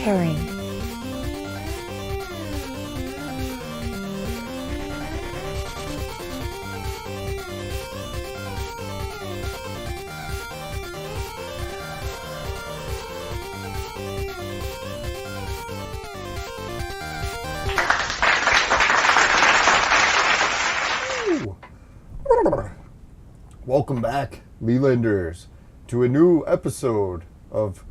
preparing. Welcome back, Lelanders, to a new episode of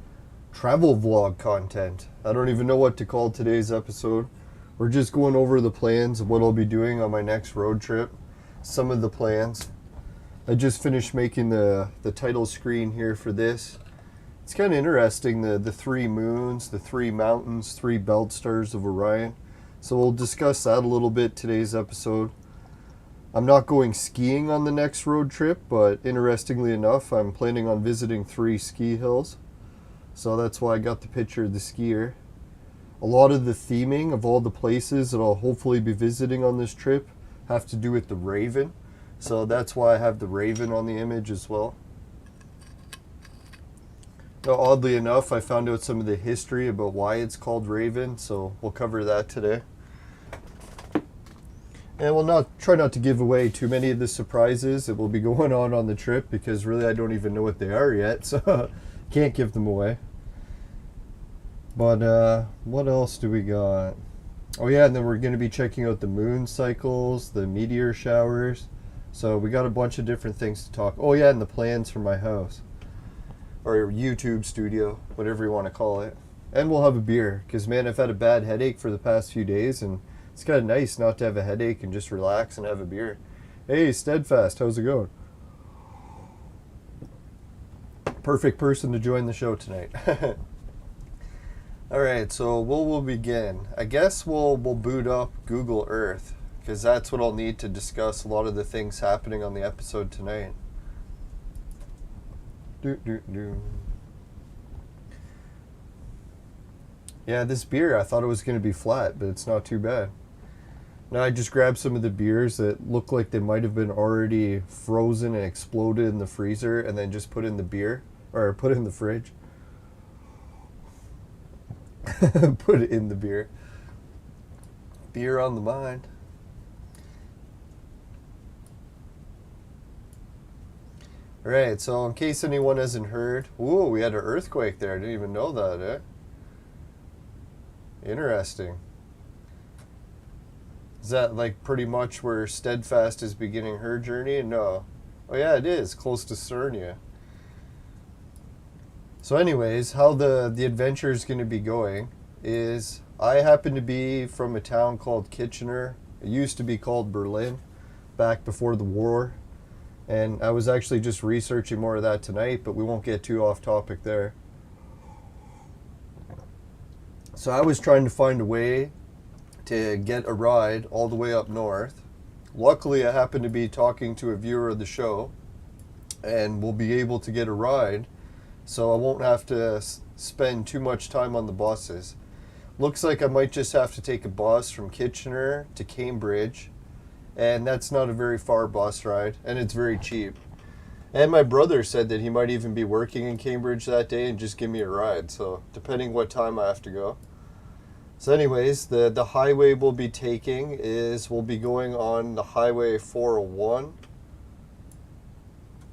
travel vlog content. I don't even know what to call today's episode. We're just going over the plans of what I'll be doing on my next road trip. Some of the plans. I just finished making the title screen here for this. It's kind of interesting, the three moons, the three mountains, three belt stars of Orion. So we'll discuss that a little bit today's episode. I'm not going skiing on the next road trip, but interestingly enough, I'm planning on visiting 3 ski hills. So that's why I got the picture of the skier. A lot of the theming of all the places that I'll hopefully be visiting on this trip have to do with the raven. So that's why I have the raven on the image as well. Now, oddly enough, I found out some of the history about why it's called raven, so we'll cover that today. And we'll try not to give away too many of the surprises that will be going on the trip, because really I don't even know what they are yet, so can't give them away. But what else do we got? Oh yeah, and then we're going to be checking out the moon cycles, the meteor showers. So we got a bunch of different things to talk. Oh yeah, and the plans for my house. Or YouTube studio, whatever you want to call it. And we'll have a beer, because man, I've had a bad headache for the past few days, and it's kind of nice not to have a headache and just relax and have a beer. Hey, Steadfast, how's it going? Perfect person to join the show tonight. Alright, so we'll begin. I guess we'll boot up Google Earth, because that's what I'll need to discuss a lot of the things happening on the episode tonight. Yeah, this beer, I thought it was going to be flat, but it's not too bad. Now I just grabbed some of the beers that look like they might have been already frozen and exploded in the freezer, and then just put in the beer, or put in the fridge. Put it in the beer. Beer on the mind. Alright, so in case anyone hasn't heard, ooh, we had an earthquake there. I didn't even know that, eh? Interesting. Is that like pretty much where Steadfast is beginning her journey? No. Oh yeah, it is, close to Cernia. So anyways, how the adventure is going to be going is I happen to be from a town called Kitchener. It used to be called Berlin back before the war. And I was actually just researching more of that tonight, but we won't get too off topic there. So I was trying to find a way to get a ride all the way up north. Luckily, I happened to be talking to a viewer of the show, and we'll be able to get a ride, so I won't have to spend too much time on the buses. Looks like I might just have to take a bus from Kitchener to Cambridge, and that's not a very far bus ride, and it's very cheap. And my brother said that he might even be working in Cambridge that day and just give me a ride, so depending what time I have to go. So anyways, the highway we'll be taking is, we'll be going on the Highway 401.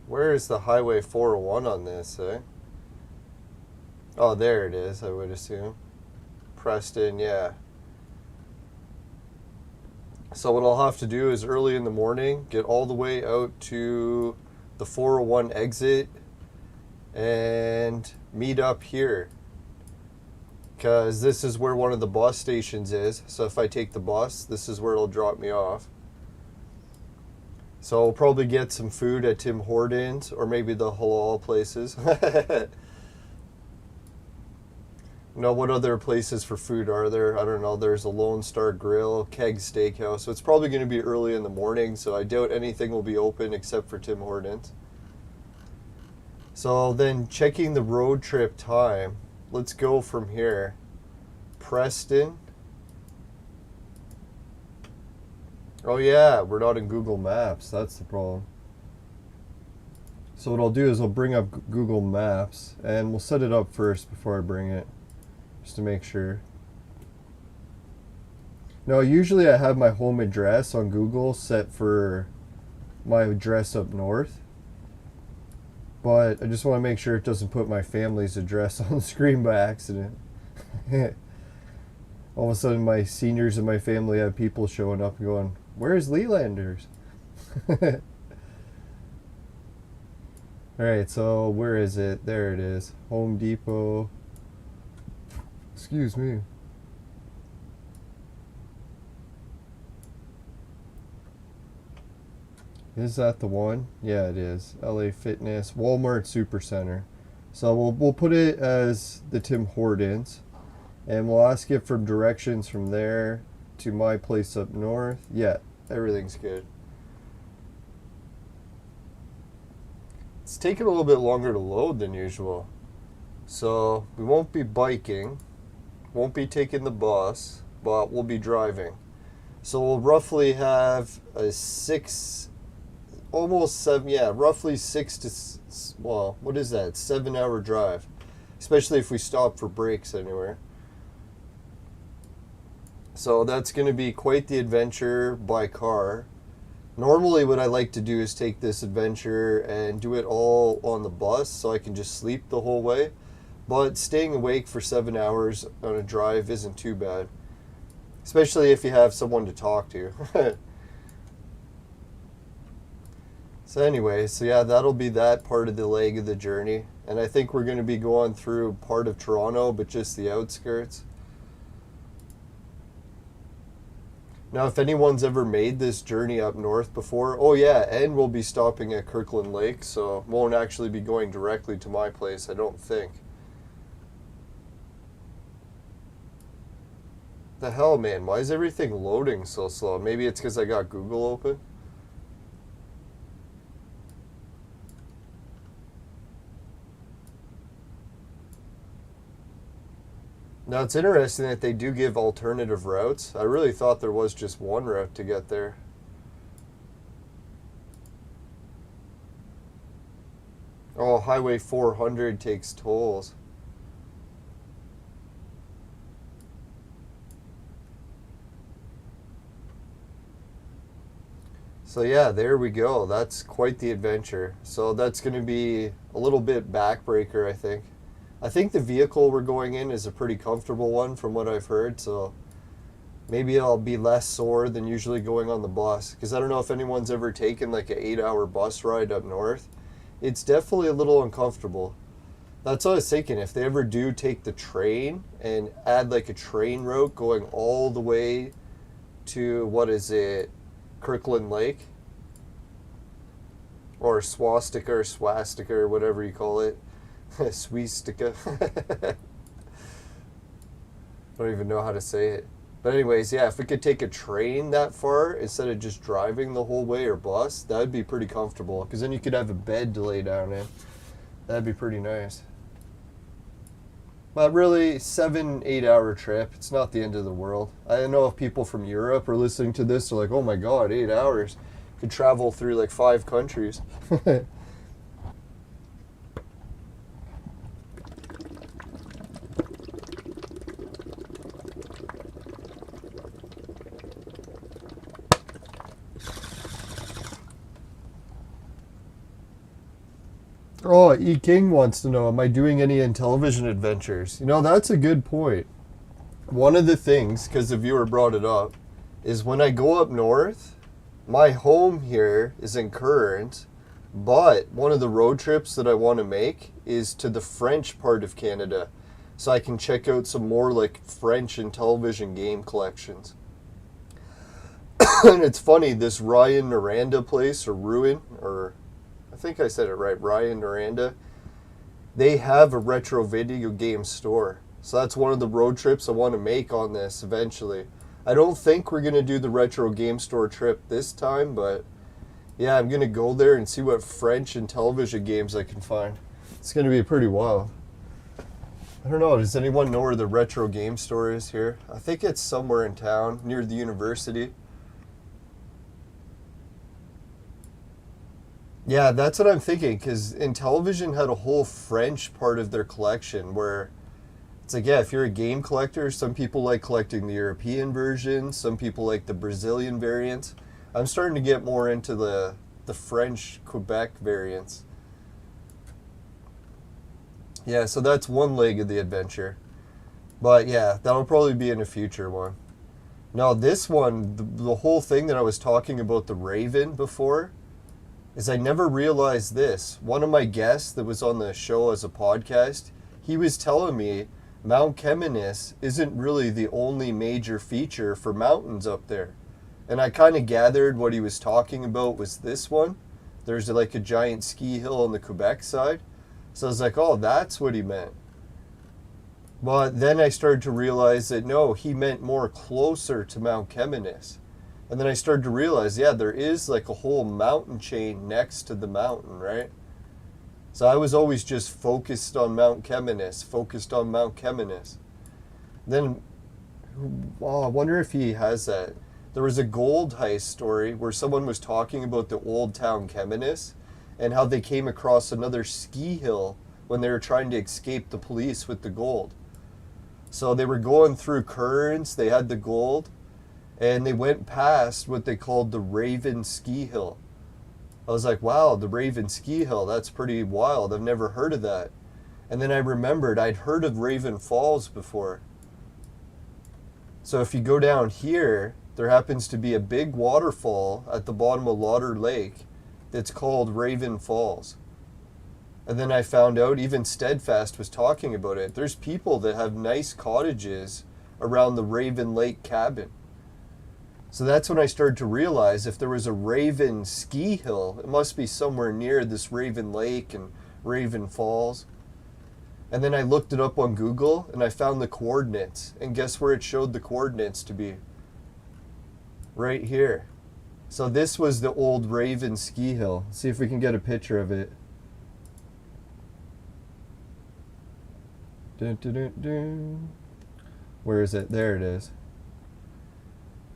Where is the Highway 401 on this, eh? Oh, there it is, I would assume. Preston, yeah. So what I'll have to do is early in the morning, get all the way out to the 401 exit and meet up here, because this is where one of the bus stations is. So if I take the bus, this is where it'll drop me off. So I'll probably get some food at Tim Hortons, or maybe the halal places. No, what other places for food are there? I don't know. There's a Lone Star Grill, Keg Steakhouse. So it's probably going to be early in the morning, so I doubt anything will be open except for Tim Hortons. So then checking the road trip time, let's go from here. Preston. Oh yeah, we're not in Google Maps. That's the problem. So what I'll do is I'll bring up Google Maps, and we'll set it up first before I bring it. just to make sure. Now, usually I have my home address on Google set for my address up north, but I just want to make sure it doesn't put my family's address on the screen by accident. All of a sudden, my seniors in my family have people showing up and going, "Where's Lelanders?" Alright, so where is it? There it is. Home Depot. Excuse me. Is that the one? Yeah, it is. LA Fitness, Walmart Supercenter. So we'll put it as the Tim Hortons, and we'll ask it for directions from there to my place up north. Yeah, everything's good. It's taking a little bit longer to load than usual. So we won't be biking, won't be taking the bus, but we'll be driving. So we'll roughly have a 6, almost 7, yeah, roughly 6 to, well, what is that, 7-hour drive. Especially if we stop for breaks anywhere. So that's going to be quite the adventure by car. Normally what I like to do is take this adventure and do it all on the bus so I can just sleep the whole way. But staying awake for 7 hours on a drive isn't too bad. Especially if you have someone to talk to. So anyway, so yeah, that'll be that part of the leg of the journey. And I think we're going to be going through part of Toronto, but just the outskirts. Now, if anyone's ever made this journey up north before, oh yeah, and we'll be stopping at Kirkland Lake, so won't actually be going directly to my place, I don't think. The hell, man, why is everything loading so slow? Maybe it's because I got Google open? Now, it's interesting that they do give alternative routes. I really thought there was just one route to get there. Oh, Highway 400 takes tolls. So yeah, there we go. That's quite the adventure. So that's going to be a little bit backbreaker, I think. I think the vehicle we're going in is a pretty comfortable one from what I've heard, so maybe I'll be less sore than usually going on the bus, because I don't know if anyone's ever taken like an 8-hour bus ride up north. It's definitely a little uncomfortable. That's what I was thinking, if they ever do take the train and add like a train route going all the way to, what is it, Kirkland Lake? Or swastika or whatever you call it. Swastika. I don't even know how to say it. But anyways, yeah, if we could take a train that far instead of just driving the whole way or bus, that would be pretty comfortable. Because then you could have a bed to lay down in. That'd be pretty nice. But really, 7-8 hour trip, it's not the end of the world. I know if people from Europe are listening to this, they're like, oh my god, 8 hours. Could travel through like 5 countries. Oh, E. King wants to know, am I doing any Intellivision adventures? You know, that's a good point. One of the things, because the viewer brought it up, is when I go up north, my home here is in Current, but one of the road trips that I want to make is to the French part of Canada, so I can check out some more like French Intellivision game collections. And it's funny, this Ryan Noranda place, or Ruin, or I think I said it right, Ryan Noranda, they have a retro video game store. So that's one of the road trips I want to make on this eventually. I don't think we're going to do the retro game store trip this time, but yeah, I'm going to go there and see what French Intellivision games I can find. It's going to be pretty wild. I don't know, does anyone know where the retro game store is here? I think it's somewhere in town, near the university. Yeah, that's what I'm thinking, because Intellivision had a whole French part of their collection where it It's like, yeah, if you're a game collector, some people like collecting the European version, some people like the Brazilian variants. I'm starting to get more into the French Quebec variants. Yeah, so that's one leg of the adventure. But yeah, that'll probably be in a future one. Now this one, the whole thing that I was talking about the Raven before, is I never realized this. One of my guests that was on the show as a podcast, he was telling me Mount Cheminis isn't really the only major feature for mountains up there. And I kind of gathered what he was talking about was this one. There's like a giant ski hill on the Quebec side. So I was like, oh, that's what he meant. But then I started to realize that no, he meant more closer to Mount Cheminis. And then I started to realize, yeah, there is like a whole mountain chain next to the mountain, right? So I was always just focused on Mount Cheminis. Then, oh, I wonder if he has that. There was a gold heist story where someone was talking about the old town Cheminis and how they came across another ski hill when they were trying to escape the police with the gold. So they were going through currents, they had the gold, and they went past what they called the Raven Ski Hill. I was like, wow, the Raven Ski Hill, that's pretty wild. I've never heard of that. And then I remembered I'd heard of Raven Falls before. So if you go down here, there happens to be a big waterfall at the bottom of Lauder Lake that's called Raven Falls. And then I found out even Steadfast was talking about it. There's people that have nice cottages around the Raven Lake cabin. So that's when I started to realize if there was a Raven ski hill, it must be somewhere near this Raven Lake and Raven Falls. And then I looked it up on Google and I found the coordinates. And guess where it showed the coordinates to be? Right here. So this was the old Raven ski hill. Let's see if we can get a picture of it. Dun, dun, dun, dun. Where is it? There it is.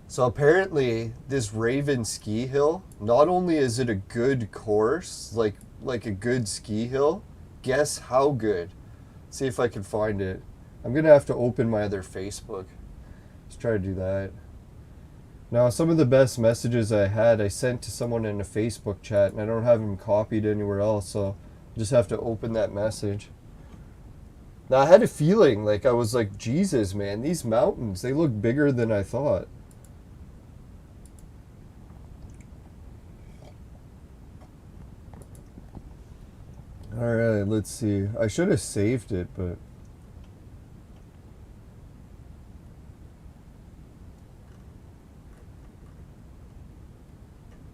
So apparently this Raven ski hill, not only is it a good course, like a good ski hill, guess how good? See if I can find it. I'm going to have to open my other Facebook. Let's try to do that. Now, some of the best messages I had, I sent to someone in a Facebook chat, and I don't have them copied anywhere else, so I just have to open that message. Now, I had a feeling, like, I was like, Jesus, man, these mountains, they look bigger than I thought. Alright, let's see. I should have saved it, but...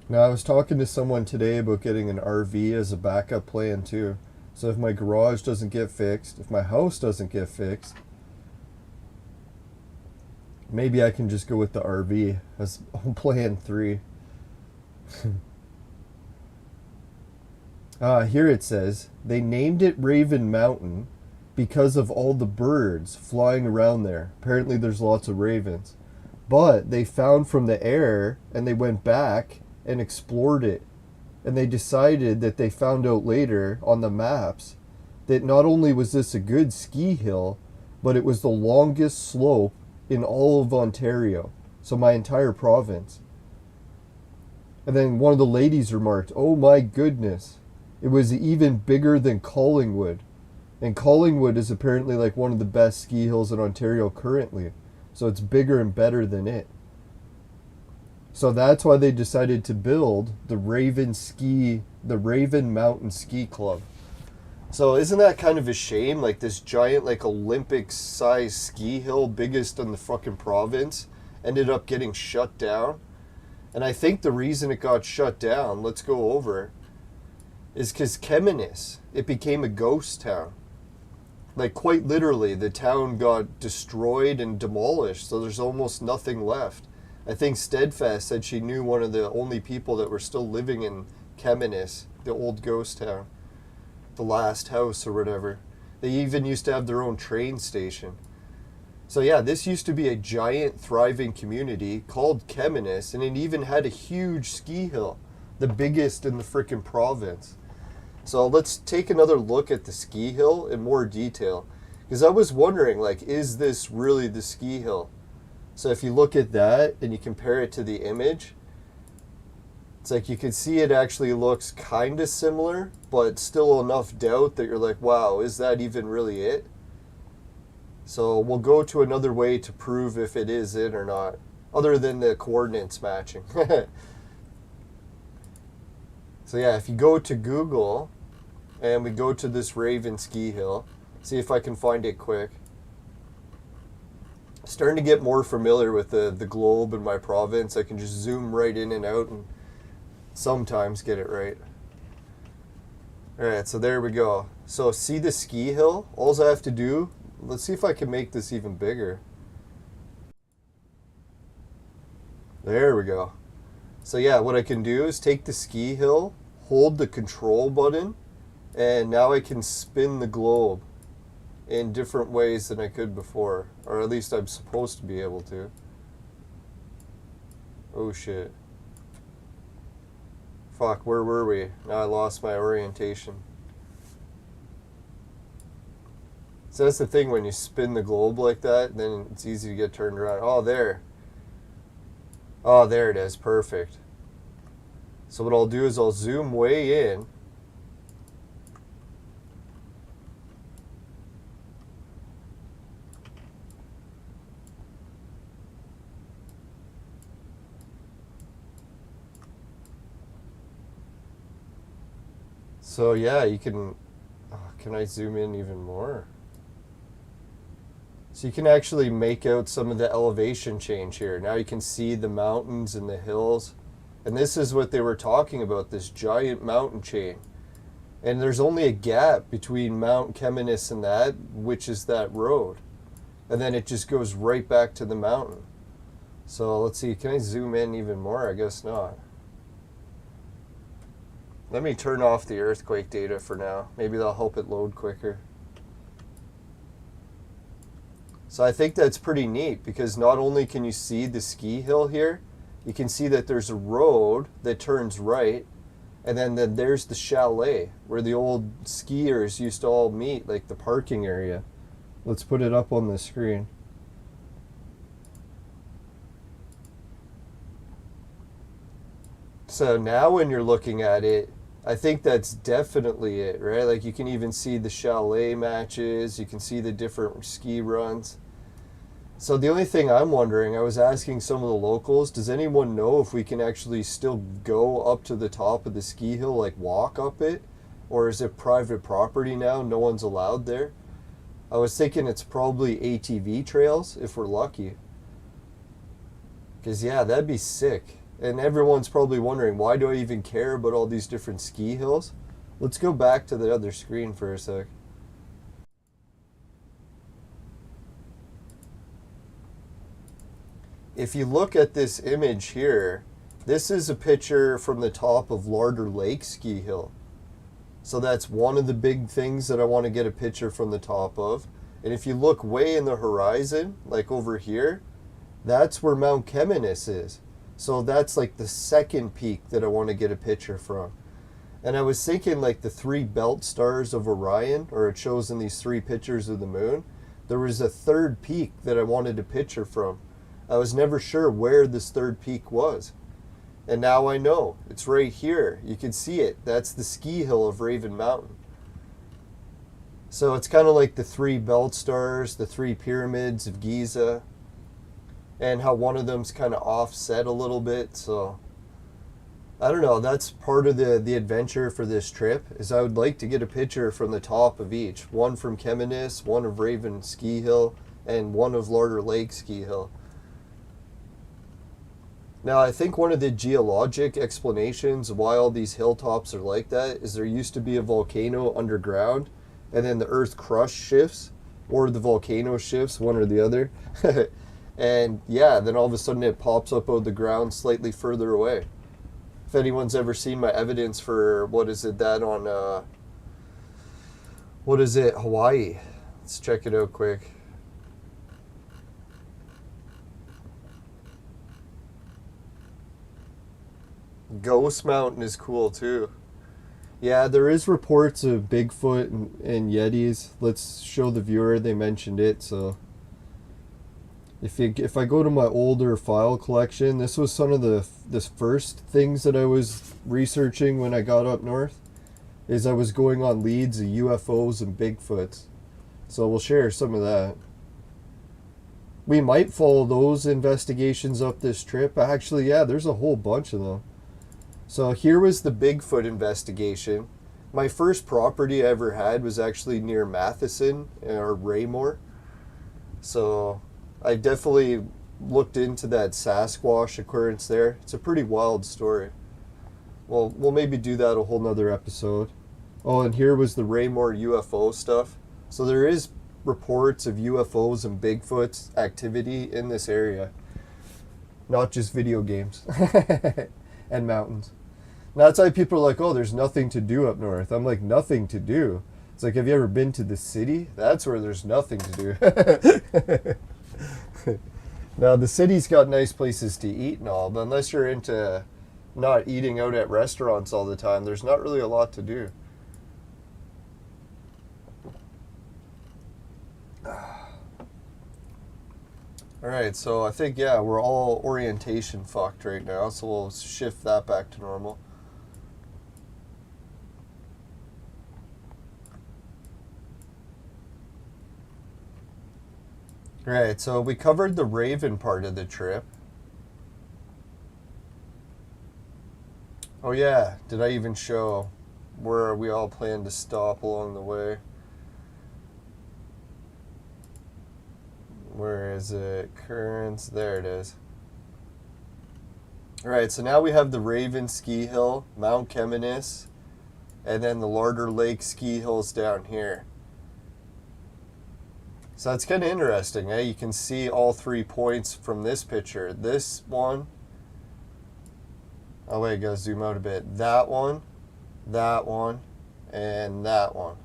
Now, I was talking to someone today about getting an RV as a backup plan, too. So if my garage doesn't get fixed, if my house doesn't get fixed, maybe I can just go with the RV as plan 3. Here it says, they named it Raven Mountain because of all the birds flying around there. Apparently there's lots of ravens. But they found from the air, and they went back and explored it. And they decided that they found out later on the maps that not only was this a good ski hill, but it was the longest slope in all of Ontario. So my entire province. And then one of the ladies remarked, oh my goodness, it was even bigger than Collingwood. And Collingwood is apparently like one of the best ski hills in Ontario currently. So it's bigger and better than it. So that's why they decided to build the Raven Mountain Ski Club. So isn't that kind of a shame? Like this giant, like Olympic-sized ski hill, biggest in the fucking province, ended up getting shut down. And I think the reason it got shut down, let's go over, is because Cheminis, it became a ghost town. Like quite literally, the town got destroyed and demolished, so there's almost nothing left. I think Steadfast said she knew one of the only people that were still living in Cheminis, the old ghost town, the last house or whatever. They even used to have their own train station. So yeah, this used to be a giant thriving community called Cheminis, and it even had a huge ski hill, the biggest in the frickin' province. So let's take another look at the ski hill in more detail, Because I was wondering, like, is this really the ski hill? So if you look at that and you compare it to the image, it's like you can see it actually looks kind of similar, but still enough doubt that you're like, wow, is that even really it? So we'll go to another way to prove if it is it or not, other than the coordinates matching. So yeah, if you go to Google and we go to this Raven ski hill, see if I can find it quick. Starting to get more familiar with the globe in my province. I can just zoom right in and out and sometimes get it right. Alright, so there we go. So see the ski hill? All I have to do, let's see if I can make this even bigger. There we go. So yeah, what I can do is take the ski hill, hold the control button, and now I can spin the globe in different ways than I could before. Or at least I'm supposed to be able to. Oh shit. Fuck, where were we? Now I lost my orientation. So that's the thing, when you spin the globe like that, then it's easy to get turned around. Oh, there. Oh, there it is. Perfect. So what I'll do is I'll zoom way in. So yeah, you can, can I zoom in even more? So you can actually make out some of the elevation change here. Now you can see the mountains and the hills. And this is what they were talking about, this giant mountain chain. And there's only a gap between Mount Cheminis and that, which is that road. And then it just goes right back to the mountain. So let's see, can I zoom in even more? I guess not. Let me turn off the earthquake data for now. Maybe that'll help it load quicker. So I think that's pretty neat, because not only can you see the ski hill here, you can see that there's a road that turns right, and then there's the chalet where the old skiers used to all meet, like the parking area. Let's put it up on the screen. So now when you're looking at it, I think that's definitely it, right? Like you can even see the chalet matches, you can see the different ski runs. So the only thing I'm wondering, I was asking some of the locals, does anyone know if we can actually still go up to the top of the ski hill, like walk up it? Or is it private property now, no one's allowed there? I was thinking it's probably ATV trails, if we're lucky. Because yeah, that'd be sick. And everyone's probably wondering, why do I even care about all these different ski hills? Let's go back to the other screen for a sec. If you look at this image here, this is a picture from the top of Larder Lake ski hill. So that's one of the big things that I want to get a picture from the top of. And if you look way in the horizon, like over here, that's where Mount Cheminis is. So that's like the second peak that I want to get a picture from. And I was thinking like the 3 belt stars of Orion, or it shows in these 3 pictures of the moon, there was a third peak that I wanted a picture from. I was never sure where this third peak was. And now I know. It's right here. You can see it. That's the ski hill of Raven Mountain. So it's kind of like the 3 belt stars, the 3 pyramids of Giza, and how one of them's kind of offset a little bit. So I don't know, that's part of the adventure for this trip, is I would like to get a picture from the top of each. One from Cheminis, one of Raven Ski Hill, and one of Larder Lake Ski Hill. Now, I think one of the geologic explanations of why all these hilltops are like that is there used to be a volcano underground, and then the earth crust shifts, or the volcano shifts, one or the other. And yeah, then all of a sudden it pops up out of the ground slightly further away. If anyone's ever seen my evidence for, Hawaii. Let's check it out quick. Ghost Mountain is cool too. Yeah, there is reports of Bigfoot and Yetis. Let's show the viewer they mentioned it. So if I go to my older file collection, this was some of the first things that I was researching when I got up north. Is I was going on leads of UFOs and Bigfoots. So we'll share some of that. We might follow those investigations up this trip. Actually, yeah, there's a whole bunch of them. So here was the Bigfoot investigation. My first property I ever had was actually near Matheson or Raymore. So I definitely looked into that Sasquatch occurrence there. It's a pretty wild story. Well, we'll maybe do that a whole nother episode. Oh, and here was the Raymore UFO stuff. So there is reports of UFOs and Bigfoot's activity in this area. Not just video games and mountains. Now, that's why people are like, oh, there's nothing to do up north. I'm like, nothing to do? It's like, have you ever been to the city? That's where there's nothing to do. Now, the city's got nice places to eat and all, but unless you're into not eating out at restaurants all the time, there's not really a lot to do. Alright, so I think, yeah, we're all orientation fucked right now, so we'll shift that back to normal. Alright, so we covered the Raven part of the trip. Oh yeah, did I even show where we all plan to stop along the way? Where is it? Currents. There it is. Alright, so now we have the Raven Ski Hill, Mount Cheminis, and then the Larder Lake Ski Hills down here. So that's kind of interesting, eh? You can see all 3 points from this picture. This one. Oh wait, gotta zoom out a bit. That one, and that one.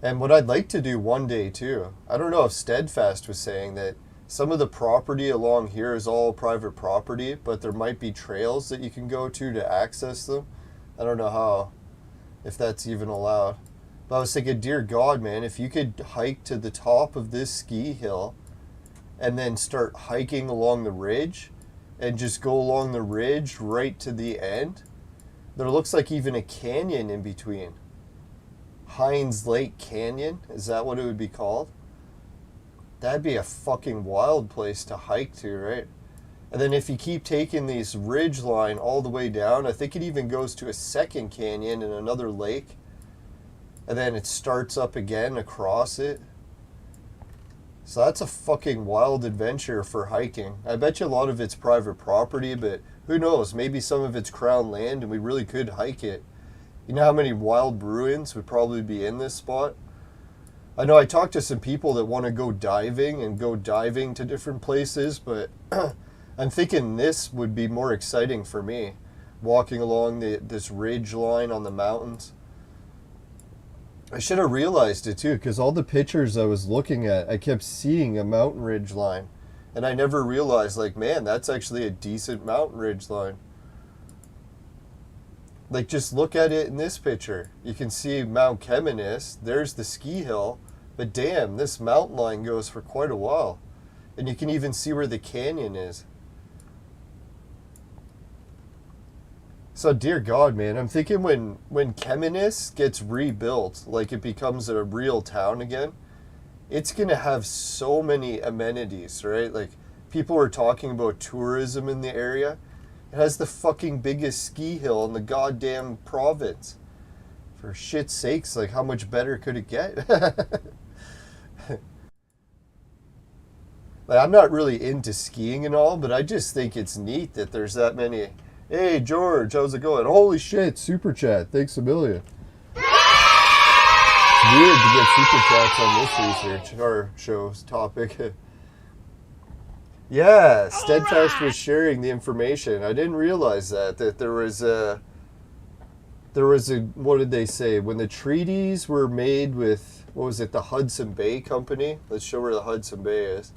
And what I'd like to do one day too, I don't know if Steadfast was saying that some of the property along here is all private property, but there might be trails that you can go to access them. I don't know how, if that's even allowed. But I was thinking, dear God, man, if you could hike to the top of this ski hill and then start hiking along the ridge and just go along the ridge right to the end, there looks like even a canyon in between. Hines Lake Canyon, is that what it would be called? That'd be a fucking wild place to hike to, right? And then if you keep taking this ridge line all the way down, I think it even goes to a second canyon and another lake. And then it starts up again across it. So that's a fucking wild adventure for hiking. I bet you a lot of it's private property, but who knows? Maybe some of it's crown land and we really could hike it. You know how many wild Bruins would probably be in this spot? I know I talked to some people that want to go diving to different places, but I'm thinking this would be more exciting for me, walking along this ridge line on the mountains. I should have realized it too, because all the pictures I was looking at, I kept seeing a mountain ridge line, and I never realized, like, man, that's actually a decent mountain ridge line. Like, just look at it in this picture. You can see Mount Cheminis. There's the ski hill. But damn, this mountain line goes for quite a while. And you can even see where the canyon is. So, dear God, man, I'm thinking when Cheminis gets rebuilt, like it becomes a real town again, it's going to have so many amenities, right? Like, people are talking about tourism in the area. It has the fucking biggest ski hill in the goddamn province. For shit's sakes, like, how much better could it get? Like, I'm not really into skiing and all, but I just think it's neat that there's that many. Hey, George, how's it going? Holy shit, Super Chat. Thanks a million. It's weird to get Super Chats on this research, or show's topic. Yeah, Steadfast was sharing the information. I didn't realize that there was a, what did they say? When the treaties were made with, what was it, the Hudson Bay Company? Let's show where the Hudson Bay is.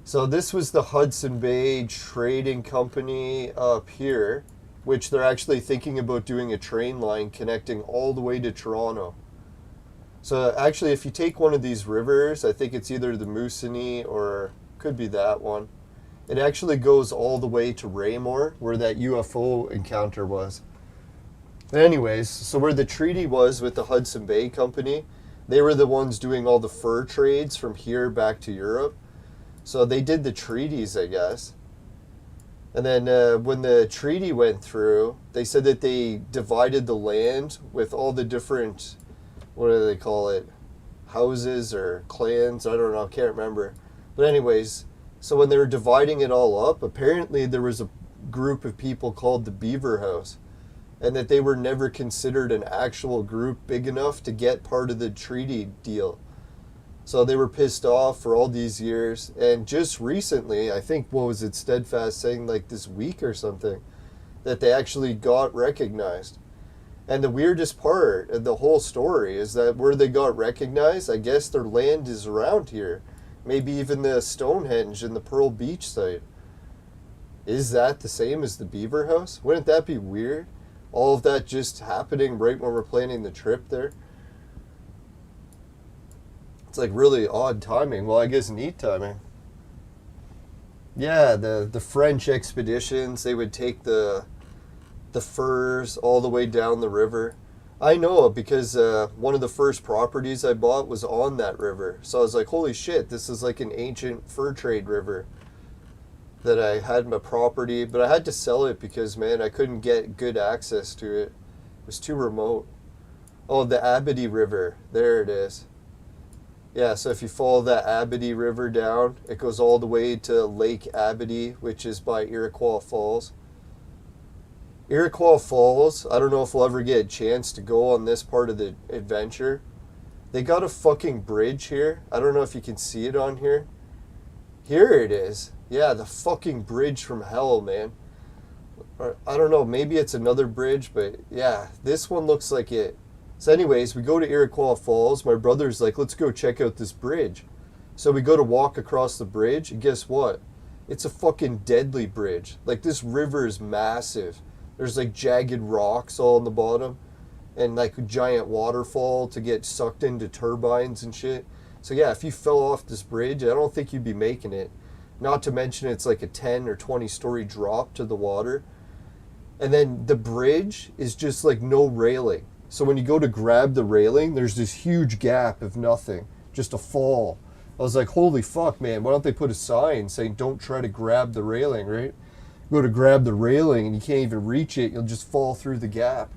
So this was the Hudson Bay Trading Company up here. which they're actually thinking about doing a train line connecting all the way to Toronto. So actually, if you take one of these rivers, I think it's either the Moosonee or could be that one. It actually goes all the way to Raymore, where that UFO encounter was. But anyways, so where the treaty was with the Hudson Bay Company, they were the ones doing all the fur trades from here back to Europe. So they did the treaties, I guess. And then when the treaty went through, they said that they divided the land with all the different, what do they call it, houses or clans, I don't know, I can't remember. But anyways, so when they were dividing it all up, apparently there was a group of people called the Beaver House, and that they were never considered an actual group big enough to get part of the treaty deal. So they were pissed off for all these years, and just recently, I think, what was it, Steadfast saying like this week or something, that they actually got recognized. And the weirdest part of the whole story is that where they got recognized, I guess their land is around here. Maybe even the Stonehenge and the Pearl Beach site. Is that the same as the Beaver House? Wouldn't that be weird? All of that just happening right when we're planning the trip there. It's like really odd timing. Well, I guess neat timing. Yeah, the French expeditions, they would take the furs all the way down the river. I know because one of the first properties I bought was on that river. So I was like, holy shit, this is like an ancient fur trade river that I had in my property. But I had to sell it because, man, I couldn't get good access to it. It was too remote. Oh, the Abity River. There it is. Yeah, so if you follow that Abity River down, it goes all the way to Lake Abity, which is by Iroquois Falls. Iroquois Falls, I don't know if we'll ever get a chance to go on this part of the adventure. They got a fucking bridge here. I don't know if you can see it on here. Here it is. Yeah, the fucking bridge from hell, man. Or, I don't know, maybe it's another bridge, but yeah, this one looks like it. So anyways, we go to Iroquois Falls. My brother's like, let's go check out this bridge. So we go to walk across the bridge, and guess what? It's a fucking deadly bridge. Like, this river is massive. There's like jagged rocks all on the bottom and like a giant waterfall to get sucked into turbines and shit. So yeah, if you fell off this bridge, I don't think you'd be making it. Not to mention it's like a 10 or 20 story drop to the water. And then the bridge is just like no railing. So when you go to grab the railing, there's this huge gap of nothing, just a fall. I was like, holy fuck, man, why don't they put a sign saying don't try to grab the railing, right? Go to grab the railing and you can't even reach it, you'll just fall through the gap.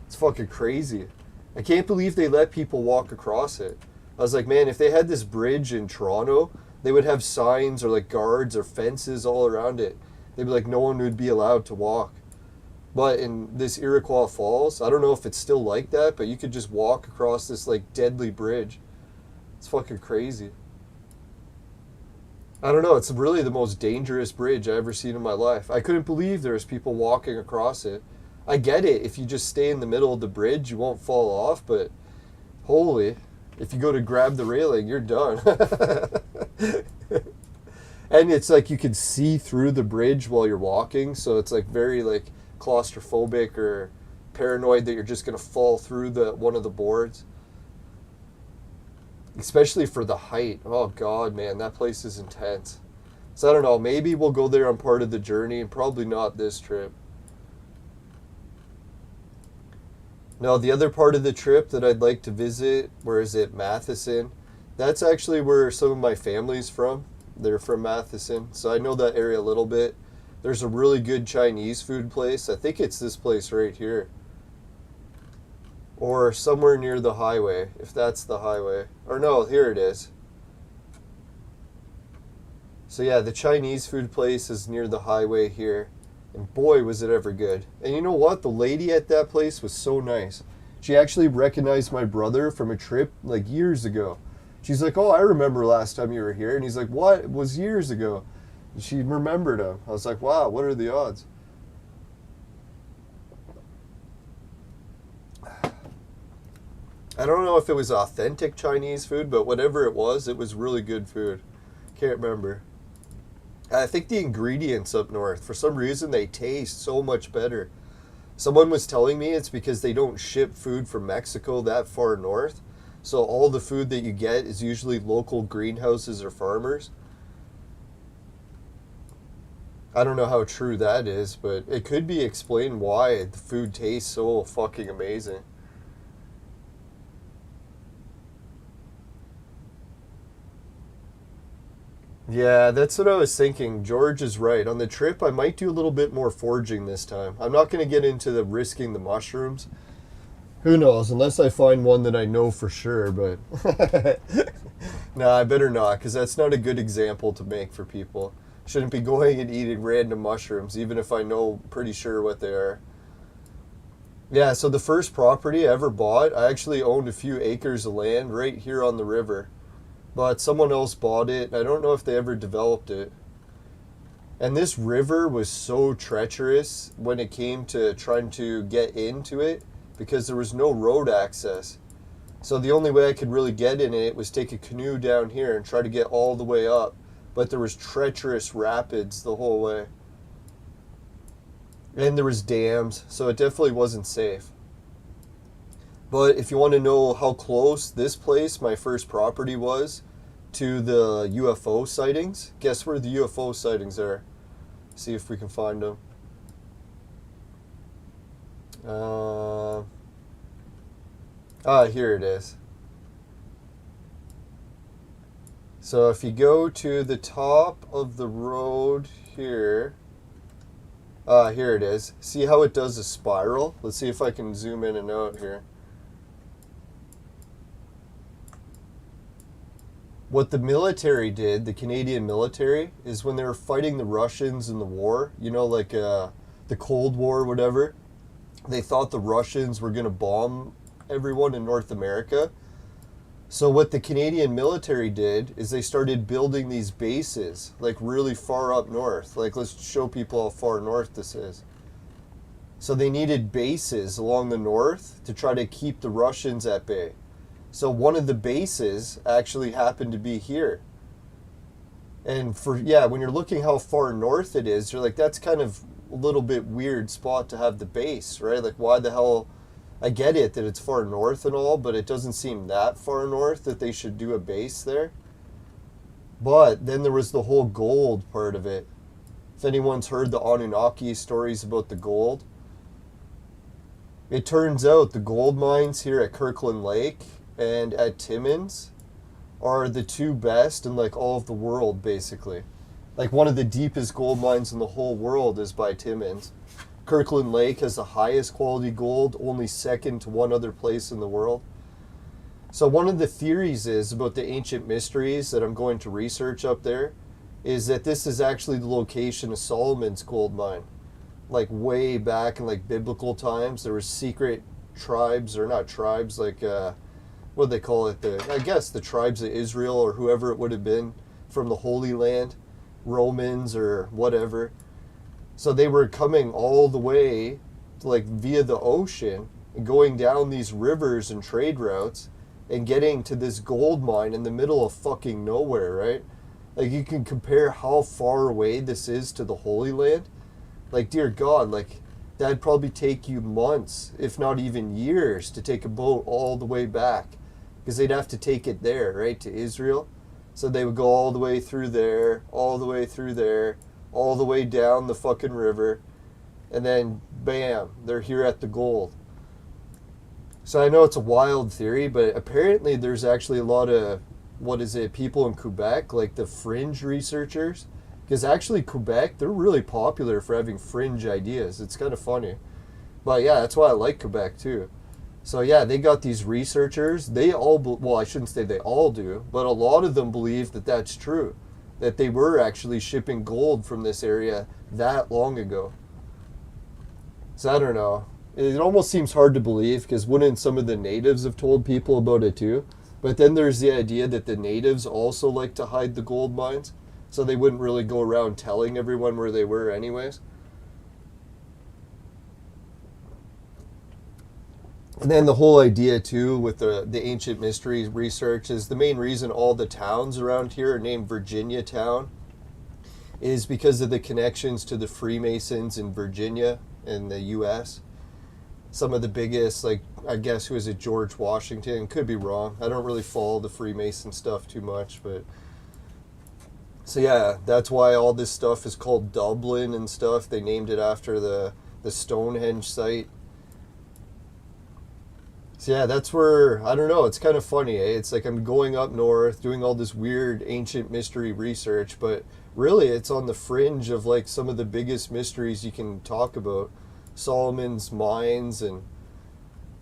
It's fucking crazy. I can't believe they let people walk across it. I was like, man, if they had this bridge in Toronto, they would have signs or like guards or fences all around it. They'd be like, no one would be allowed to walk. But in this Iroquois Falls, I don't know if it's still like that, but you could just walk across this like deadly bridge. It's fucking crazy. I don't know, it's really the most dangerous bridge I've ever seen in my life. I couldn't believe there was people walking across it. I get it, if you just stay in the middle of the bridge, you won't fall off, but holy, if you go to grab the railing, you're done. And it's like you can see through the bridge while you're walking, so it's like very like claustrophobic or paranoid that you're just going to fall through one of the boards. Especially for the height. Oh god, man, that place is intense. So I don't know, maybe we'll go there on part of the journey, and probably not this trip. Now, the other part of the trip that I'd like to visit, where is it, Matheson? That's actually where some of my family's from. They're from Matheson, so I know that area a little bit. There's a really good Chinese food place. I think it's this place right here. Or somewhere near the highway, if that's the highway. Or no, here it is. So yeah, the Chinese food place is near the highway here. And boy, was it ever good. And you know what? The lady at that place was so nice. She actually recognized my brother from a trip like years ago. She's like, oh, I remember last time you were here. And he's like, what? It was years ago. And she remembered him. I was like, wow, what are the odds? I don't know if it was authentic Chinese food, but whatever it was really good food. Can't remember. I think the ingredients up north, for some reason, they taste so much better. Someone was telling me it's because they don't ship food from Mexico that far north. So all the food that you get is usually local greenhouses or farmers. I don't know how true that is, but it could be explained why the food tastes so fucking amazing. Yeah, that's what I was thinking. George is right. On the trip, I might do a little bit more foraging this time. I'm not going to get into the risking the mushrooms. Who knows? Unless I find one that I know for sure, but no, I better not, because that's not a good example to make for people. Shouldn't be going and eating random mushrooms, even if I know pretty sure what they are. Yeah, so the first property I ever bought, I actually owned a few acres of land right here on the river. But someone else bought it, and I don't know if they ever developed it. And this river was so treacherous when it came to trying to get into it because there was no road access. So the only way I could really get in it was take a canoe down here and try to get all the way up. But there was treacherous rapids the whole way. And there was dams, so it definitely wasn't safe. But if you want to know how close this place, my first property, was to the UFO sightings, guess where the UFO sightings are? See if we can find them. Here it is. So if you go to the top of the road here, here it is. See how it does a spiral? Let's see if I can zoom in and out here. What the military did, the Canadian military, is when they were fighting the Russians in the war, you know, like the Cold War or whatever, they thought the Russians were going to bomb everyone in North America. So what the Canadian military did is they started building these bases, like really far up north. Like, let's show people how far north this is. So they needed bases along the north to try to keep the Russians at bay. So one of the bases actually happened to be here. And when you're looking how far north it is, you're like, that's kind of a little bit weird spot to have the base, right? Like, why the hell? I get it that it's far north and all, but it doesn't seem that far north that they should do a base there. But then there was the whole gold part of it. If anyone's heard the Anunnaki stories about the gold, it turns out the gold mines here at Kirkland Lake and at Timmins are the two best in like all of the world, basically. Like, one of the deepest gold mines in the whole world is by Timmins. Kirkland Lake has the highest quality gold, only second to one other place in the world. So one of the theories is about the ancient mysteries that I'm going to research up there is that this is actually the location of Solomon's gold mine. Like, way back in like biblical times, there were secret tribes, or not tribes, like what do they call it? I guess the tribes of Israel or whoever it would have been from the Holy Land, Romans or whatever. So they were coming all the way, like via the ocean, and going down these rivers and trade routes, and getting to this gold mine in the middle of fucking nowhere, right? Like, you can compare how far away this is to the Holy Land. Like, dear God, like, that'd probably take you months, if not even years, to take a boat all the way back. Because they'd have to take it there, right, to Israel. So they would go all the way through there, all the way through there, all the way down the fucking river, and then bam, they're here at the gold. So I know it's a wild theory, but apparently there's actually a lot of, people in Quebec, like the fringe researchers, because actually Quebec, they're really popular for having fringe ideas. It's kind of funny. But yeah, that's why I like Quebec too. So yeah, they got these researchers, they all, well, I shouldn't say they all do, but a lot of them believe that that's true. That they were actually shipping gold from this area that long ago. So I don't know. It almost seems hard to believe, because wouldn't some of the natives have told people about it too? But then there's the idea that the natives also like to hide the gold mines, so they wouldn't really go around telling everyone where they were anyways. And then the whole idea too with the ancient mysteries research is the main reason all the towns around here are named Virginia Town is because of the connections to the Freemasons in Virginia in the U.S. Some of the biggest, like, I guess, who is it, George Washington? Could be wrong. I don't really follow the Freemason stuff too much, but... So yeah, that's why all this stuff is called Dublin and stuff. They named it after the Stonehenge site. So yeah, that's where, I don't know, it's kind of funny, eh? It's like I'm going up north, doing all this weird ancient mystery research, but really it's on the fringe of like some of the biggest mysteries you can talk about. Solomon's mines and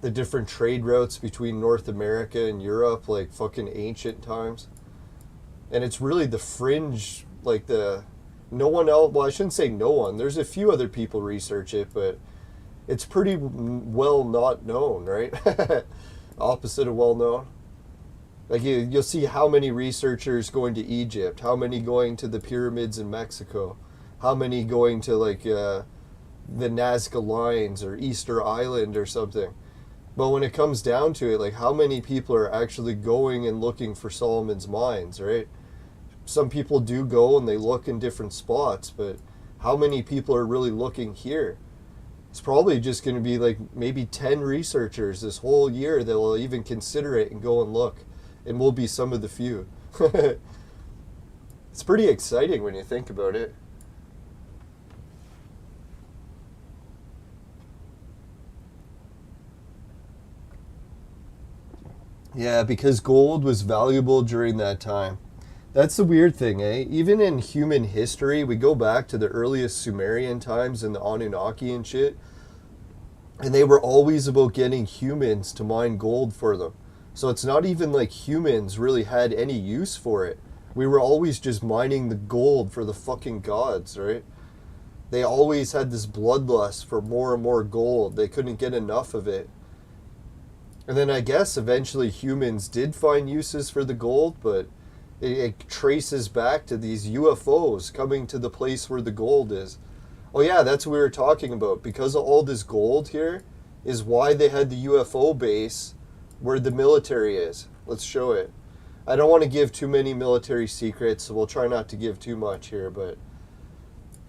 the different trade routes between North America and Europe, like fucking ancient times. And it's really the fringe, like no one else, well, I shouldn't say no one, there's a few other people research it, but it's pretty well not known, right? Opposite of well known. Like you'll see how many researchers going to Egypt, how many going to the pyramids in Mexico, how many going to like the Nazca Lines or Easter Island or something. But when it comes down to it, like how many people are actually going and looking for Solomon's mines, right? Some people do go and they look in different spots, but how many people are really looking here? It's probably just going to be like maybe 10 researchers this whole year that will even consider it and go and look. And we'll be some of the few. It's pretty exciting when you think about it. Yeah, because gold was valuable during that time. That's the weird thing, eh? Even in human history, we go back to the earliest Sumerian times and the Anunnaki and shit, and they were always about getting humans to mine gold for them. So it's not even like humans really had any use for it. We were always just mining the gold for the fucking gods, right? They always had this bloodlust for more and more gold. They couldn't get enough of it. And then I guess eventually humans did find uses for the gold, but it traces back to these UFOs coming to the place where the gold is. Oh yeah, that's what we were talking about. Because of all this gold here is why they had the UFO base where the military is. Let's show it. I don't want to give too many military secrets, so we'll try not to give too much here, but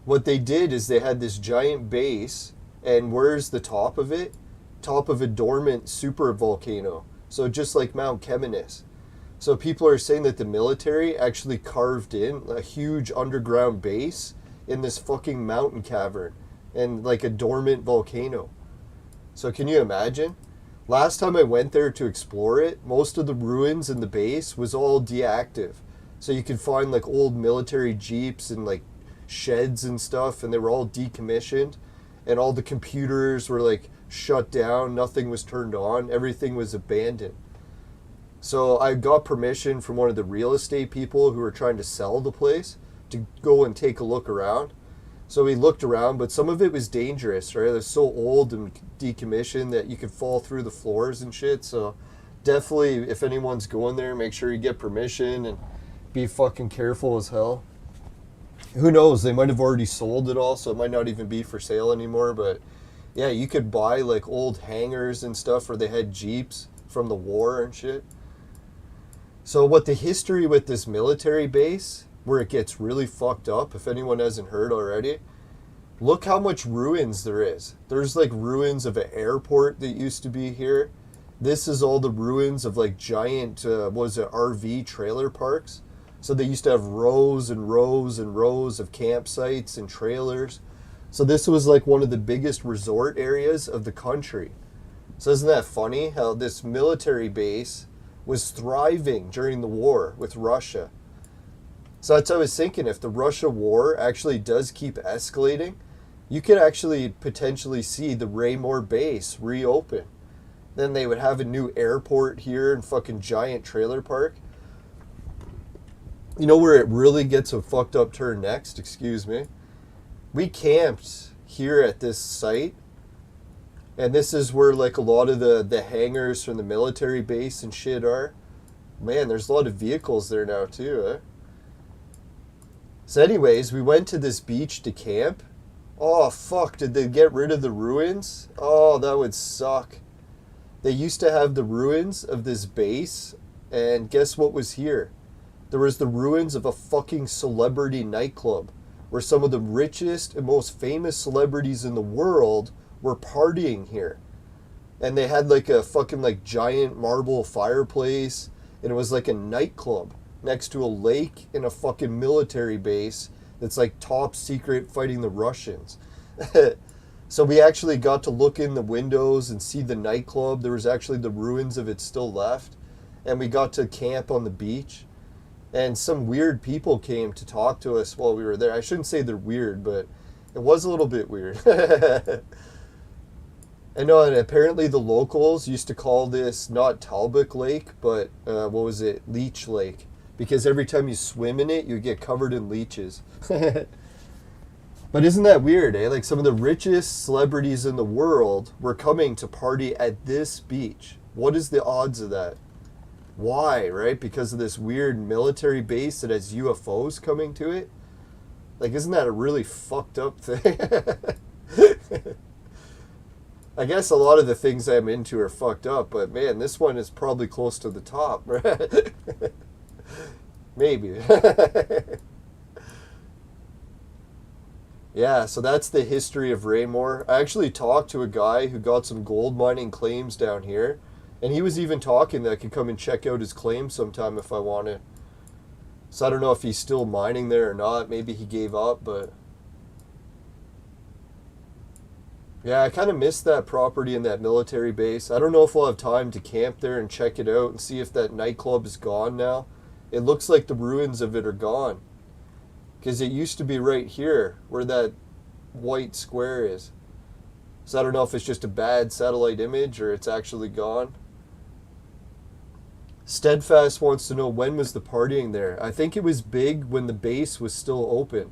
what they did is they had this giant base, and where's the top of it? Top of a dormant super volcano. So just like Mount Cheminis. So people are saying that the military actually carved in a huge underground base in this fucking mountain cavern and like a dormant volcano. So can you imagine? Last time I went there to explore it, most of the ruins in the base was all deactive. So you could find like old military jeeps and like sheds and stuff, and they were all decommissioned, and all the computers were like shut down, nothing was turned on, everything was abandoned. So I got permission from one of the real estate people who were trying to sell the place to go and take a look around. So we looked around, but some of it was dangerous, right? It was so old and decommissioned that you could fall through the floors and shit. So definitely, if anyone's going there, make sure you get permission and be fucking careful as hell. Who knows? They might have already sold it all, so it might not even be for sale anymore. But yeah, you could buy like old hangars and stuff where they had jeeps from the war and shit. So what the history with this military base, where it gets really fucked up, if anyone hasn't heard already, look how much ruins there is. There's like ruins of an airport that used to be here. This is all the ruins of like giant, RV trailer parks. So they used to have rows and rows and rows of campsites and trailers. So this was like one of the biggest resort areas of the country. So isn't that funny how this military base was thriving during the war with Russia? So that's what I was thinking, if the Russia war actually does keep escalating, you could actually potentially see the Raymore base reopen. Then they would have a new airport here and fucking giant trailer park. You know where it really gets a fucked up turn next? Excuse me. We camped here at this site, and this is where like a lot of the hangars from the military base and shit are. Man, there's a lot of vehicles there now too, eh? So anyways, we went to this beach to camp. Oh fuck, did they get rid of the ruins? Oh, that would suck. They used to have the ruins of this base, and guess what was here? There was the ruins of a fucking celebrity nightclub where some of the richest and most famous celebrities in the world were partying here. And they had like a fucking like giant marble fireplace, and it was like a nightclub next to a lake in a fucking military base that's like top secret fighting the Russians. So we actually got to look in the windows and see the nightclub. There was actually the ruins of it still left. And we got to camp on the beach. And some weird people came to talk to us while we were there. I shouldn't say they're weird, but it was a little bit weird. I know, and apparently the locals used to call this not Talbot Lake, but what was it? Leech Lake. Because every time you swim in it, you get covered in leeches. But isn't that weird, eh? Like some of the richest celebrities in the world were coming to party at this beach. What is the odds of that? Why, right? Because of this weird military base that has UFOs coming to it? Like, isn't that a really fucked up thing? I guess a lot of the things I'm into are fucked up, but man, this one is probably close to the top, right? Maybe. Yeah, so that's the history of Raymore. I actually talked to a guy who got some gold mining claims down here, and he was even talking that I could come and check out his claim sometime if I wanted. So I don't know if he's still mining there or not. Maybe he gave up, but... yeah, I kind of missed that property and that military base. I don't know if we'll have time to camp there and check it out and see if that nightclub is gone now. It looks like the ruins of it are gone. Because it used to be right here where that white square is. So I don't know if it's just a bad satellite image or it's actually gone. Steadfast wants to know, when was the partying there? I think it was big when the base was still open.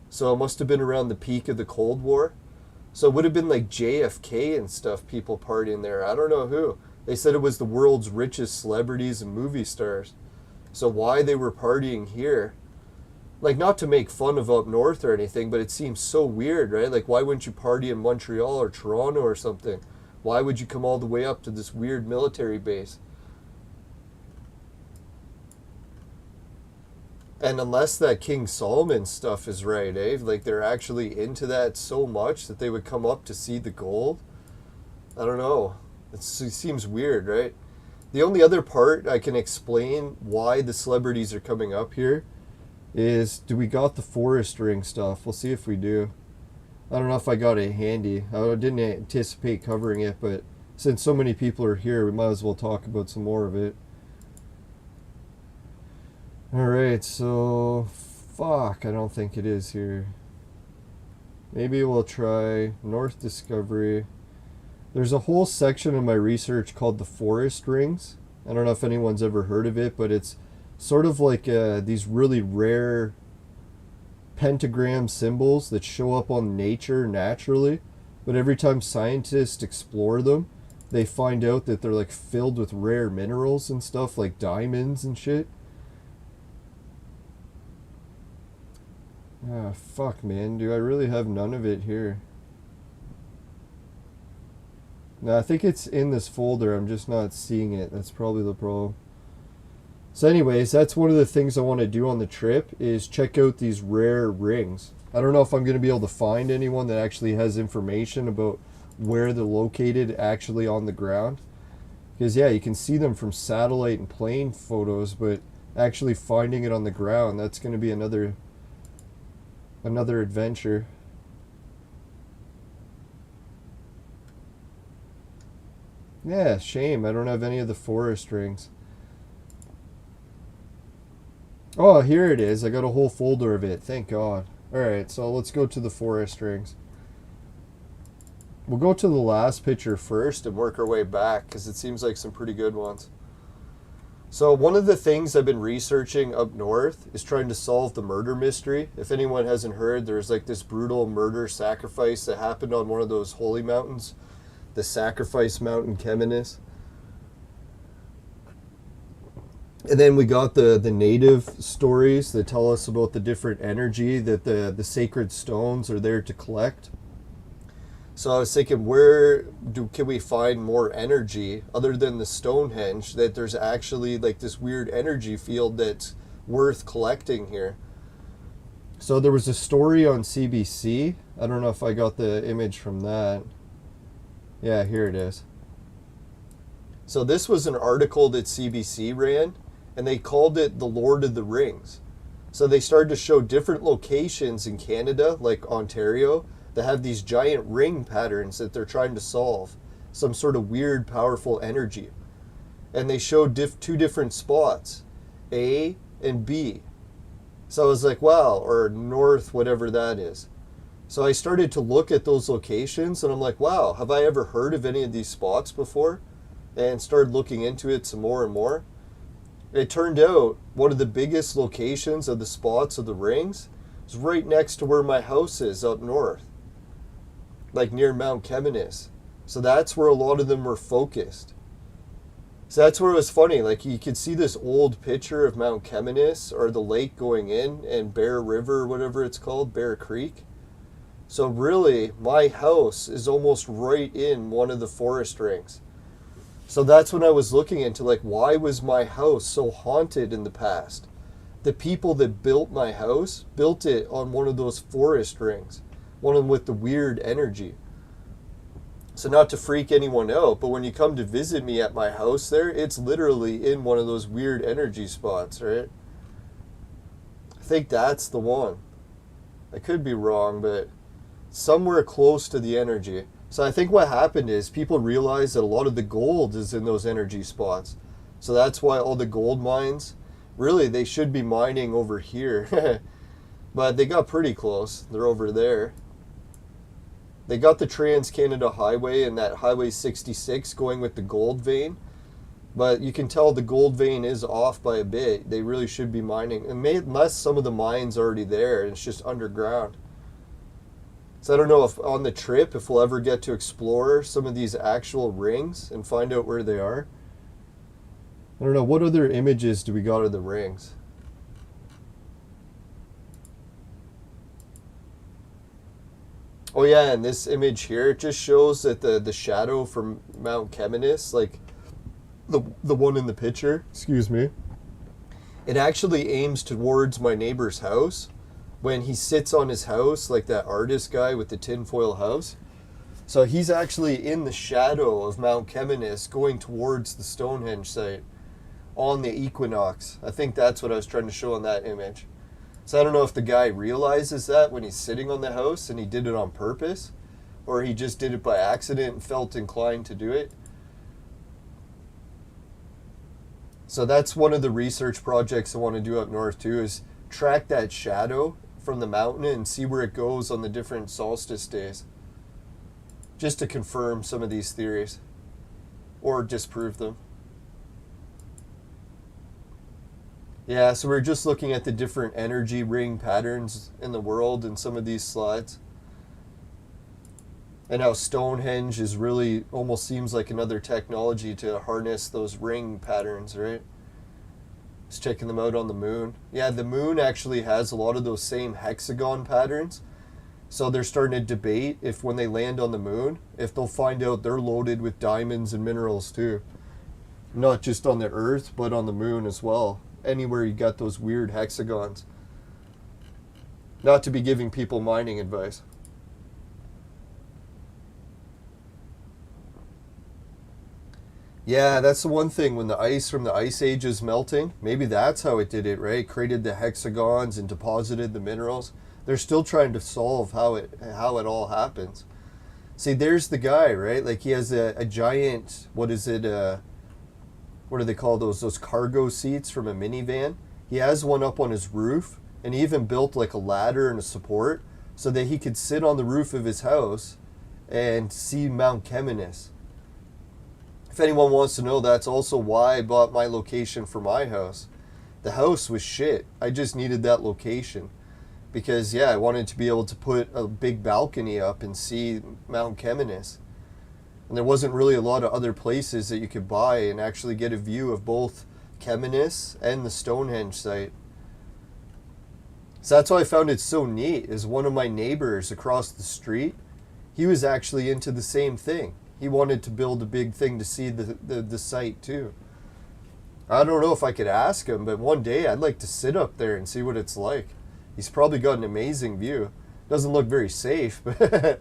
So it must have been around the peak of the Cold War. So it would have been like JFK and stuff, people partying there. I don't know who. They said it was the world's richest celebrities and movie stars. So why they were partying here? Like, not to make fun of up north or anything, but it seems so weird, right? Like, why wouldn't you party in Montreal or Toronto or something? Why would you come all the way up to this weird military base? And unless that King Solomon stuff is right, eh? Like, they're actually into that so much that they would come up to see the gold? I don't know. It seems weird, right? The only other part I can explain why the celebrities are coming up here is, do we got the forest ring stuff? We'll see if we do. I don't know if I got it handy. I didn't anticipate covering it, but since so many people are here, we might as well talk about some more of it. Alright, so... fuck, I don't think it is here. Maybe we'll try North Discovery. There's a whole section of my research called the forest rings. I don't know if anyone's ever heard of it, but it's sort of like these really rare pentagram symbols that show up on nature naturally, but every time scientists explore them, they find out that they're like filled with rare minerals and stuff, like diamonds and shit. Ah, fuck, man. Do I really have none of it here? No, I think it's in this folder. I'm just not seeing it. That's probably the problem. So anyways, that's one of the things I want to do on the trip, is check out these rare rings. I don't know if I'm going to be able to find anyone that actually has information about where they're located actually on the ground. Because yeah, you can see them from satellite and plane photos, but actually finding it on the ground, that's going to be another adventure. Yeah, shame. I don't have any of the forest rings. Oh, here it is. I got a whole folder of it. Thank God. Alright, so let's go to the forest rings. We'll go to the last picture first and work our way back, because it seems like some pretty good ones. So one of the things I've been researching up north is trying to solve the murder mystery. If anyone hasn't heard, there's like this brutal murder sacrifice that happened on one of those holy mountains. The Sacrifice Mountain, Cheminis. And then we got the native stories that tell us about the different energy that the sacred stones are there to collect. So I was thinking, can we find more energy other than the Stonehenge, that there's actually like this weird energy field that's worth collecting here? So there was a story on CBC. I don't know if I got the image from that. Yeah, here it is. So this was an article that CBC ran, and they called it The Lord of the Rings. So they started to show different locations in Canada, like Ontario, that have these giant ring patterns that they're trying to solve. Some sort of weird, powerful energy. And they showed two different spots, A and B. So I was like, wow, or north, whatever that is. So I started to look at those locations, and I'm like, wow, have I ever heard of any of these spots before? And started looking into it some more and more. It turned out one of the biggest locations of the spots of the rings is right next to where my house is up north, like near Mount Cheminis. So that's where a lot of them were focused. So that's where it was funny. Like you could see this old picture of Mount Cheminis or the lake going in, and Bear River, or whatever it's called, Bear Creek. So really, my house is almost right in one of the forest rings. So that's when I was looking into, like, why was my house so haunted in the past? The people that built my house built it on one of those forest rings, one of them with the weird energy. So not to freak anyone out, but when you come to visit me at my house there, it's literally in one of those weird energy spots, right? I think that's the one. I could be wrong, but somewhere close to the energy. So I think what happened is people realized that a lot of the gold is in those energy spots. So that's why all the gold mines, really, they should be mining over here. But they got pretty close. They're over there. They got the Trans-Canada Highway and that Highway 66 going with the gold vein. But you can tell the gold vein is off by a bit. They really should be mining. Unless some of the mine's already there and it's just underground. So I don't know if on the trip, if we'll ever get to explore some of these actual rings and find out where they are. I don't know, what other images do we got of the rings? Oh yeah, and this image here, it just shows that the shadow from Mount Cheminis, like the one in the picture, excuse me, it actually aims towards my neighbor's house. When he sits on his house, like that artist guy with the tinfoil house. So he's actually in the shadow of Mount Cheminis going towards the Stonehenge site on the equinox. I think that's what I was trying to show on that image. So I don't know if the guy realizes that when he's sitting on the house and he did it on purpose, or he just did it by accident and felt inclined to do it. So that's one of the research projects I want to do up north too, is track that shadow from the mountain and see where it goes on the different solstice days, just to confirm some of these theories or disprove them. Yeah, so we're just looking at the different energy ring patterns in the world in some of these slides, and how Stonehenge is really almost seems like another technology to harness those ring patterns, right? Just checking them out on the moon. Yeah, the moon actually has a lot of those same hexagon patterns. So they're starting to debate if when they land on the moon, if they'll find out they're loaded with diamonds and minerals too. Not just on the Earth, but on the moon as well. Anywhere you got those weird hexagons. Not to be giving people mining advice. Yeah, that's the one thing, when the ice from the ice age is melting, maybe that's how it did it, right? Created the hexagons and deposited the minerals. They're still trying to solve how it all happens. See, there's the guy, right? Like he has a giant, what is it, what do they call those cargo seats from a minivan? He has one up on his roof, and he even built like a ladder and a support so that he could sit on the roof of his house and see Mount Cheminis. If anyone wants to know, that's also why I bought my location for my house. The house was shit. I just needed that location. Because, yeah, I wanted to be able to put a big balcony up and see Mount Cheminis. And there wasn't really a lot of other places that you could buy and actually get a view of both Cheminis and the Stonehenge site. So that's why I found it so neat, is one of my neighbors across the street, he was actually into the same thing. He wanted to build a big thing to see the site too. I don't know if I could ask him, but one day I'd like to sit up there and see what it's like. He's probably got an amazing view. Doesn't look very safe, but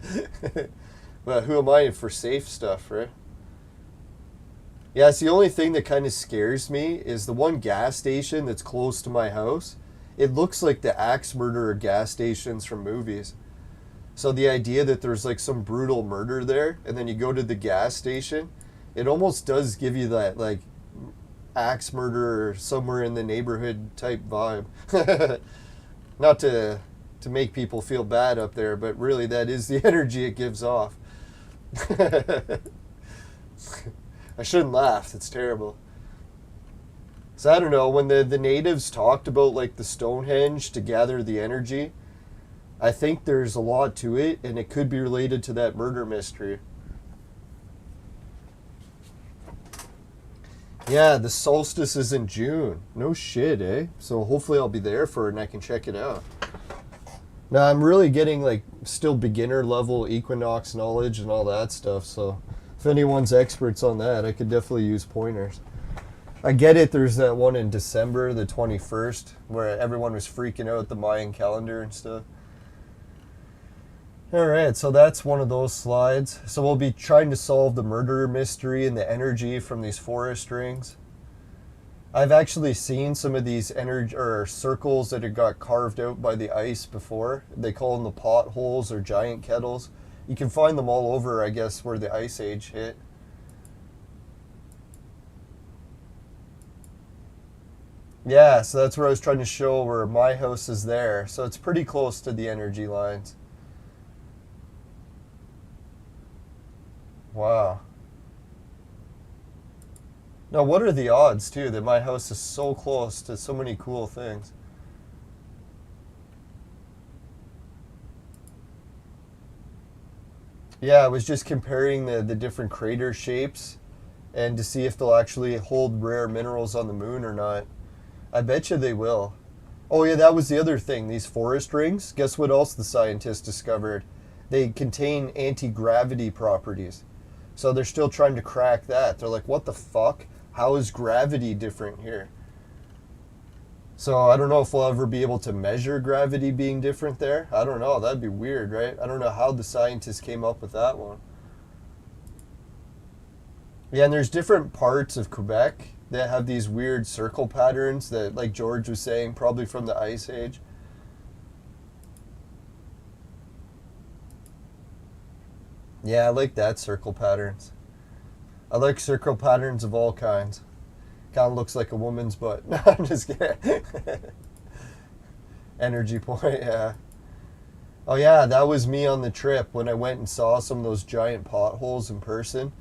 but who am I for safe stuff, right? Yeah, it's the only thing that kind of scares me is the one gas station that's close to my house. It looks like the axe murderer gas stations from movies. So the idea that there's like some brutal murder there, and then you go to the gas station, it almost does give you that like axe murderer somewhere in the neighborhood type vibe. Not to make people feel bad up there, but really that is the energy it gives off. I shouldn't laugh. It's terrible. So I don't know, when the natives talked about like the Stonehenge to gather the energy, I think there's a lot to it, and it could be related to that murder mystery. Yeah, the solstice is in June. No shit, eh? So hopefully I'll be there for it and I can check it out. Now I'm really getting like still beginner level equinox knowledge and all that stuff, so if anyone's experts on that, I could definitely use pointers. I get it, there's that one in December, the 21st, where everyone was freaking out the Mayan calendar and stuff. Alright, so that's one of those slides. So we'll be trying to solve the murder mystery and the energy from these forest rings. I've actually seen some of these energy or circles that have got carved out by the ice before. They call them the potholes or giant kettles. You can find them all over, I guess, where the ice age hit. Yeah, so that's where I was trying to show where my house is there. So it's pretty close to the energy lines. Wow. Now, what are the odds, too, that my house is so close to so many cool things? Yeah, I was just comparing the different crater shapes and to see if they'll actually hold rare minerals on the moon or not. I bet you they will. Oh yeah, that was the other thing. These forest rings, guess what else the scientists discovered? They contain anti-gravity properties. So they're still trying to crack that. They're like, what the fuck? How is gravity different here? So I don't know if we'll ever be able to measure gravity being different there. I don't know. That'd be weird, right? I don't know how the scientists came up with that one. Yeah, and there's different parts of Quebec that have these weird circle patterns that, like George was saying, probably from the Ice Age. Yeah, I like that circle patterns. I like circle patterns of all kinds. Kind of looks like a woman's butt. No, I'm just kidding. Energy point, yeah. Oh yeah, that was me on the trip when I went and saw some of those giant potholes in person.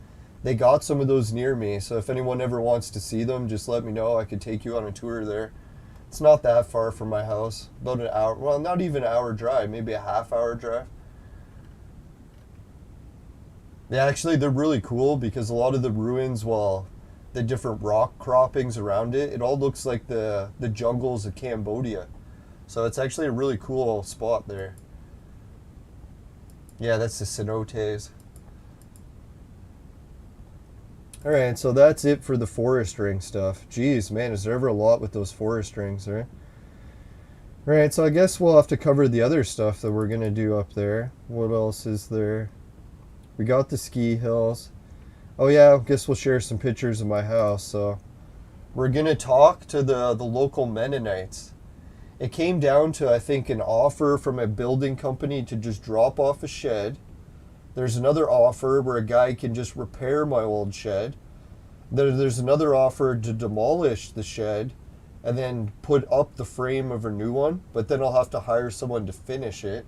They got some of those near me, so if anyone ever wants to see them, just let me know. I could take you on a tour there. It's not that far from my house. About an hour, well, not even an hour drive, maybe a half-hour drive. Yeah, actually, they're really cool because a lot of the ruins, well, the different rock croppings around it, it all looks like the jungles of Cambodia. So it's actually a really cool spot there. Yeah, that's the cenotes. Alright, so that's it for the forest ring stuff. Jeez, man, is there ever a lot with those forest rings, right? Alright, so I guess we'll have to cover the other stuff that we're going to do up there. What else is there? We got the ski hills. Oh yeah, I guess we'll share some pictures of my house. So we're going to talk to the local Mennonites. It came down to, I think, an offer from a building company to just drop off a shed. There's another offer where a guy can just repair my old shed. There's another offer to demolish the shed and then put up the frame of a new one, but then I'll have to hire someone to finish it.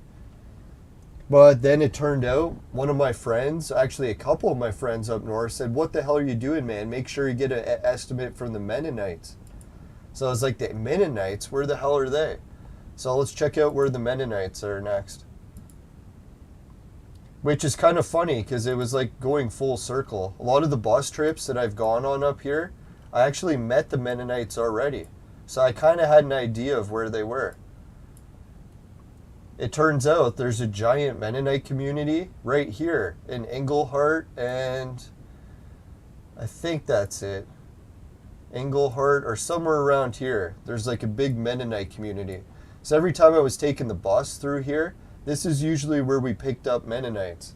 But then it turned out one of my friends, actually a couple of my friends up north, said, what the hell are you doing, man? Make sure you get an estimate from the Mennonites. So I was like, the Mennonites? Where the hell are they? So let's check out where the Mennonites are next. Which is kind of funny because it was like going full circle. A lot of the bus trips that I've gone on up here, I actually met the Mennonites already. So I kind of had an idea of where they were. It turns out there's a giant Mennonite community right here in Englehart, and I think that's it. Englehart or somewhere around here. There's like a big Mennonite community. So every time I was taking the bus through here, this is usually where we picked up Mennonites.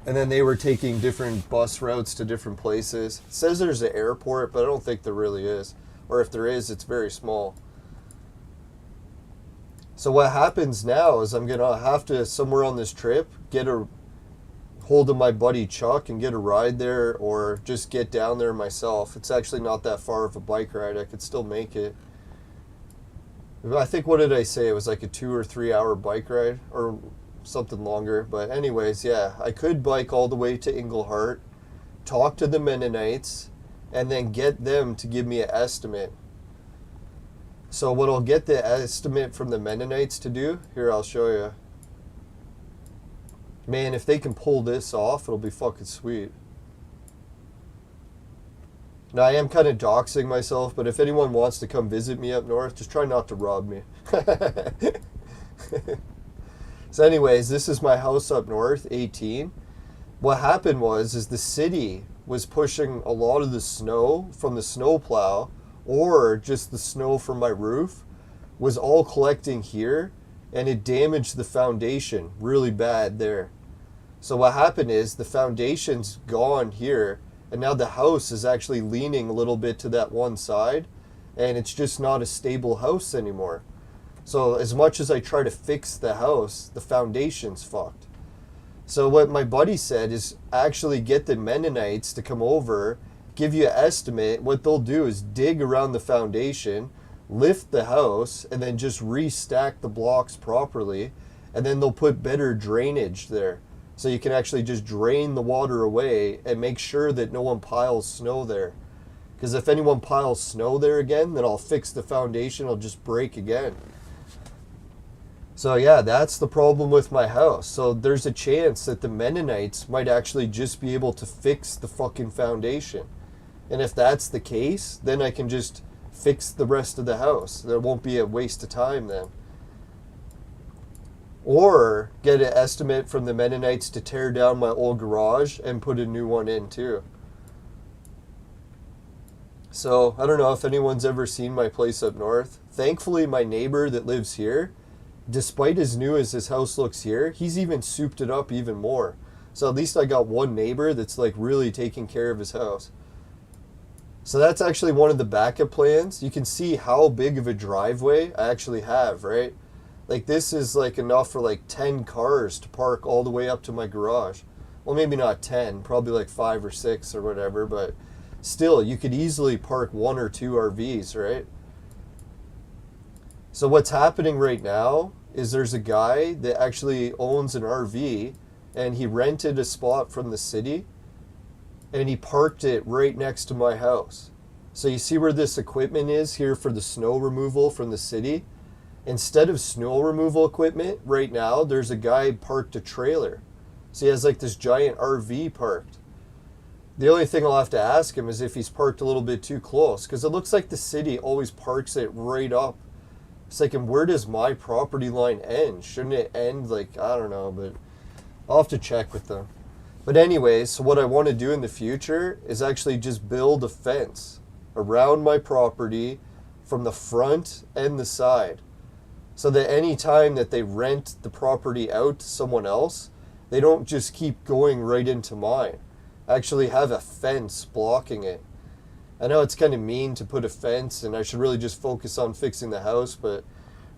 And then they were taking different bus routes to different places. It says there's an airport, but I don't think there really is. Or if there is, it's very small. So what happens now is I'm going to have to, somewhere on this trip, get a hold of my buddy Chuck and get a ride there, or just get down there myself. It's actually not that far of a bike ride. I could still make it. I think, what did I say? It was like a 2 or 3 hour bike ride, or something longer. But anyways, yeah, I could bike all the way to Englehart, talk to the Mennonites, and then get them to give me an estimate. So what I'll get the estimate from the Mennonites to do, here, I'll show you. Man, if they can pull this off, it'll be fucking sweet. Now, I am kind of doxing myself, but if anyone wants to come visit me up north, just try not to rob me. So anyways, this is my house up north, 18. What happened is the city was pushing a lot of the snow from the snowplow, or just the snow from my roof, was all collecting here, and it damaged the foundation really bad there. So what happened is the foundation's gone here, and now the house is actually leaning a little bit to that one side, and it's just not a stable house anymore. So as much as I try to fix the house, the foundation's fucked. So what my buddy said is actually get the Mennonites to come over, give you an estimate. What they'll do is dig around the foundation, lift the house, and then just restack the blocks properly, and then they'll put better drainage there. So you can actually just drain the water away and make sure that no one piles snow there. Because if anyone piles snow there again, then I'll fix the foundation, it'll just break again. So yeah, that's the problem with my house. So there's a chance that the Mennonites might actually just be able to fix the fucking foundation. And if that's the case, then I can just fix the rest of the house. There won't be a waste of time then. Or get an estimate from the Mennonites to tear down my old garage and put a new one in too. So I don't know if anyone's ever seen my place up north. Thankfully, my neighbor that lives here, despite as new as his house looks here, he's even souped it up even more. So at least I got one neighbor that's like really taking care of his house. So that's actually one of the backup plans. You can see how big of a driveway I actually have, right? Like this is like enough for like 10 cars to park all the way up to my garage. Well, maybe not 10, probably like 5 or 6 or whatever, but still, you could easily park 1 or 2 RVs, right? So what's happening right now is there's a guy that actually owns an RV, and he rented a spot from the city, and he parked it right next to my house. So you see where this equipment is here for the snow removal from the city? Instead of snow removal equipment, right now, there's a guy parked a trailer. So he has like this giant RV parked. The only thing I'll have to ask him is if he's parked a little bit too close, because it looks like the city always parks it right up. It's like, and where does my property line end? Shouldn't it end like, I don't know, but I'll have to check with them. But anyways, so what I want to do in the future is actually just build a fence around my property from the front and the side. So that any time that they rent the property out to someone else, they don't just keep going right into mine. Actually have a fence blocking it. I know it's kind of mean to put a fence, and I should really just focus on fixing the house, but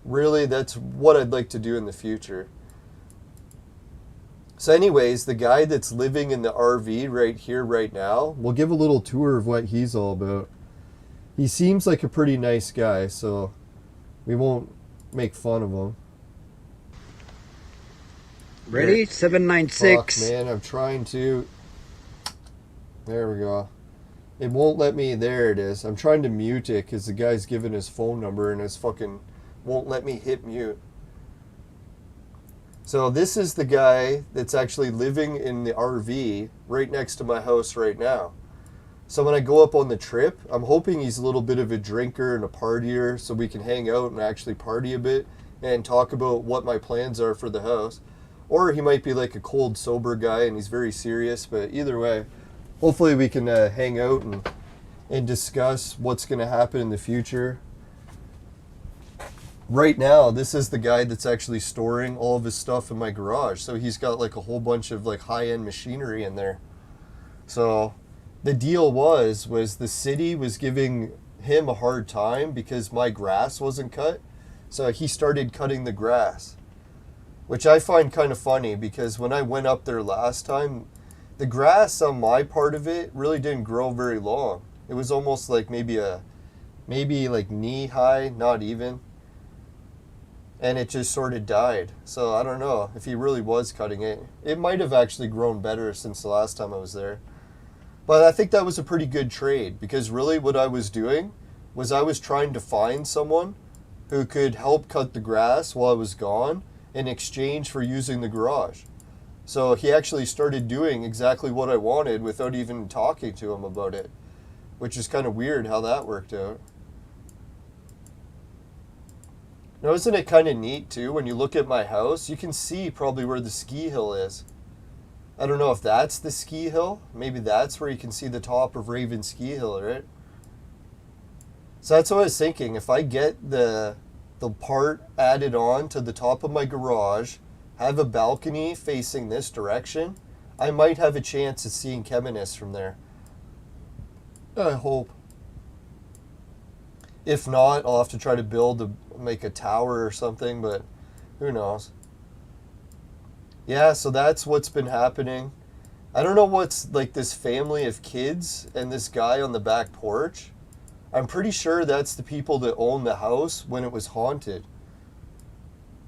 really that's what I'd like to do in the future. So anyways, the guy that's living in the RV right here, right now, we'll give a little tour of what he's all about. He seems like a pretty nice guy, so we won't make fun of him. Ready? 796. Fuck, man, I'm trying to... There we go. It won't let me... There it is. I'm trying to mute it because the guy's given his phone number and his fucking... won't let me hit mute. So this is the guy that's actually living in the RV right next to my house right now. So when I go up on the trip, I'm hoping he's a little bit of a drinker and a partier, so we can hang out and actually party a bit and talk about what my plans are for the house. Or he might be like a cold, sober guy and he's very serious, but either way, hopefully we can hang out and discuss what's going to happen in the future. right now, this is the guy that's actually storing all of his stuff in my garage. So he's got like a whole bunch of like high-end machinery in there. So the deal was the city was giving him a hard time because my grass wasn't cut. So he started cutting the grass, which I find kind of funny because when I went up there last time, the grass on my part of it really didn't grow very long. It was almost like maybe like knee high, not even. And it just sort of died. So I don't know if he really was cutting it. It might have actually grown better since the last time I was there. But I think that was a pretty good trade because really what I was doing was I was trying to find someone who could help cut the grass while I was gone in exchange for using the garage. So he actually started doing exactly what I wanted without even talking to him about it, which is kind of weird how that worked out. Now, isn't it kind of neat too, when you look at my house, you can see probably where the ski hill is. I don't know if that's the ski hill. Maybe that's where you can see the top of Raven Ski Hill, right? So that's what I was thinking. If I get the part added on to the top of my garage, have a balcony facing this direction, I might have a chance of seeing Cheminis from there. I hope. If not, I'll have to try to make a tower or something, but who knows. Yeah, so that's what's been happening. I don't know what's like this family of kids and this guy on the back porch. I'm pretty sure that's the people that owned the house when it was haunted.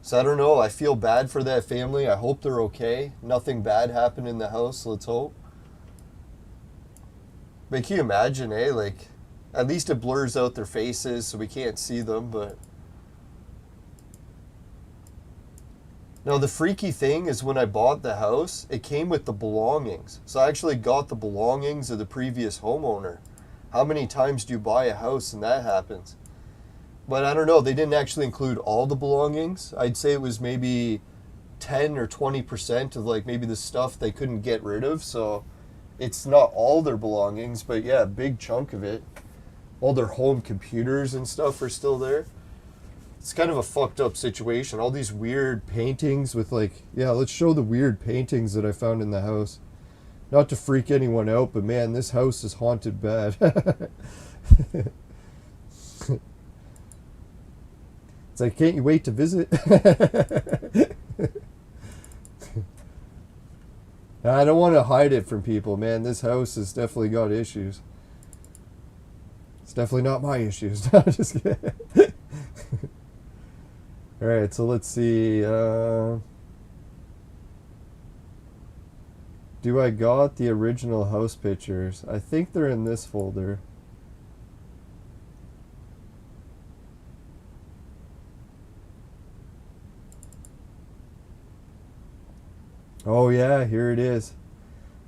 So I don't know. I feel bad for that family. I hope they're okay. Nothing bad happened in the house. Let's hope. But can you imagine, eh? Like, at least it blurs out their faces so we can't see them, but... Now, the freaky thing is when I bought the house, it came with the belongings. So I actually got the belongings of the previous homeowner. How many times do you buy a house and that happens? But I don't know. They didn't actually include all the belongings. I'd say it was maybe 10 or 20% of like maybe the stuff they couldn't get rid of. So it's not all their belongings, but yeah, a big chunk of it. All their home computers and stuff are still there. It's kind of a fucked up situation. All these weird paintings with like, yeah, let's show the weird paintings that I found in the house. Not to freak anyone out, but man, this house is haunted bad. It's like, can't you wait to visit? I don't want to hide it from people, man. This house has definitely got issues. It's definitely not my issues. No, just kidding. Alright, so let's see. Do I got the original house pictures? I think they're in this folder. Oh yeah, here it is.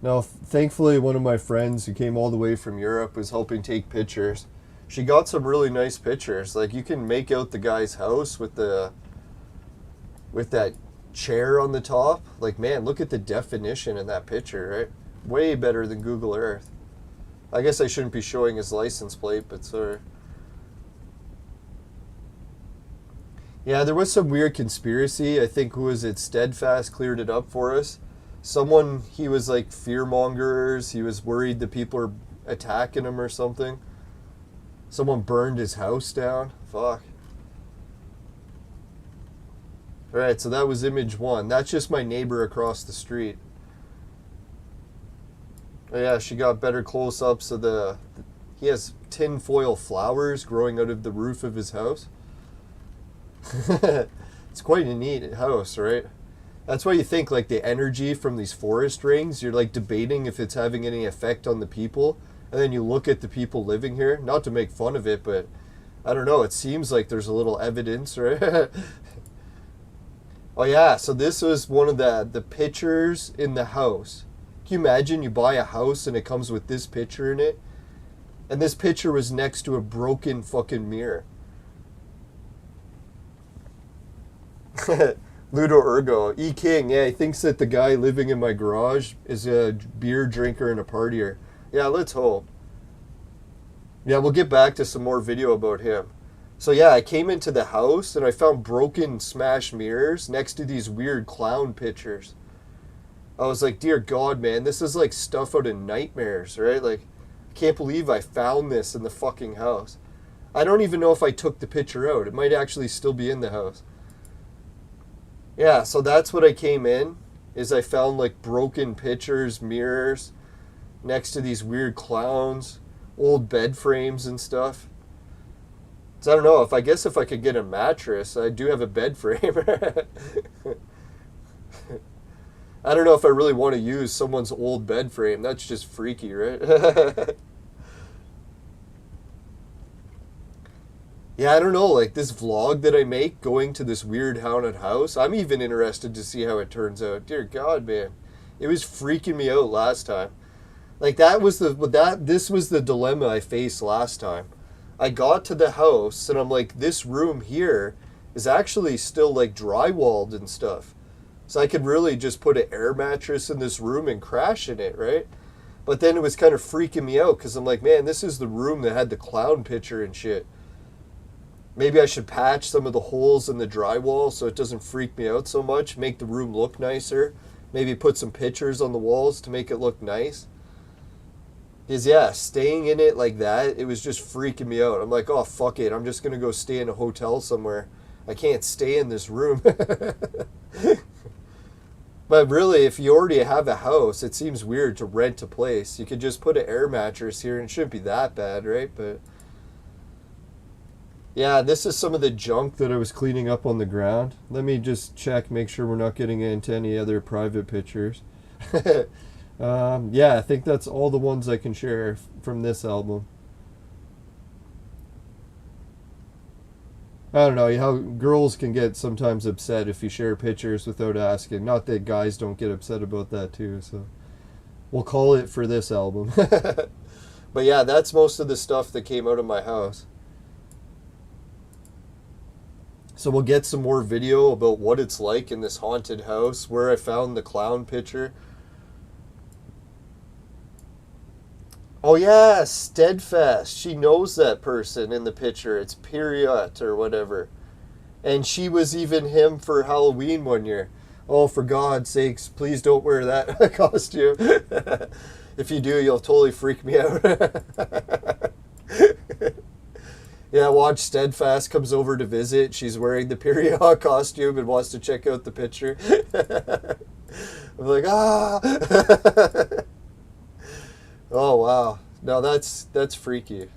Now, thankfully, one of my friends who came all the way from Europe was helping take pictures. She got some really nice pictures. Like, you can make out the guy's house with that chair on the top. Like, man, look at the definition in that picture, right? Way better than Google Earth. I guess I shouldn't be showing his license plate, but sorry. Yeah, there was some weird conspiracy. I think, who was it? Steadfast cleared it up for us. Someone, he was like fearmongers. He was worried that people are attacking him or something. Someone burned his house down. Fuck. Alright, so that was image one. That's just my neighbor across the street. Oh yeah, she got better close-ups of he has tinfoil flowers growing out of the roof of his house. It's quite a neat house, right? That's why you think like the energy from these forest rings, you're like debating if it's having any effect on the people. And then you look at the people living here, not to make fun of it, but I don't know, it seems like there's a little evidence, right? Oh yeah, so this was one of the pictures in the house. Can you imagine you buy a house and it comes with this picture in it? And this picture was next to a broken fucking mirror. Ludo Ergo, E King, yeah, he thinks that the guy living in my garage is a beer drinker and a partier. Yeah, let's hope. Yeah, we'll get back to some more video about him. So yeah, I came into the house and I found broken smashed mirrors next to these weird clown pictures. I was like, dear God, man, this is like stuff out of nightmares, right? Like, I can't believe I found this in the fucking house. I don't even know if I took the picture out. It might actually still be in the house. Yeah, so that's what I came in, is I found like broken pictures, mirrors, next to these weird clowns, old bed frames and stuff. So I don't know, I guess if I could get a mattress, I do have a bed frame. I don't know if I really want to use someone's old bed frame. That's just freaky, right? Yeah, I don't know, like this vlog that I make going to this weird haunted house, I'm even interested to see how it turns out. Dear God, man. It was freaking me out last time. Like this was the dilemma I faced last time. I got to the house and I'm like, this room here is actually still like drywalled and stuff. So I could really just put an air mattress in this room and crash in it, right? But then it was kind of freaking me out because I'm like, man, this is the room that had the clown picture and shit. Maybe I should patch some of the holes in the drywall so it doesn't freak me out so much, make the room look nicer. Maybe put some pictures on the walls to make it look nice. Because yeah, staying in it like that, it was just freaking me out. I'm like, oh, fuck it. I'm just going to go stay in a hotel somewhere. I can't stay in this room. But really, if you already have a house, it seems weird to rent a place. You could just put an air mattress here and it shouldn't be that bad, right? But yeah, this is some of the junk that I was cleaning up on the ground. Let me just check, make sure we're not getting into any other private pictures. Yeah, I think that's all the ones I can share from this album. I don't know how girls can get sometimes upset if you share pictures without asking. Not that guys don't get upset about that too, so we'll call it for this album. But yeah, that's most of the stuff that came out of my house. So we'll get some more video about what it's like in this haunted house, where I found the clown picture. Oh yeah, Steadfast. She knows that person in the picture. It's Periot or whatever. And she was even him for Halloween one year. Oh, for God's sakes, please don't wear that costume. If you do, you'll totally freak me out. Yeah, watch Steadfast comes over to visit. She's wearing the Period costume and wants to check out the picture. I'm like, ah! Oh, wow. No, that's freaky.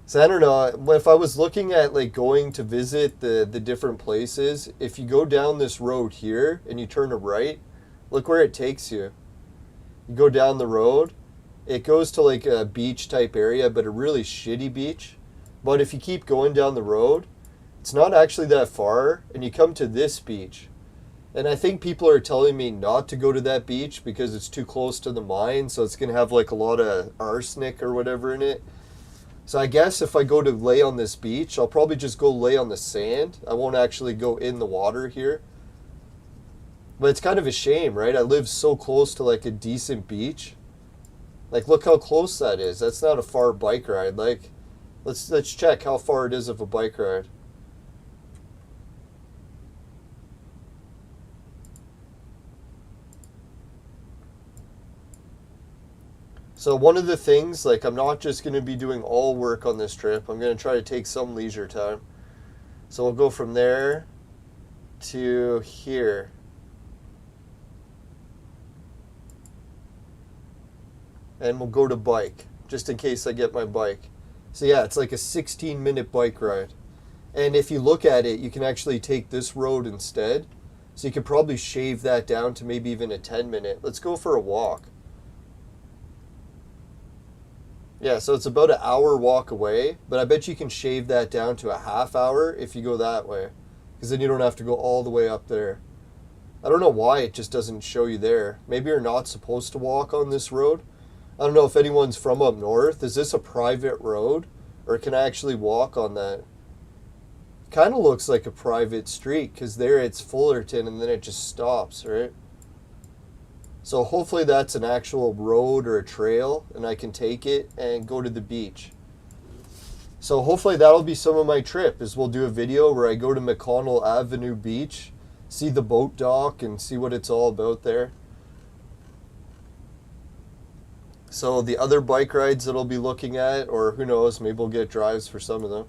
So I don't know, if I was looking at like going to visit the different places, if you go down this road here and you turn to right, look where it takes you. You go down the road, it goes to like a beach type area, but a really shitty beach. But if you keep going down the road, it's not actually that far, and you come to this beach. And I think people are telling me not to go to that beach because it's too close to the mine, so it's going to have like a lot of arsenic or whatever in it. So I guess if I go to lay on this beach, I'll probably just go lay on the sand. I won't actually go in the water here. But it's kind of a shame, right? I live so close to like a decent beach. Like, look how close that is. That's not a far bike ride. Like, let's check how far it is of a bike ride. So one of the things, like, I'm not just going to be doing all work on this trip. I'm going to try to take some leisure time. So we'll go from there to here. And we'll go to bike, just in case I get my bike. So yeah, it's like a 16-minute bike ride. And if you look at it, you can actually take this road instead. So you could probably shave that down to maybe even a 10-minute. Let's go for a walk. Yeah, so it's about an hour walk away, but I bet you can shave that down to a half hour if you go that way. Because then you don't have to go all the way up there. I don't know why it just doesn't show you there. Maybe you're not supposed to walk on this road. I don't know if anyone's from up north. Is this a private road? Or can I actually walk on that? Kind of looks like a private street because there it's Fullerton and then it just stops, right? So hopefully that's an actual road or a trail and I can take it and go to the beach. So hopefully that'll be some of my trip, is we'll do a video where I go to McConnell Avenue Beach, see the boat dock, and see what it's all about there. So the other bike rides that I'll be looking at, or who knows, maybe we'll get drives for some of them,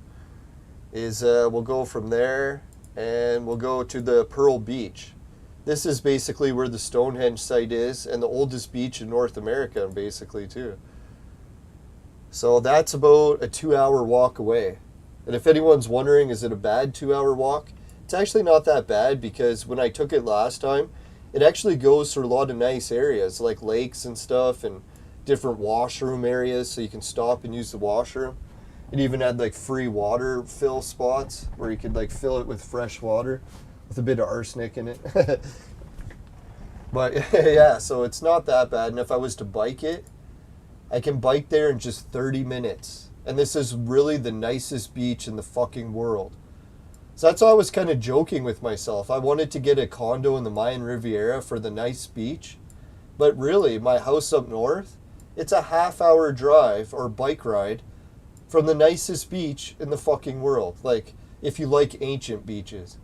is we'll go from there and we'll go to the Pearl Beach. This is basically where the Stonehenge site is, and the oldest beach in North America, basically, too. So that's about a 2-hour walk away. And if anyone's wondering, is it a bad 2-hour walk? It's actually not that bad, because when I took it last time, it actually goes through a lot of nice areas, like lakes and stuff, and different washroom areas, so you can stop and use the washroom. It even had like free water fill spots where you could like fill it with fresh water with a bit of arsenic in it. But yeah, so it's not that bad. And if I was to bike it, I can bike there in just 30 minutes. And this is really the nicest beach in the fucking world. So that's why I was kind of joking with myself. I wanted to get a condo in the Mayan Riviera for the nice beach. But really, my house up north, it's a half-hour drive or bike ride from the nicest beach in the fucking world. Like, if you like ancient beaches.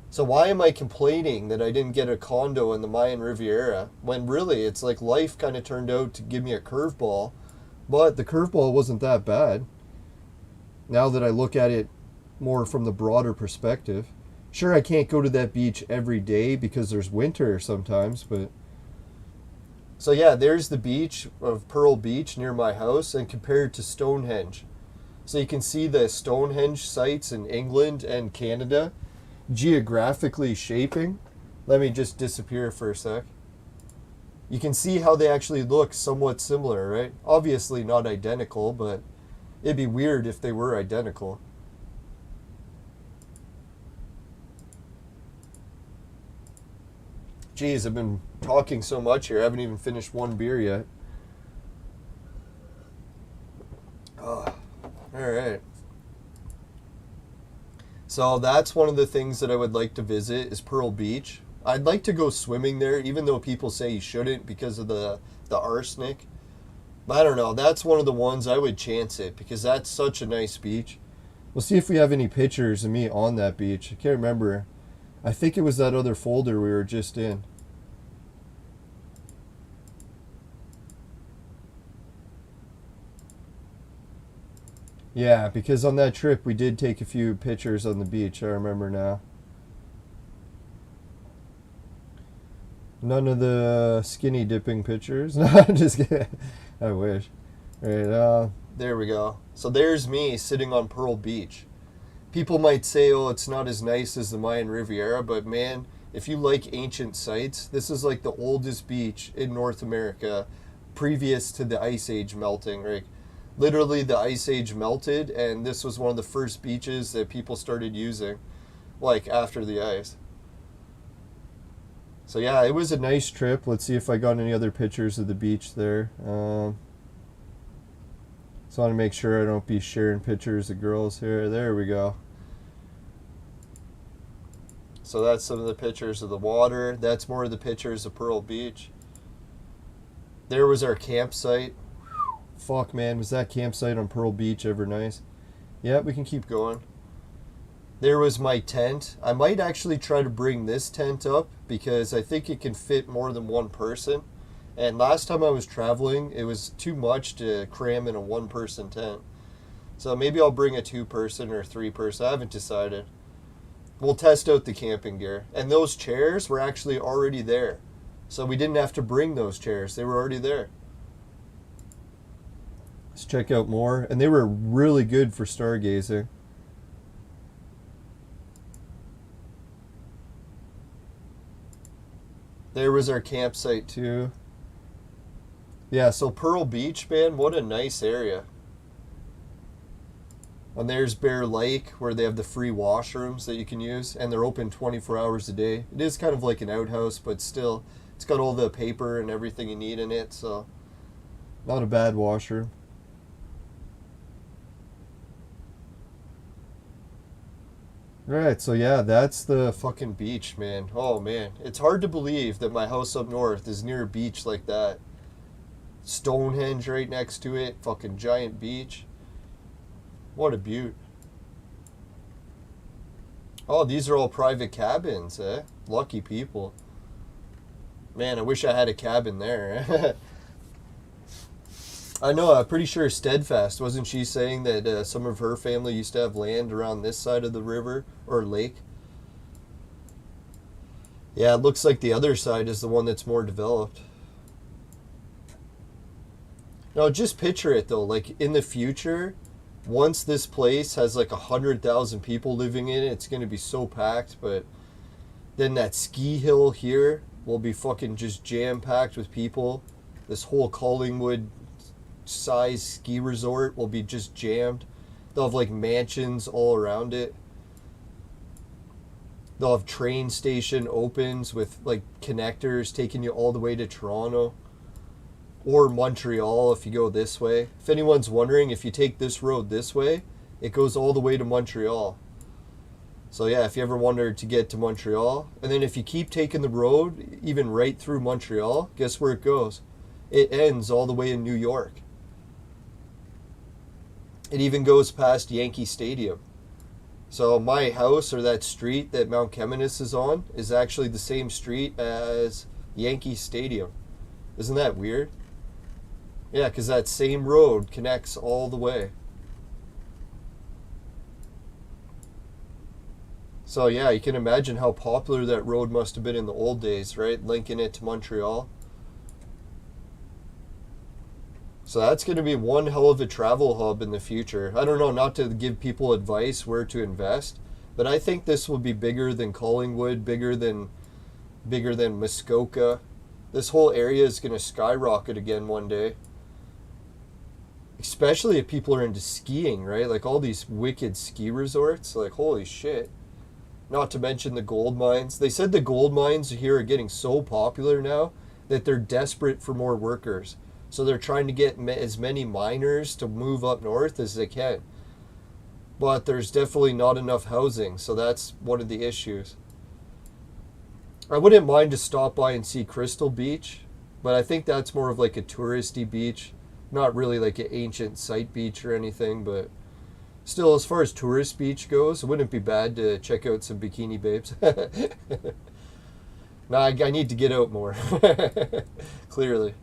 So why am I complaining that I didn't get a condo in the Mayan Riviera when really it's like life kind of turned out to give me a curveball, but the curveball wasn't that bad. Now that I look at it more from the broader perspective. Sure, I can't go to that beach every day because there's winter sometimes, but... So yeah, there's the beach of Pearl Beach near my house, and compared to Stonehenge. So you can see the Stonehenge sites in England and Canada geographically shaping. Let me just disappear for a sec. You can see how they actually look somewhat similar, right? Obviously not identical, but it'd be weird if they were identical. Geez, I've been talking so much here. I haven't even finished one beer yet. Oh, all right. So that's one of the things that I would like to visit is Pearl Beach. I'd like to go swimming there, even though people say you shouldn't because of the arsenic. But I don't know. That's one of the ones I would chance it because that's such a nice beach. We'll see if we have any pictures of me on that beach. I can't remember. I think it was that other folder we were just in. Yeah, because on that trip we did take a few pictures on the beach, I remember now. None of the skinny dipping pictures. No, I'm just kidding. I wish. Alright, there we go. So there's me sitting on Pearl Beach. People might say, oh, it's not as nice as the Mayan Riviera, but man, if you like ancient sites, this is like the oldest beach in North America previous to the Ice Age melting, right? Literally, the Ice Age melted, and this was one of the first beaches that people started using, like, after the ice. So, yeah, it was a nice trip. Let's see if I got any other pictures of the beach there. So I want to make sure I don't be sharing pictures of girls here. There we go. So that's some of the pictures of the water. That's more of the pictures of Pearl Beach. There was our campsite. Fuck, man, was that campsite on Pearl Beach ever nice? Yeah, we can keep going. There was my tent. I might actually try to bring this tent up because I think it can fit more than one person. And last time I was traveling, it was too much to cram in a one-person tent. So maybe I'll bring a two-person or three-person. I haven't decided. We'll test out the camping gear. And those chairs were actually already there. So we didn't have to bring those chairs. They were already there. Let's check out more. And they were really good for stargazing. There was our campsite too. Yeah, so Pearl Beach, man, what a nice area. And there's Bear Lake, where they have the free washrooms that you can use, and they're open 24 hours a day. It is kind of like an outhouse, but still, it's got all the paper and everything you need in it, so not a bad washroom. Right, so yeah, that's the fucking beach, man. Oh, man. It's hard to believe that my house up north is near a beach like that. Stonehenge right next to it, fucking giant beach. What a beaut. Oh, these are all private cabins, eh? Lucky people. Man, I wish I had a cabin there. I know, I'm pretty sure Steadfast, wasn't she saying that some of her family used to have land around this side of the river or lake? Yeah, it looks like the other side is the one that's more developed. Now, just picture it though, like in the future, once this place has like 100,000 people living in it, it's going to be so packed, but then that ski hill here will be fucking just jam-packed with people. This whole Collingwood size ski resort will be just jammed. They'll have like mansions all around it. They'll have train station opens with like connectors taking you all the way to Toronto or Montreal if you go this way. If anyone's wondering, if you take this road this way, it goes all the way to Montreal. So yeah, if you ever wanted to get to Montreal, and then if you keep taking the road even right through Montreal, guess where it goes? It ends all the way in New York. It even goes past Yankee Stadium. So my house, or that street that Mount Cheminis is on, is actually the same street as Yankee Stadium. Isn't that weird? Yeah, because that same road connects all the way. So yeah, you can imagine how popular that road must have been in the old days, right? Linking it to Montreal. So that's going to be one hell of a travel hub in the future. I don't know, not to give people advice where to invest, but I think this will be bigger than Collingwood, bigger than Muskoka. This whole area is going to skyrocket again one day. Especially if people are into skiing, right? Like all these wicked ski resorts, like holy shit. Not to mention the gold mines. They said the gold mines here are getting so popular now that they're desperate for more workers. So they're trying to get as many miners to move up north as they can. But there's definitely not enough housing, so that's one of the issues. I wouldn't mind to stop by and see Crystal Beach, but I think that's more of like a touristy beach. Not really like an ancient site beach or anything, but still, as far as tourist beach goes, it wouldn't be bad to check out some bikini babes. Nah, I need to get out more. Clearly.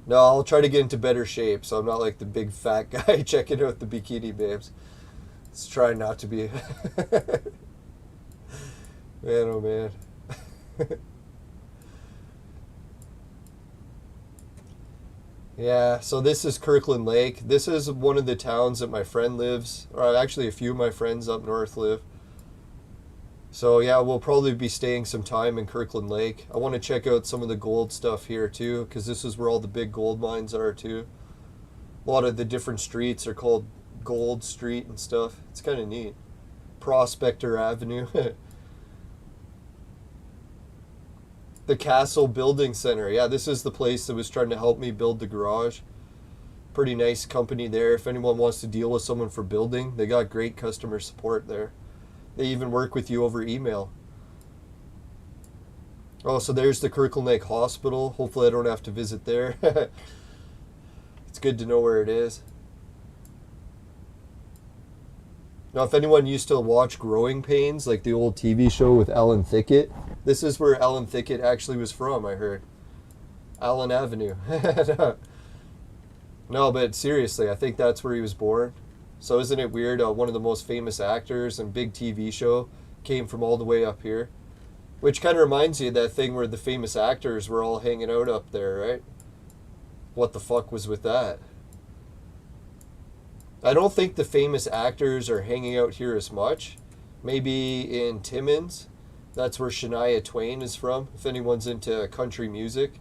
No, I'll try to get into better shape so I'm not like the big fat guy checking out the bikini babes. Let's try not to be. Man, oh man. Yeah, so this is Kirkland Lake. This is one of the towns that my friend lives, or actually a few of my friends up north live. So yeah, we'll probably be staying some time in Kirkland Lake. I want to check out some of the gold stuff here too, because this is where all the big gold mines are too. A lot of the different streets are called Gold Street and stuff. It's kind of neat. Prospector Avenue. The Castle Building Center. Yeah, this is the place that was trying to help me build the garage. Pretty nice company there. If anyone wants to deal with someone for building, they got great customer support there. They even work with you over email. Oh, so there's the Kirkland Lake Hospital. Hopefully I don't have to visit there. It's good to know where it is. Now, if anyone used to watch Growing Pains, like the old TV show with Alan Thicke, this is where Alan Thicke actually was from, I heard. Allen Avenue. No, but seriously, I think that's where he was born. So isn't it weird? One of the most famous actors and big TV show came from all the way up here. Which kind of reminds you of that thing where the famous actors were all hanging out up there, right? What the fuck was with that? I don't think the famous actors are hanging out here as much. Maybe in Timmins. That's where Shania Twain is from, if anyone's into country music.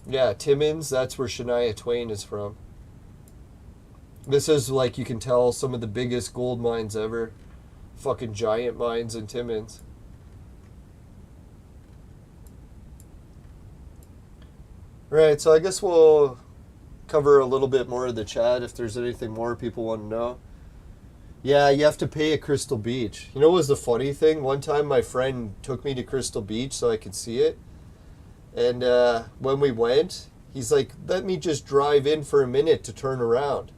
Yeah, Timmins, that's where Shania Twain is from. This is, like, you can tell, some of the biggest gold mines ever. Fucking giant mines in Timmins. Right, so I guess we'll cover a little bit more of the chat if there's anything more people want to know. Yeah, you have to pay at Crystal Beach. You know what was the funny thing? One time my friend took me to Crystal Beach so I could see it. And when we went, he's like, let me just drive in for a minute to turn around.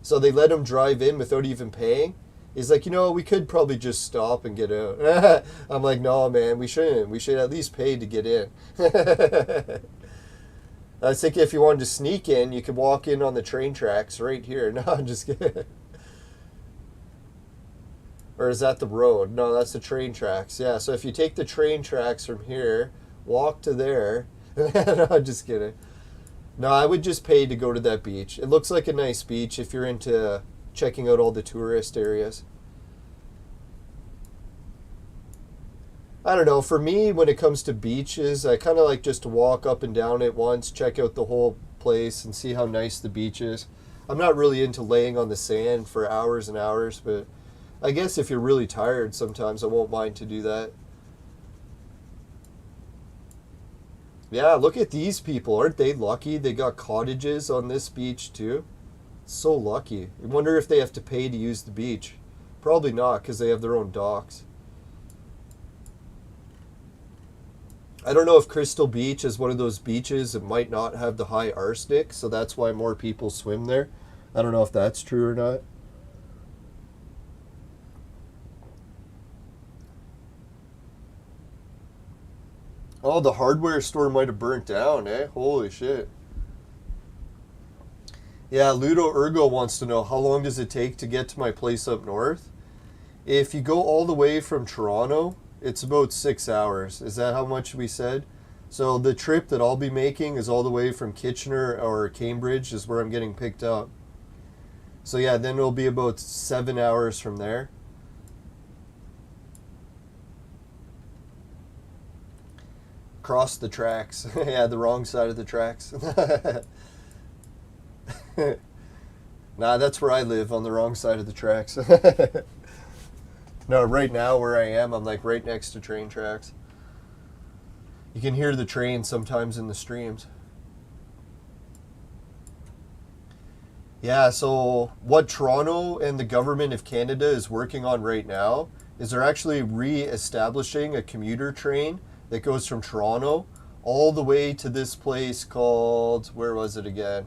So they let him drive in without even paying. He's like, we could probably just stop and get out. I'm like, no, man, we shouldn't. We should at least pay to get in. I was thinking if you wanted to sneak in, you could walk in on the train tracks right here. No, I'm just kidding. Or is that the road? No, that's the train tracks. Yeah, so if you take the train tracks from here, walk to there. No, I'm just kidding. No, I would just pay to go to that beach. It looks like a nice beach if you're into checking out all the tourist areas. I don't know. For me, when it comes to beaches, I kind of like just to walk up and down it once, check out the whole place, and see how nice the beach is. I'm not really into laying on the sand for hours and hours, but I guess if you're really tired, sometimes I won't mind to do that. Yeah, look at these people. Aren't they lucky? They got cottages on this beach too. So lucky. I wonder if they have to pay to use the beach. Probably not, because they have their own docks. I don't know if Crystal Beach is one of those beaches that might not have the high arsenic, so that's why more people swim there. I don't know if that's true or not. Oh, the hardware store might have burnt down, eh? Holy shit. Yeah, Ludo Ergo wants to know, how long does it take to get to my place up north? If you go all the way from Toronto, it's about 6 hours. Is that how much we said? So the trip that I'll be making is all the way from Kitchener or Cambridge is where I'm getting picked up. So yeah, then it'll be about 7 hours from there. Cross the tracks. Yeah, the wrong side of the tracks. Nah, that's where I live, on the wrong side of the tracks. No, right now where I am, I'm like right next to train tracks. You can hear the train sometimes in the streams. Yeah, so what Toronto and the government of Canada is working on right now is they're actually re-establishing a commuter train that goes from Toronto all the way to this place called, where was it again?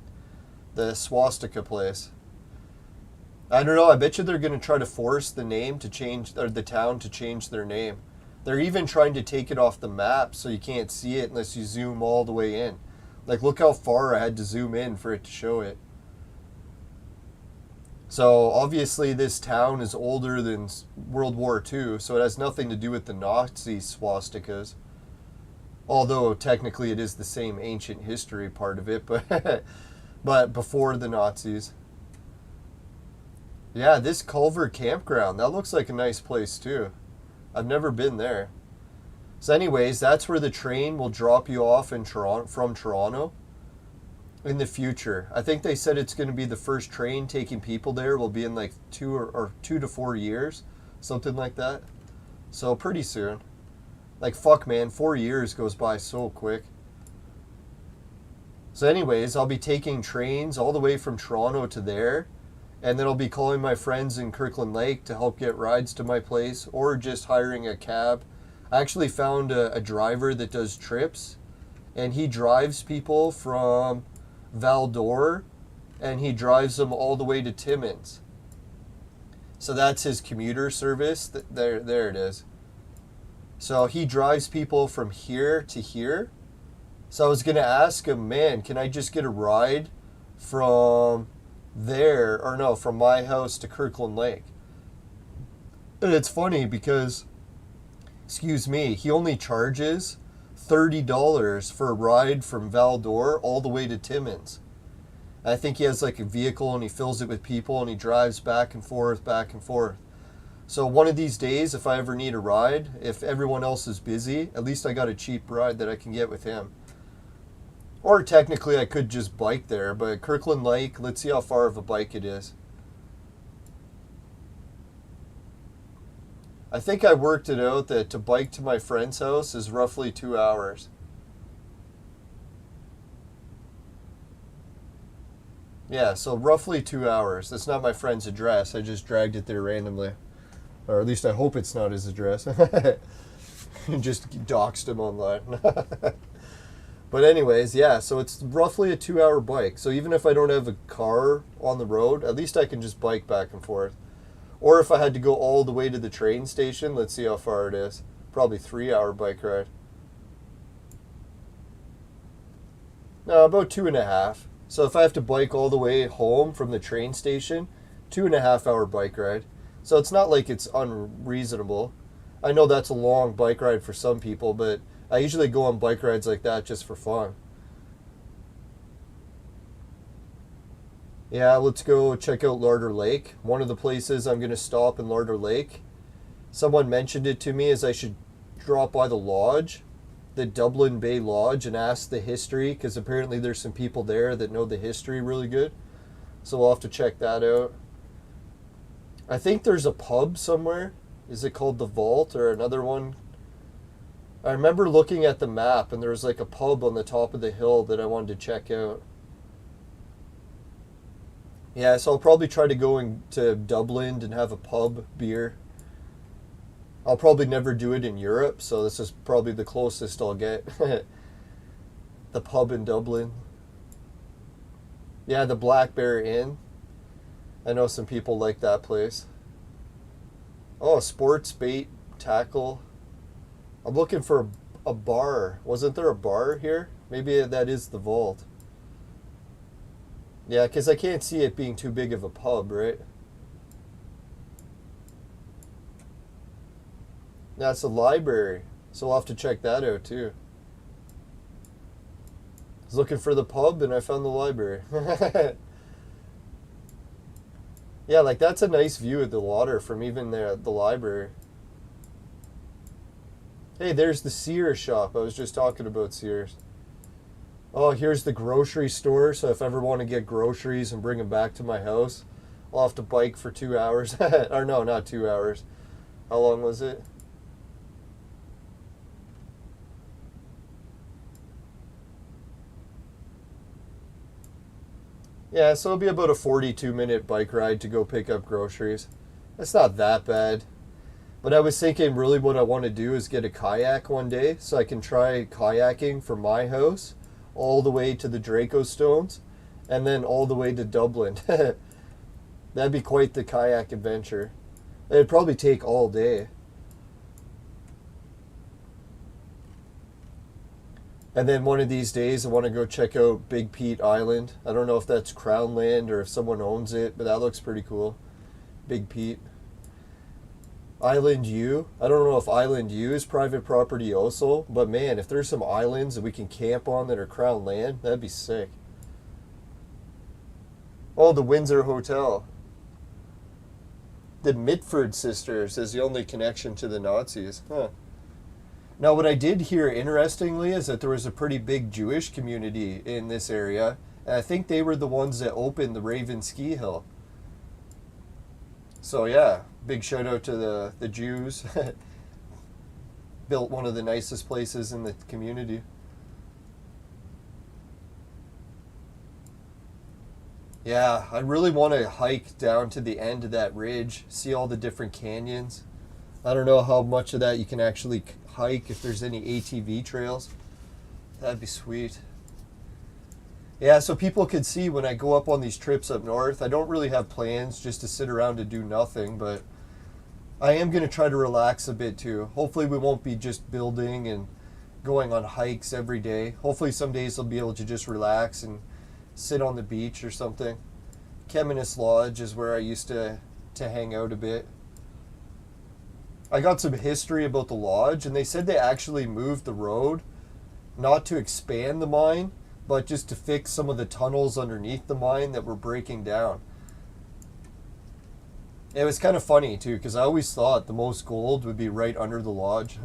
The swastika place. I don't know, I bet you they're going to try to force the name to change, or the town to change their name. They're even trying to take it off the map so you can't see it unless you zoom all the way in. Like, look how far I had to zoom in for it to show it. So, obviously this town is older than World War II, so it has nothing to do with the Nazi swastikas. Although, technically it is the same ancient history part of it, but before the Nazis. Yeah, this Culver Campground, that looks like a nice place too. I've never been there. So anyways, that's where the train will drop you off in Toronto, from Toronto in the future. I think they said it's going to be the first train taking people there will be in like 2 to 4 years, something like that. So pretty soon. Like, fuck, man, 4 years goes by so quick. So anyways, I'll be taking trains all the way from Toronto to there. And then I'll be calling my friends in Kirkland Lake to help get rides to my place, or just hiring a cab. I actually found a driver that does trips, and he drives people from Val d'Or, and he drives them all the way to Timmins. So that's his commuter service. There it is. So he drives people from here to here. So I was going to ask him, man, can I just get a ride from there, or no, from my house to Kirkland Lake? And it's funny because, excuse me, he only charges $30 for a ride from Val d'Or all the way to Timmins. I think he has like a vehicle and he fills it with people and he drives back and forth, back and forth. So one of these days, if I ever need a ride, if everyone else is busy, at least I got a cheap ride that I can get with him. Or technically I could just bike there, but Kirkland Lake, let's see how far of a bike it is. I think I worked it out that to bike to my friend's house is roughly 2 hours. Yeah, so roughly 2 hours. That's not my friend's address. I just dragged it there randomly. Or at least I hope it's not his address. Just doxed him online. But anyways, yeah, so it's roughly a 2-hour bike. So even if I don't have a car on the road, at least I can just bike back and forth. Or if I had to go all the way to the train station, let's see how far it is. Probably 3-hour bike ride. No, about 2.5. So if I have to bike all the way home from the train station, 2.5-hour bike ride. So it's not like it's unreasonable. I know that's a long bike ride for some people, but I usually go on bike rides like that just for fun. Yeah, let's go check out Larder Lake. One of the places I'm going to stop in Larder Lake. Someone mentioned it to me as I should drop by the lodge, the Dublin Bay Lodge, and ask the history, because apparently there's some people there that know the history really good. So we'll have to check that out. I think there's a pub somewhere. Is it called the Vault or another one? I remember looking at the map and there was like a pub on the top of the hill that I wanted to check out. Yeah, so I'll probably try to go into Dublin and have a pub beer. I'll probably never do it in Europe, so this is probably the closest I'll get. The pub in Dublin. Yeah, the Black Bear Inn. I know some people like that place. Oh, sports bait tackle. I'm looking for a bar. Wasn't there a bar here? Maybe that is the Vault. Yeah, because I can't see it being too big of a pub, right? That's a library, so we'll have to check that out too. I was looking for the pub and I found the library. Yeah, like that's a nice view of the water from even the library. Hey, there's the Sears shop. I was just talking about Sears. Oh, here's the grocery store. So if I ever want to get groceries and bring them back to my house, I'll have to bike for 2 hours. Or no, not 2 hours. How long was it? Yeah, so it'll be about a 42-minute bike ride to go pick up groceries. That's not that bad. But I was thinking really what I want to do is get a kayak one day so I can try kayaking from my house all the way to the Draco Stones and then all the way to Dublin. That'd be quite the kayak adventure. It'd probably take all day. And then one of these days I want to go check out Big Pete Island. I don't know if that's Crown Land or if someone owns it, but that looks pretty cool. Big Pete. Island U. I don't know if Island U is private property also, but man, if there's some islands that we can camp on that are Crown Land, that'd be sick. Oh, the Windsor Hotel. The Mitford sisters is the only connection to the Nazis. Huh. Now, what I did hear, interestingly, is that there was a pretty big Jewish community in this area, and I think they were the ones that opened the Raven Ski Hill. So, yeah, big shout out to the Jews. Built one of the nicest places in the community. Yeah, I really want to hike down to the end of that ridge, see all the different canyons. I don't know how much of that you can actually hike, if there's any ATV trails. That'd be sweet. Yeah, so people could see when I go up on these trips up north, I don't really have plans just to sit around and do nothing, but I am going to try to relax a bit too. Hopefully we won't be just building and going on hikes every day. Hopefully some days I'll be able to just relax and sit on the beach or something. Cheminis Lodge is where I used to hang out a bit. I got some history about the lodge, and they said they actually moved the road, not to expand the mine, but just to fix some of the tunnels underneath the mine that were breaking down. It was kind of funny, too, because I always thought the most gold would be right under the lodge.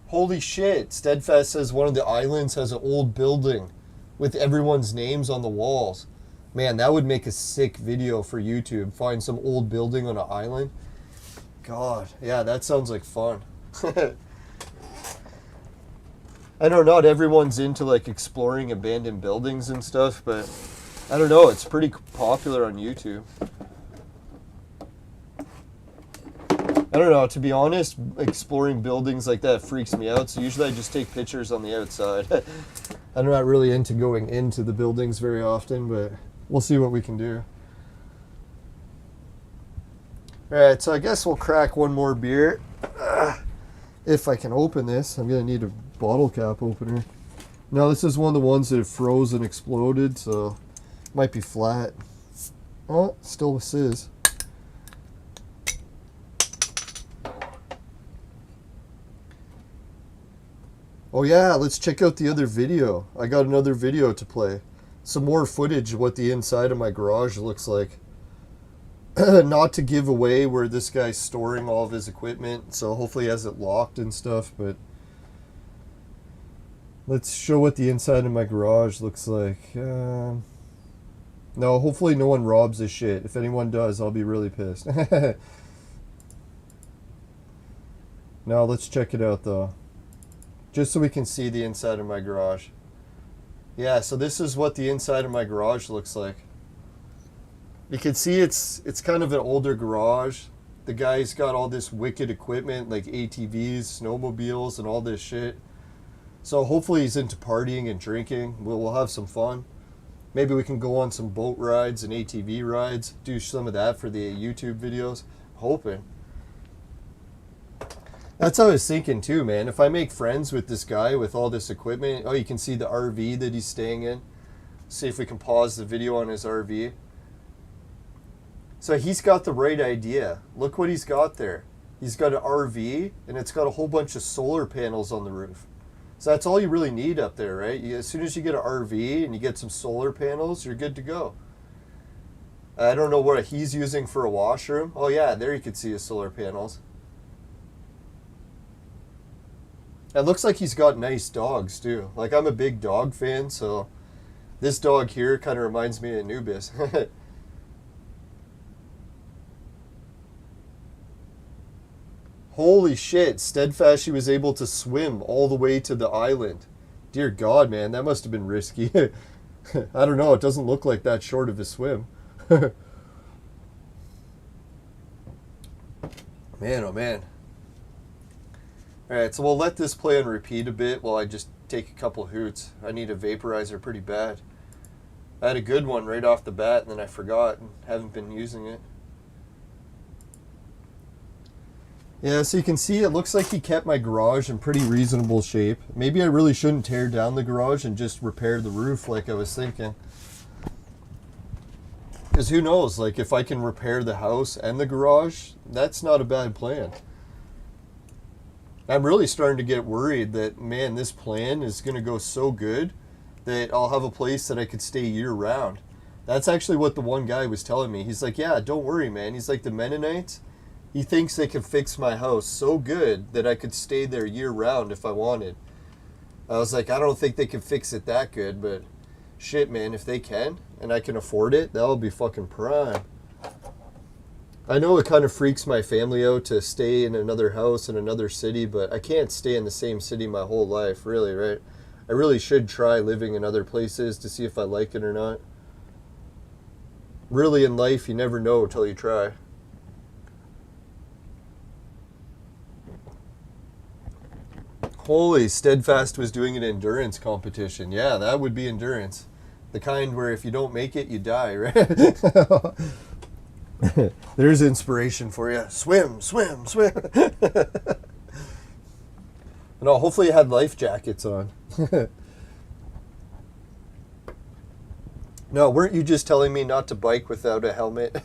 Holy shit, Steadfast says one of the islands has an old building with everyone's names on the walls. Man, that would make a sick video for YouTube. Find some old building on an island. God, yeah, that sounds like fun. I know not everyone's into like exploring abandoned buildings and stuff, but I don't know, it's pretty popular on YouTube. don't know, to be honest, exploring buildings like that freaks me out, so usually I just take pictures on the outside. I'm not really into going into the buildings very often, but we'll see what we can do. Alright, so I guess we'll crack one more beer. If I can open this, I'm going to need a bottle cap opener. Now, this is one of the ones that froze and exploded, so it might be flat. Oh, still a sizz. Oh yeah, let's check out the other video. I got another video to play. Some more footage of what the inside of my garage looks like. Not to give away where this guy's storing all of his equipment, so hopefully he has it locked and stuff, but let's show what the inside of my garage looks like. No, hopefully no one robs this shit. If anyone does, I'll be really pissed. Now let's check it out though. Just so we can see the inside of my garage. Yeah, so this is what the inside of my garage looks like. You can see it's kind of an older garage. The guy's got all this wicked equipment like ATVs, snowmobiles, and all this shit. So hopefully he's into partying and drinking. We'll have some fun. Maybe we can go on some boat rides and ATV rides. Do some of that for the YouTube videos. Hoping. That's what I was thinking too, man. If I make friends with this guy with all this equipment. Oh, you can see the RV that he's staying in. See if we can pause the video on his RV. So he's got the right idea. Look what he's got there. He's got an RV, and it's got a whole bunch of solar panels on the roof. So that's all you really need up there, right? As soon as you get an RV and you get some solar panels, you're good to go. I don't know what he's using for a washroom. Oh yeah, there you can see his solar panels. It looks like he's got nice dogs too. Like, I'm a big dog fan, so this dog here kind of reminds me of Anubis. Holy shit, Steadfast, she was able to swim all the way to the island. Dear God, man, that must have been risky. I don't know, it doesn't look like that short of a swim. Man, oh man. Alright, so we'll let this play on repeat a bit while I just take a couple hoots. I need a vaporizer pretty bad. I had a good one right off the bat and then I forgot and haven't been using it. Yeah, so you can see it looks like he kept my garage in pretty reasonable shape. Maybe I really shouldn't tear down the garage and just repair the roof like I was thinking. Because who knows, like if I can repair the house and the garage, that's not a bad plan. I'm really starting to get worried that, man, this plan is going to go so good that I'll have a place that I could stay year round. That's actually what the one guy was telling me. He's like, yeah, don't worry, man. He's like, the Mennonites, he thinks they can fix my house so good that I could stay there year round if I wanted. I was like, I don't think they can fix it that good, but shit, man, if they can and I can afford it, that'll be fucking prime. I know it kind of freaks my family out to stay in another house in another city, but I can't stay in the same city my whole life, really, right? I really should try living in other places to see if I like it or not. Really, in life, you never know until you try. Holy, Steadfast was doing an endurance competition. Yeah, that would be endurance. The kind where if you don't make it, you die, right? There's inspiration for you. Swim, swim, swim. No, hopefully you had life jackets on. No, weren't you just telling me not to bike without a helmet?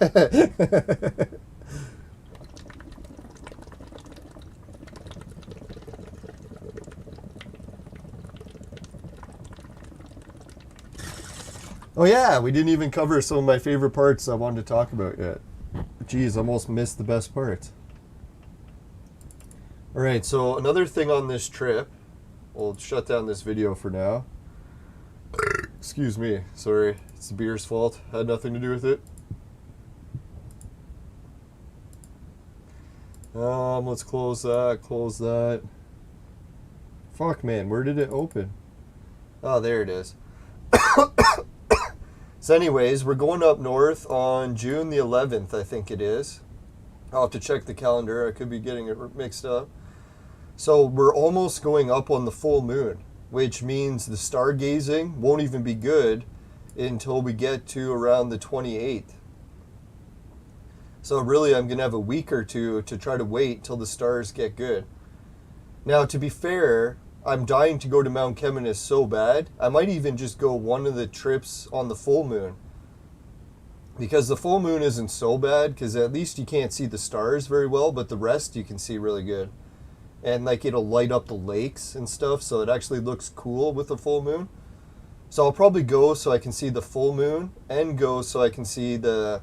Oh yeah, we didn't even cover some of my favorite parts I wanted to talk about yet. Jeez, almost missed the best parts. Alright, so another thing on this trip, we'll shut down this video for now. Excuse me, sorry, it's the beer's fault, had nothing to do with it. Let's close that, close that. Fuck man, where did it open? Oh, there it is. So anyways, we're going up north on June the 11th, I think it is. I'll have to check the calendar. I could be getting it mixed up. So we're almost going up on the full moon, which means the stargazing won't even be good until we get to around the 28th. So really, I'm going to have a week or two to try to wait till the stars get good. Now, to be fair, I'm dying to go to Mount Cheminis so bad, I might even just go one of the trips on the full moon. Because the full moon isn't so bad, because at least you can't see the stars very well, but the rest you can see really good. And like it'll light up the lakes and stuff, so it actually looks cool with the full moon. So I'll probably go so I can see the full moon, and go so I can see the,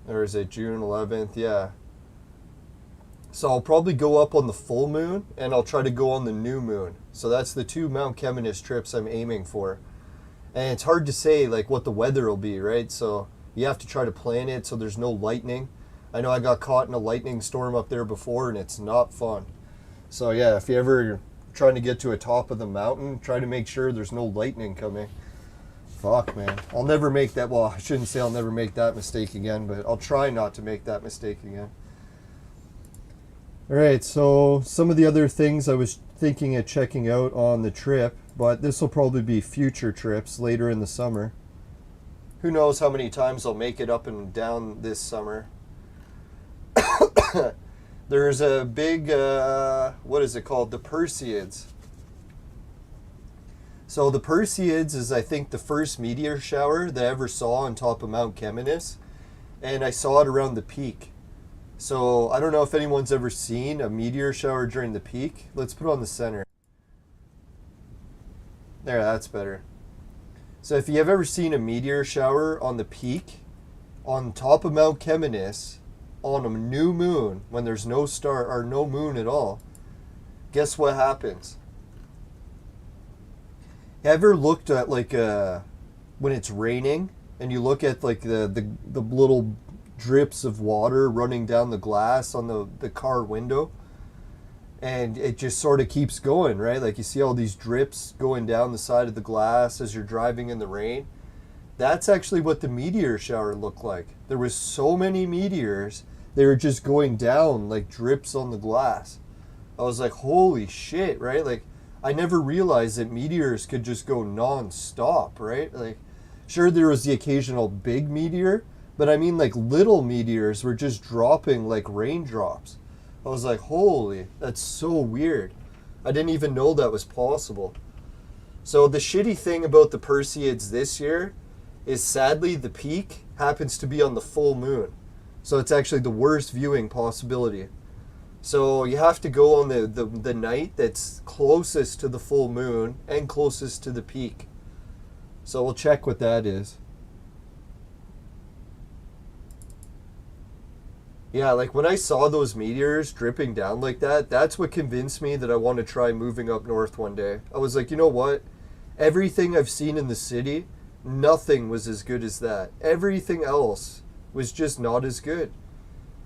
or is it June 11th? Yeah. So I'll probably go up on the full moon, and I'll try to go on the new moon. So that's the two Mount Cheminis trips I'm aiming for. And it's hard to say like what the weather will be, right? So you have to try to plan it so there's no lightning. I know I got caught in a lightning storm up there before, and it's not fun. So yeah, if you ever trying to get to a top of the mountain, try to make sure there's no lightning coming. Fuck, man. I'll never make that, well, I shouldn't say I'll never make that mistake again, but I'll try not to make that mistake again. Alright, so some of the other things I was thinking of checking out on the trip, but this will probably be future trips later in the summer. Who knows how many times I'll make it up and down this summer. There's a big, what is it called? The Perseids. So the Perseids is, I think, the first meteor shower that I ever saw on top of Mount Cheminis. And I saw it around the peak. So I don't know if anyone's ever seen a meteor shower during the peak. Let's put it on the center. There, that's better. So if you have ever seen a meteor shower on the peak, on top of Mount Cheminis, on a new moon, when there's no star or no moon at all, guess what happens? Ever looked at like when it's raining and you look at like the little drips of water running down the glass on the car window, and it just sort of keeps going, right? Like you see all these drips going down the side of the glass as you're driving in the rain. That's actually what the meteor shower looked like. There was so many meteors, they were just going down like drips on the glass. I was like, holy shit, right? Like, I never realized that meteors could just go non-stop, right? Like, sure, there was the occasional big meteor, but I mean, like, little meteors were just dropping like raindrops. I was like, holy, that's so weird. I didn't even know that was possible. So the shitty thing about the Perseids this year is, sadly, the peak happens to be on the full moon. So it's actually the worst viewing possibility. So you have to go on the night that's closest to the full moon and closest to the peak. So we'll check what that is. Yeah, like when I saw those meteors dripping down like that, that's what convinced me that I want to try moving up north one day. I was like, you know what? Everything I've seen in the city, nothing was as good as that. Everything else was just not as good.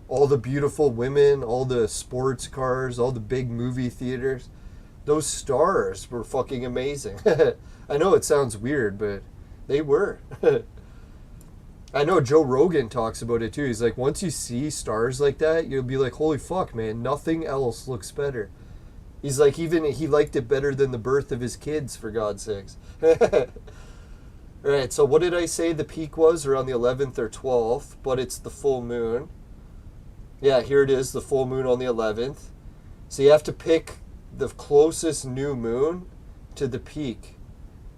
All the beautiful women, all the sports cars, all the big movie theaters. Those stars were fucking amazing. I know it sounds weird, but they were. I know Joe Rogan talks about it too. He's like, once you see stars like that, you'll be like, holy fuck, man, nothing else looks better. He's like, even he liked it better than the birth of his kids, for God's sakes. Alright, so what did I say the peak was? Around the 11th or 12th, but it's the full moon. Yeah, here it is, the full moon on the 11th. So you have to pick the closest new moon to the peak.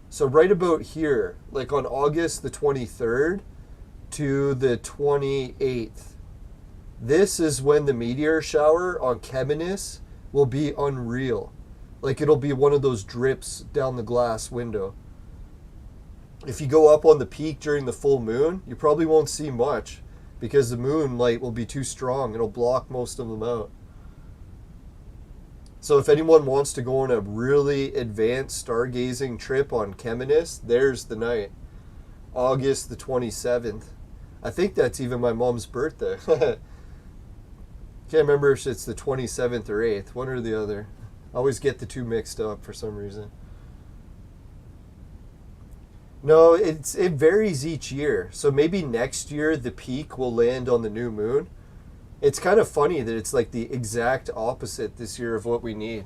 So right about here, like on August the 23rd to the 28th, this is when the meteor shower on Cheminis will be unreal. Like it'll be one of those drips down the glass window. If you go up on the peak during the full moon, you probably won't see much because the moonlight will be too strong. It'll block most of them out. So if anyone wants to go on a really advanced stargazing trip on Cheminis, there's the night. August the 27th. I think that's even my mom's birthday. Can't remember if it's the 27th or 8th, one or the other. I always get the two mixed up for some reason. No, it varies each year. So maybe next year the peak will land on the new moon. It's kind of funny that it's like the exact opposite this year of what we need.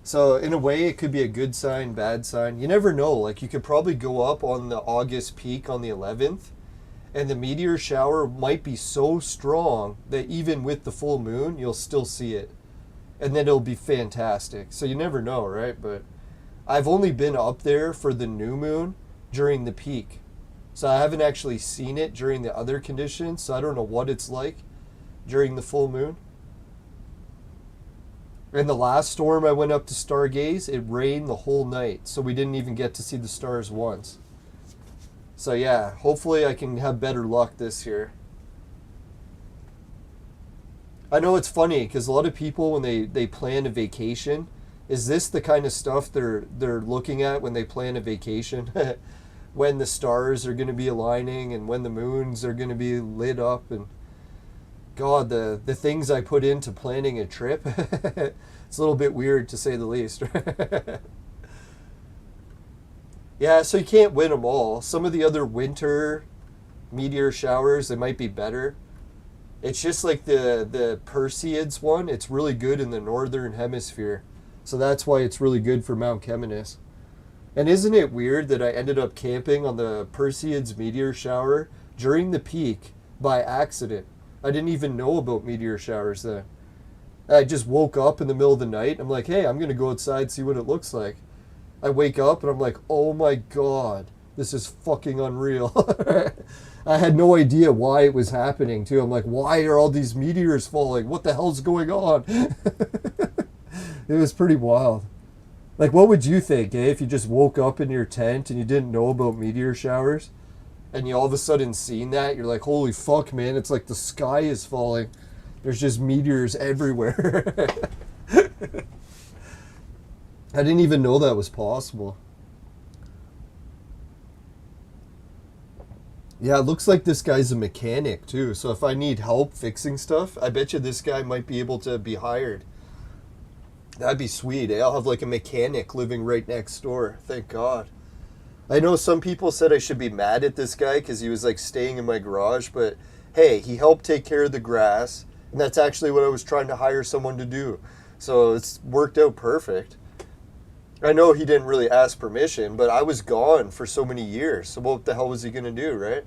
So in a way, it could be a good sign, bad sign. You never know. Like, you could probably go up on the August peak on the 11th, and the meteor shower might be so strong that even with the full moon, you'll still see it. And then it'll be fantastic. So you never know, right? But I've only been up there for the new moon during the peak. So I haven't actually seen it during the other conditions, so I don't know what it's like during the full moon. In the last storm I went up to stargaze, it rained the whole night, so we didn't even get to see the stars once. So yeah, hopefully I can have better luck this year. I know it's funny, because a lot of people, when they plan a vacation, is this the kind of stuff they're looking at when they plan a vacation? When the stars are going to be aligning, and when the moons are going to be lit up, and God, the things I put into planning a trip, it's a little bit weird to say the least. Yeah, so you can't win them all. Some of the other winter meteor showers, they might be better. It's just like the Perseids one, it's really good in the northern hemisphere. So that's why it's really good for Mount Cheminis. And isn't it weird that I ended up camping on the Perseids meteor shower during the peak by accident? I didn't even know about meteor showers then. I just woke up in the middle of the night. I'm like, hey, I'm going to go outside, see what it looks like. I wake up and I'm like, oh my God, this is fucking unreal. I had no idea why it was happening too. I'm like, why are all these meteors falling? What the hell's going on? It was pretty wild. Like, what would you think, if you just woke up in your tent and you didn't know about meteor showers? And you all of a sudden seen that, you're like, holy fuck, man, it's like the sky is falling. There's just meteors everywhere. I didn't even know that was possible. Yeah, it looks like this guy's a mechanic too. So if I need help fixing stuff, I bet you this guy might be able to be hired. That'd be sweet. I'll have like a mechanic living right next door. Thank God. I know some people said I should be mad at this guy because he was like staying in my garage, but hey, he helped take care of the grass, and that's actually what I was trying to hire someone to do. So it's worked out perfect. I know he didn't really ask permission, but I was gone for so many years. So what the hell was he going to do, right?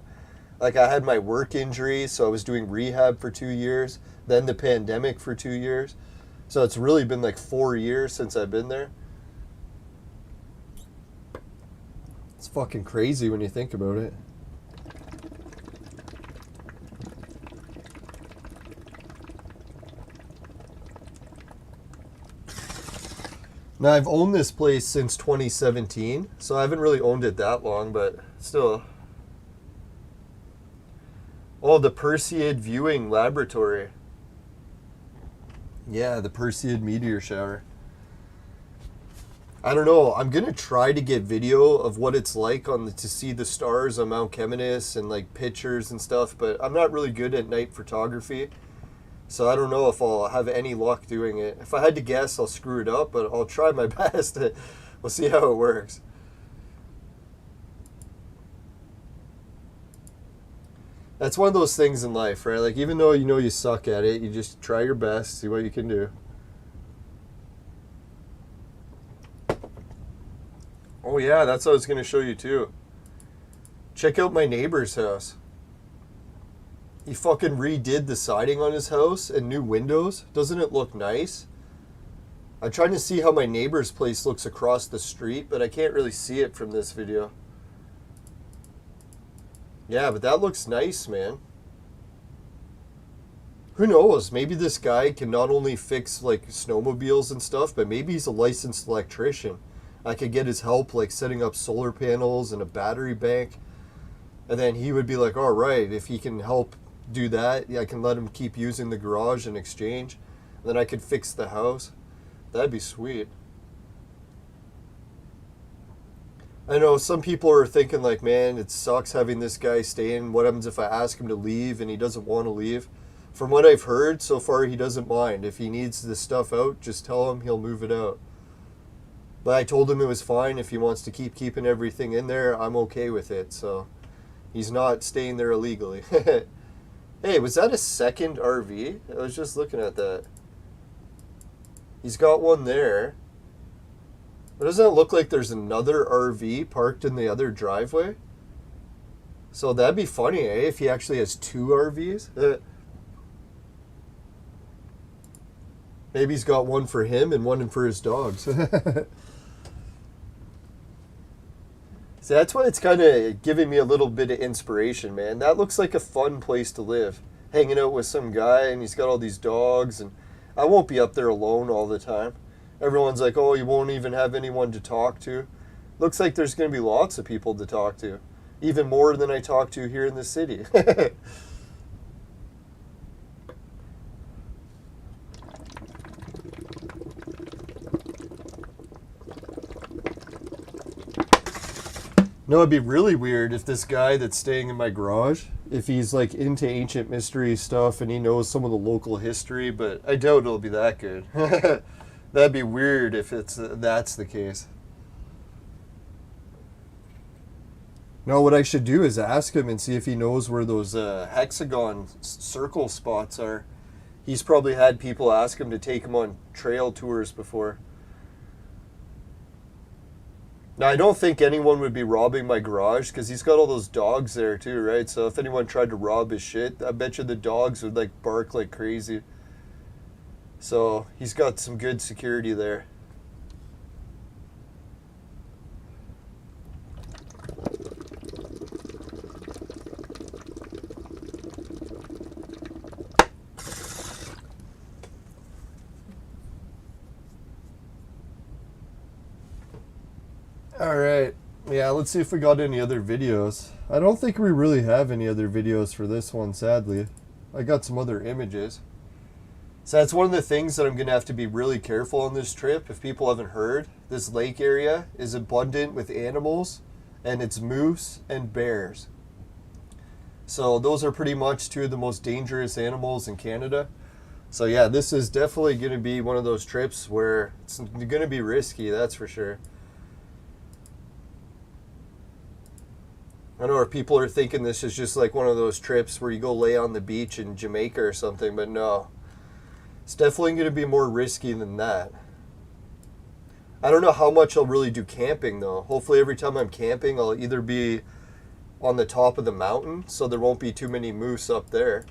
Like, I had my work injury, so I was doing rehab for 2 years, then the pandemic for 2 years. So it's really been like 4 years since I've been there. It's fucking crazy when you think about it. Now, I've owned this place since 2017, so I haven't really owned it that long, but still. Oh, the Perseid Viewing Laboratory. Yeah, the Perseid meteor shower. I don't know. I'm going to try to get video of what it's like to see the stars on Mount Cheminis and like pictures and stuff, but I'm not really good at night photography. So I don't know if I'll have any luck doing it. If I had to guess, I'll screw it up, but I'll try my best. We'll see how it works. That's one of those things in life, right? Like, even though you know you suck at it, you just try your best, see what you can do. Oh yeah, that's what I was going to show you too. Check out my neighbor's house. He fucking redid the siding on his house and new windows. Doesn't it look nice? I'm trying to see how my neighbor's place looks across the street, but I can't really see it from this video. Yeah, but that looks nice, man. Who knows? Maybe this guy can not only fix like snowmobiles and stuff, but maybe he's a licensed electrician. I could get his help like setting up solar panels and a battery bank. And then he would be like, all right, if he can help do that, I can let him keep using the garage in exchange. And then I could fix the house. That'd be sweet. I know some people are thinking like, man, it sucks having this guy staying. What happens if I ask him to leave and he doesn't want to leave? From what I've heard so far, he doesn't mind. If he needs this stuff out, just tell him he'll move it out. But I told him it was fine. If he wants to keeping everything in there, I'm okay with it. So he's not staying there illegally. Hey, was that a second RV? I was just looking at that. He's got one there. But doesn't it look like there's another RV parked in the other driveway? So that'd be funny, eh? If he actually has two RVs. Maybe he's got one for him and one for his dogs. So that's why it's kind of giving me a little bit of inspiration, man. That looks like a fun place to live. Hanging out with some guy and he's got all these dogs, and I won't be up there alone all the time. Everyone's like, oh, you won't even have anyone to talk to. Looks like there's going to be lots of people to talk to. Even more than I talk to here in the city. No, it'd be really weird if this guy that's staying in my garage, if he's like into ancient mystery stuff and he knows some of the local history, but I doubt it'll be that good. That'd be weird if that's the case. No, what I should do is ask him and see if he knows where those hexagon circle spots are. He's probably had people ask him to take him on trail tours before. Now, I don't think anyone would be robbing my garage because he's got all those dogs there too, right? So if anyone tried to rob his shit, I bet you the dogs would like bark like crazy. So he's got some good security there. Alright, yeah, let's see if we got any other videos. I don't think we really have any other videos for this one, sadly. I got some other images. So that's one of the things that I'm going to have to be really careful on this trip. If people haven't heard, this lake area is abundant with animals, and it's moose and bears. So those are pretty much two of the most dangerous animals in Canada. So yeah, this is definitely going to be one of those trips where it's going to be risky, that's for sure. I know our people are thinking this is just like one of those trips where you go lay on the beach in Jamaica or something, but no. It's definitely going to be more risky than that. I don't know how much I'll really do camping though. Hopefully every time I'm camping I'll either be on the top of the mountain so there won't be too many moose up there.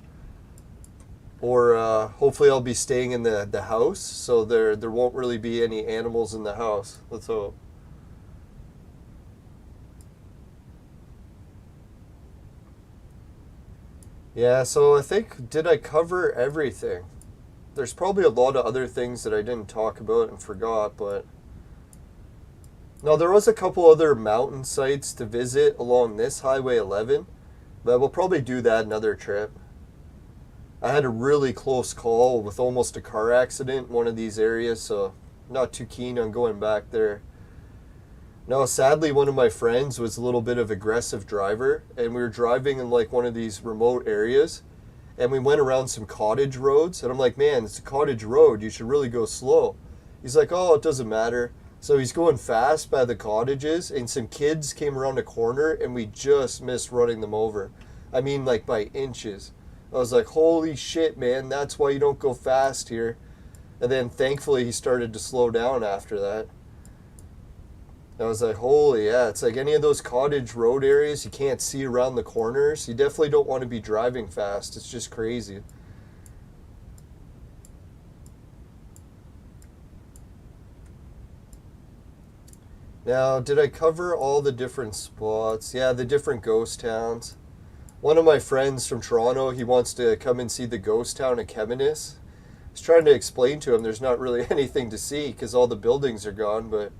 Or hopefully I'll be staying in the house so there won't really be any animals in the house. Let's hope. Yeah, so I think, did I cover everything? There's probably a lot of other things that I didn't talk about and forgot, but... No, there was a couple other mountain sites to visit along this Highway 11, but we'll probably do that another trip. I had a really close call with almost a car accident in one of these areas, so not too keen on going back there. No, sadly, one of my friends was a little bit of aggressive driver, and we were driving in like one of these remote areas, and we went around some cottage roads, and I'm like, man, it's a cottage road, you should really go slow. He's like, oh, it doesn't matter. So he's going fast by the cottages, and some kids came around a corner, and we just missed running them over. I mean, like by inches. I was like, holy shit, man, that's why you don't go fast here. And then thankfully he started to slow down after that. I was like, holy, yeah, it's like any of those cottage road areas, you can't see around the corners. You definitely don't want to be driving fast. It's just crazy. Now, did I cover all the different spots? Yeah, the different ghost towns. One of my friends from Toronto, he wants to come and see the ghost town of Cheminis. I was trying to explain to him there's not really anything to see because all the buildings are gone, but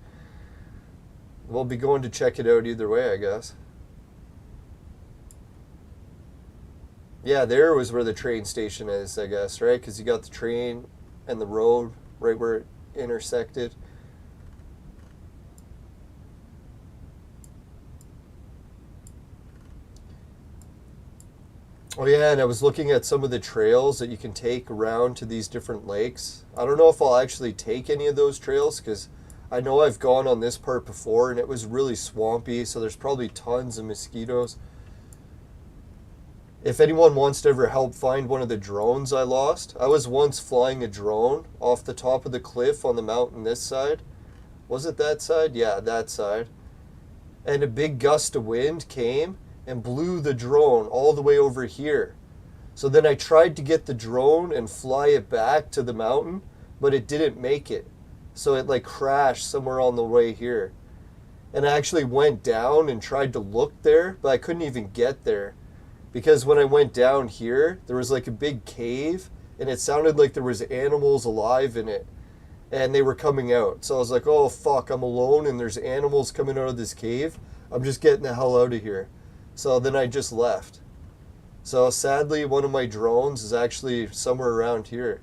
we'll be going to check it out either way, I guess. Yeah, there was where the train station is, I guess, right? Because you got the train and the road right where it intersected. Oh yeah, and I was looking at some of the trails that you can take around to these different lakes. I don't know if I'll actually take any of those trails because I know I've gone on this part before and it was really swampy, so there's probably tons of mosquitoes. If anyone wants to ever help find one of the drones I lost, I was once flying a drone off the top of the cliff on the mountain this side. Was it that side? Yeah, that side. And a big gust of wind came and blew the drone all the way over here. So then I tried to get the drone and fly it back to the mountain, but it didn't make it. So it like crashed somewhere on the way here. And I actually went down and tried to look there, but I couldn't even get there. Because when I went down here, there was like a big cave, and it sounded like there was animals alive in it. And they were coming out. So I was like, oh fuck, I'm alone and there's animals coming out of this cave. I'm just getting the hell out of here. So then I just left. So sadly, one of my drones is actually somewhere around here.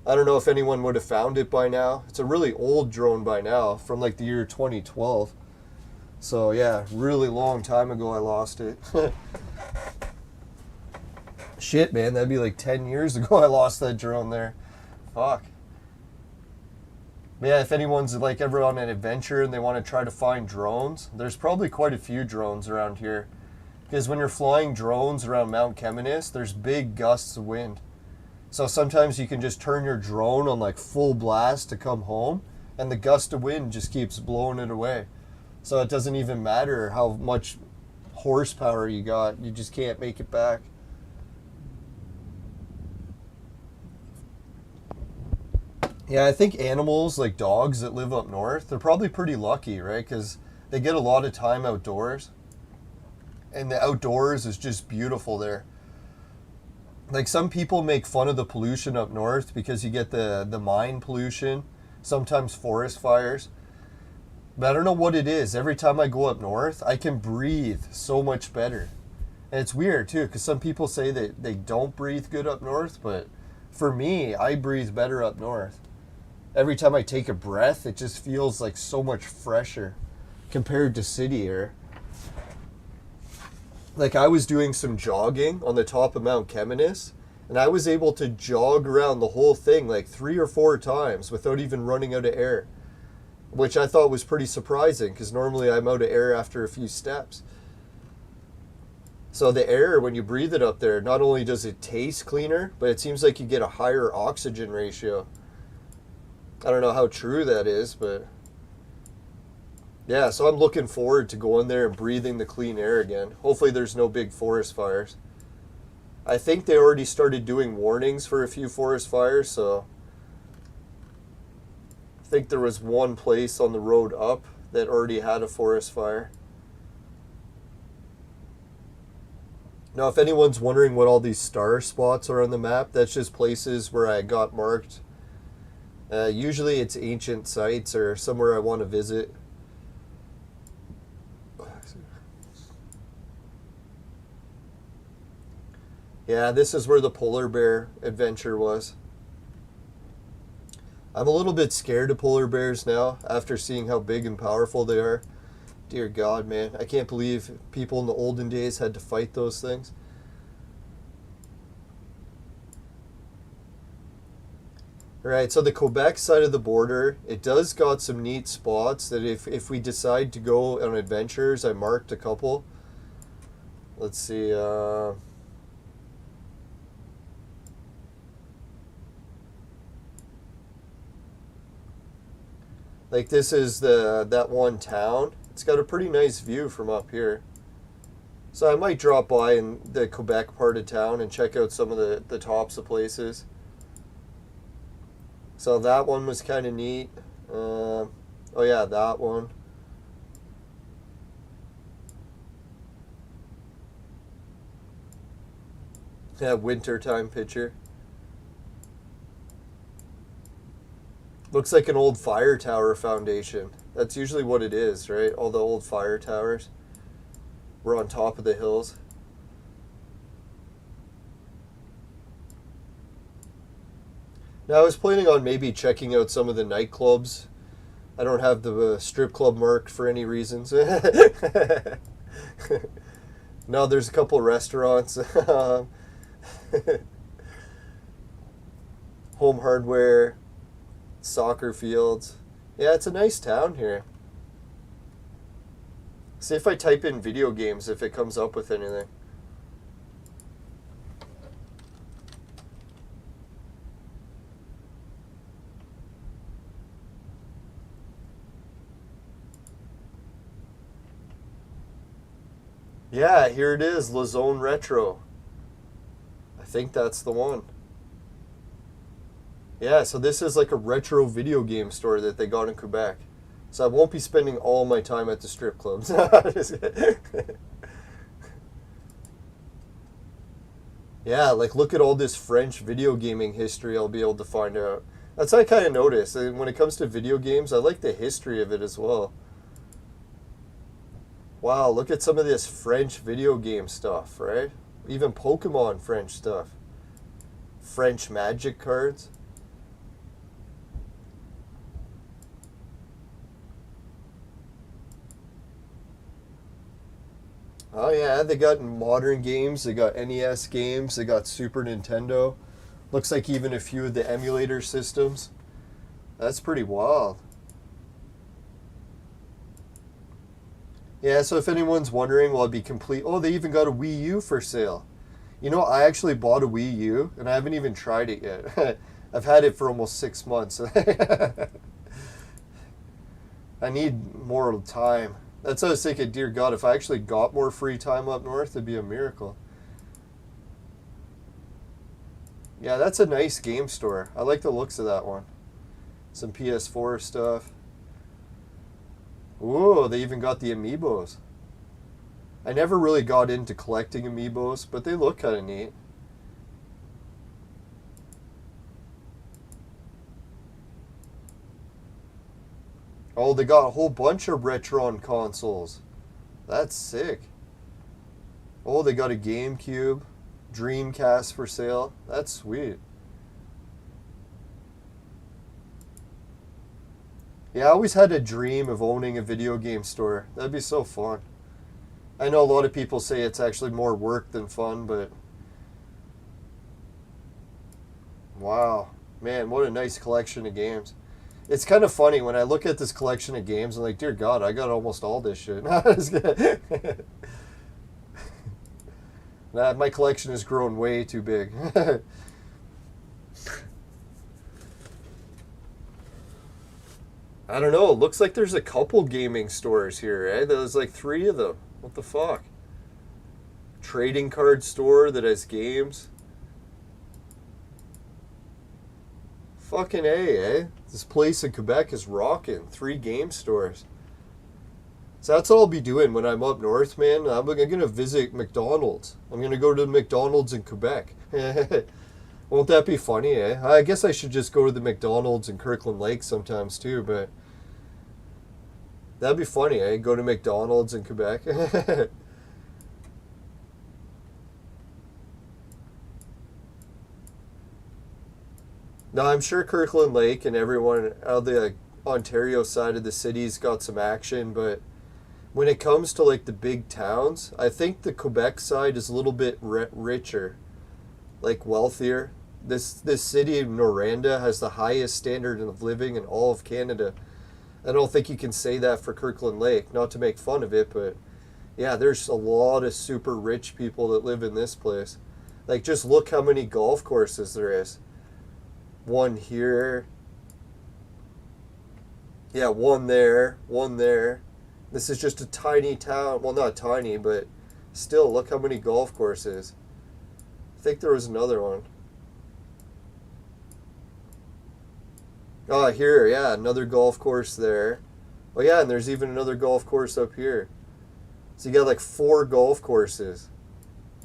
I don't know if anyone would have found it by now. It's a really old drone by now, from like the year 2012. So yeah, really long time ago I lost it. Shit, man, that'd be like 10 years ago I lost that drone there. Fuck. Yeah, if anyone's like ever on an adventure and they want to try to find drones, there's probably quite a few drones around here. Because when you're flying drones around Mount Cheminis, there's big gusts of wind. So sometimes you can just turn your drone on like full blast to come home, and the gust of wind just keeps blowing it away. So it doesn't even matter how much horsepower you got, you just can't make it back. Yeah, I think animals like dogs that live up north, they're probably pretty lucky, right? Because they get a lot of time outdoors. And the outdoors is just beautiful there. Like some people make fun of the pollution up north because you get the mine pollution, sometimes forest fires. But I don't know what it is. Every time I go up north, I can breathe so much better. And it's weird too, because some people say that they don't breathe good up north, but for me, I breathe better up north. Every time I take a breath, it just feels like so much fresher compared to city air. Like I was doing some jogging on the top of Mount Cheminis, and I was able to jog around the whole thing like 3 or 4 times without even running out of air, which I thought was pretty surprising because normally I'm out of air after a few steps. So the air, when you breathe it up there, not only does it taste cleaner, but it seems like you get a higher oxygen ratio. I don't know how true that is, but yeah, so I'm looking forward to going there and breathing the clean air again. Hopefully there's no big forest fires. I think they already started doing warnings for a few forest fires, so I think there was one place on the road up that already had a forest fire. Now, if anyone's wondering what all these star spots are on the map, that's just places where I got marked. Usually it's ancient sites or somewhere I want to visit. Yeah, this is where the polar bear adventure was. I'm a little bit scared of polar bears now after seeing how big and powerful they are. Dear God, man. I can't believe people in the olden days had to fight those things. Alright, so the Quebec side of the border, it does got some neat spots that if we decide to go on adventures, I marked a couple. Let's see, like this is that one town. It's got a pretty nice view from up here. So I might drop by in the Quebec part of town and check out some of the tops of places. So that one was kind of neat. Oh yeah, that one. Yeah, wintertime picture. Looks like an old fire tower foundation. That's usually what it is, right? All the old fire towers were on top of the hills. Now I was planning on maybe checking out some of the nightclubs. I don't have the strip club marked for any reasons. No, there's a couple restaurants. Home Hardware, soccer fields. Yeah, it's a nice town here. See if I type in video games if it comes up with anything. Yeah, here it is, La Zone Retro. I think that's the one. Yeah, so this is like a retro video game store that they got in Quebec. So I won't be spending all my time at the strip clubs. Yeah, like look at all this French video gaming history I'll be able to find out. That's what I kind of noticed. And when it comes to video games, I like the history of it as well. Wow, look at some of this French video game stuff, right? Even Pokemon French stuff. French Magic cards. Oh yeah, they got modern games, they got NES games, they got Super Nintendo. Looks like even a few of the emulator systems. That's pretty wild. Yeah, so if anyone's wondering, well, it'd be complete. Oh, they even got a Wii U for sale. You know, I actually bought a Wii U, and I haven't even tried it yet. I've had it for almost 6 months. I need more time. That's what I was thinking, dear God, if I actually got more free time up north, it'd be a miracle. Yeah, that's a nice game store. I like the looks of that one. Some PS4 stuff. Ooh, they even got the amiibos. I never really got into collecting amiibos, but they look kind of neat. Oh, they got a whole bunch of Retron consoles. That's sick. Oh, they got a GameCube, Dreamcast for sale. That's sweet. Yeah, I always had a dream of owning a video game store. That'd be so fun. I know a lot of people say it's actually more work than fun, but... Wow. Man, what a nice collection of games. It's kind of funny when I look at this collection of games, I'm like, dear God, I got almost all this shit. Nah, my collection has grown way too big. I don't know. It looks like there's a couple gaming stores here, eh? There's like 3 of them. What the fuck? Trading card store that has games. Fucking A, eh? This place in Quebec is rocking. 3 game stores. So that's what I'll be doing when I'm up north, man. I'm going to visit McDonald's. I'm going to go to the McDonald's in Quebec. Won't that be funny, eh? I guess I should just go to the McDonald's in Kirkland Lake sometimes too, but... That'd be funny, eh? Go to McDonald's in Quebec. No, I'm sure Kirkland Lake and everyone out the Ontario side of the city's got some action, but when it comes to like the big towns, I think the Quebec side is a little bit richer, like wealthier. This city of Noranda has the highest standard of living in all of Canada. I don't think you can say that for Kirkland Lake, not to make fun of it, but yeah, there's a lot of super rich people that live in this place. Like, just look how many golf courses there is. One here. Yeah, one there, one there. This is just a tiny town. Well, not tiny, but still, look how many golf courses. I think there was another one. Oh, here, yeah, another golf course there. Oh, yeah, and there's even another golf course up here. So you got like 4 golf courses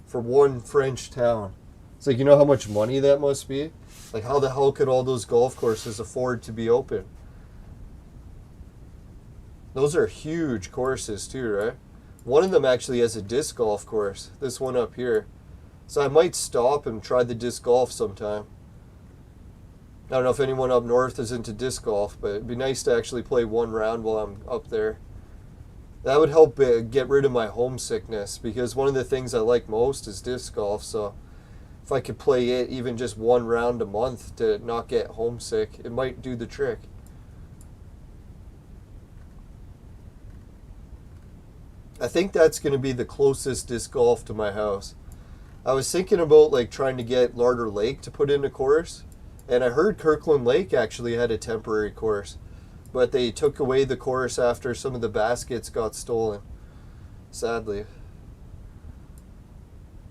for one French town. It's like, you know how much money that must be? Like, how the hell could all those golf courses afford to be open? Those are huge courses too, right? One of them actually has a disc golf course. This one up here. So I might stop and try the disc golf sometime. I don't know if anyone up north is into disc golf, but it'd be nice to actually play one round while I'm up there. That would help get rid of my homesickness, because one of the things I like most is disc golf, so if I could play it even just one round a month to not get homesick, it might do the trick. I think that's going to be the closest disc golf to my house. I was thinking about like trying to get Larder Lake to put in a course, and I heard Kirkland Lake actually had a temporary course, but they took away the course after some of the baskets got stolen, sadly.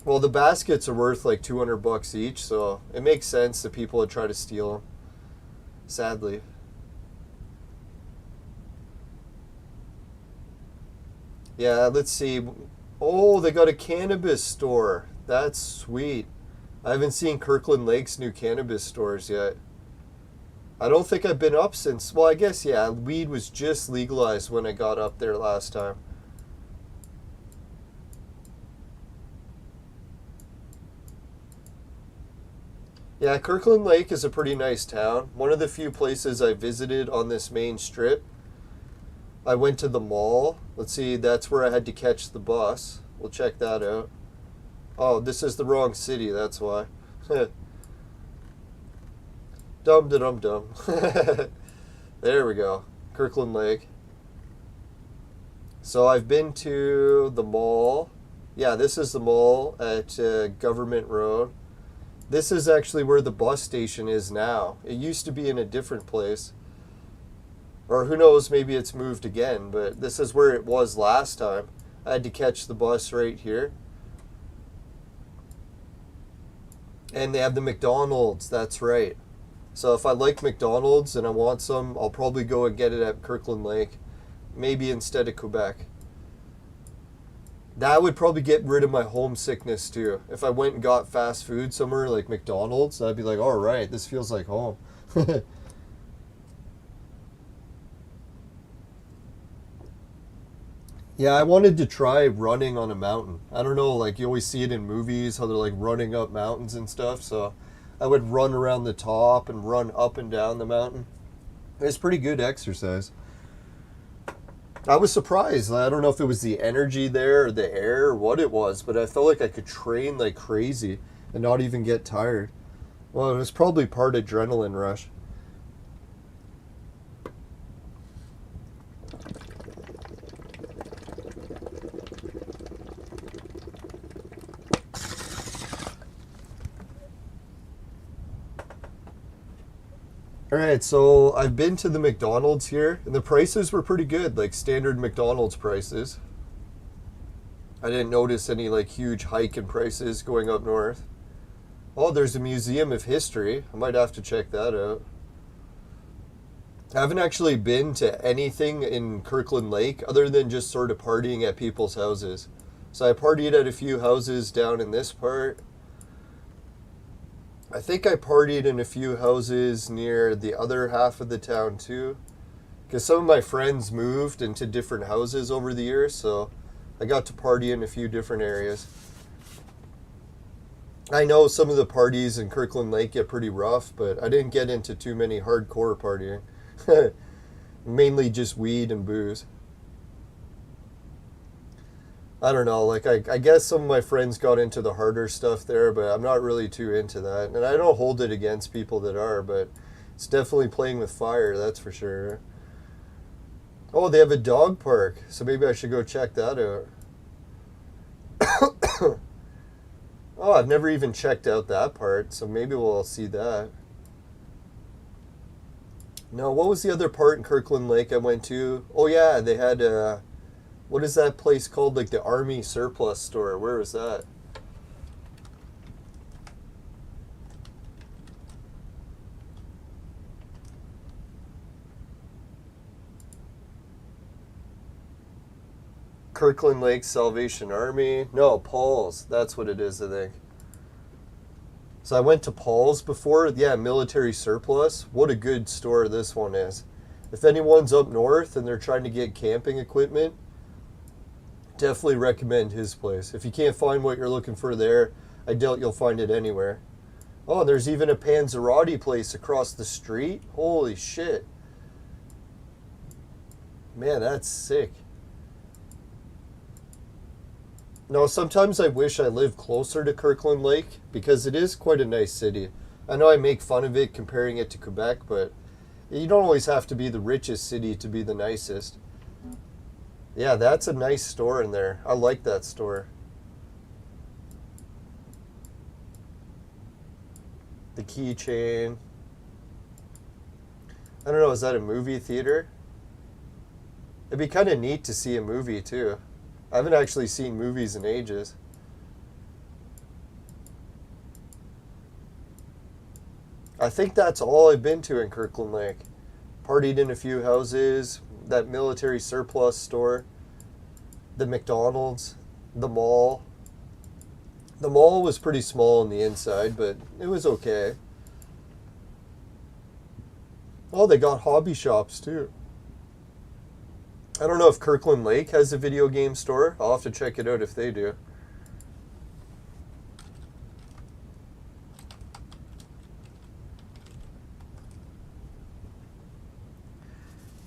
Well, the baskets are worth like $200 each, so it makes sense that people would try to steal them. Sadly. Yeah, let's see. Oh, they got a cannabis store. That's sweet. I haven't seen Kirkland Lake's new cannabis stores yet. I don't think I've been up since, well, I guess, yeah, weed was just legalized when I got up there last time. Yeah, Kirkland Lake is a pretty nice town. One of the few places I visited on this main strip. I went to the mall. Let's see, that's where I had to catch the bus. We'll check that out. Oh, this is the wrong city, that's why. Dum-da-dum-dum. There we go. Kirkland Lake. So I've been to the mall. Yeah, this is the mall at Government Road. This is actually where the bus station is now. It used to be in a different place. Or who knows, maybe it's moved again, but this is where it was last time. I had to catch the bus right here. And they have the McDonald's, that's right. So if I like McDonald's and I want some, I'll probably go and get it at Kirkland Lake. Maybe instead of Quebec. That would probably get rid of my homesickness too. If I went and got fast food somewhere like McDonald's, I'd be like, all right, this feels like home. Yeah, I wanted to try running on a mountain. I don't know, like you always see it in movies, how they're like running up mountains and stuff. So I would run around the top and run up and down the mountain. It's pretty good exercise. I was surprised. I don't know if it was the energy there or the air or what it was, but I felt like I could train like crazy and not even get tired. Well, it was probably part adrenaline rush. Alright, so I've been to the McDonald's here, and the prices were pretty good, like standard McDonald's prices. I didn't notice any like huge hike in prices going up north. Oh, there's a Museum of History. I might have to check that out. I haven't actually been to anything in Kirkland Lake other than just sort of partying at people's houses. So I partied at a few houses down in this part. I think I partied in a few houses near the other half of the town too. Because some of my friends moved into different houses over the years, so I got to party in a few different areas. I know some of the parties in Kirkland Lake get pretty rough, but I didn't get into too many hardcore partying. Mainly just weed and booze. I don't know, like I guess some of my friends got into the harder stuff there, but I'm not really too into that. And I don't hold it against people that are, but it's definitely playing with fire, that's for sure. Oh, they have a dog park, so maybe I should go check that out. Oh, I've never even checked out that part, so maybe we'll see that. No, what was the other part in Kirkland Lake I went to? Oh yeah, they had what is that place called? Like the Army Surplus Store. Where was that? Kirkland Lake Salvation Army. No, Paul's. That's what it is, I think. So I went to Paul's before. Yeah, military surplus. What a good store this one is. If anyone's up north and they're trying to get camping equipment, definitely recommend his place. If you can't find what you're looking for there, I doubt you'll find it anywhere. Oh, there's even a Panzerotti place across the street. Holy shit. Man, that's sick. No, sometimes I wish I lived closer to Kirkland Lake because it is quite a nice city. I know I make fun of it comparing it to Quebec, but you don't always have to be the richest city to be the nicest. Yeah, that's a nice store in there. I like that store. The keychain. I don't know, is that a movie theater? It'd be kind of neat to see a movie too. I haven't actually seen movies in ages. I think that's all I've been to in Kirkland Lake. Partied in a few houses, that military surplus store, the McDonald's, the mall. The mall was pretty small on the inside, but it was okay. Oh, they got hobby shops too. I don't know if Kirkland Lake has a video game store. I'll have to check it out if they do.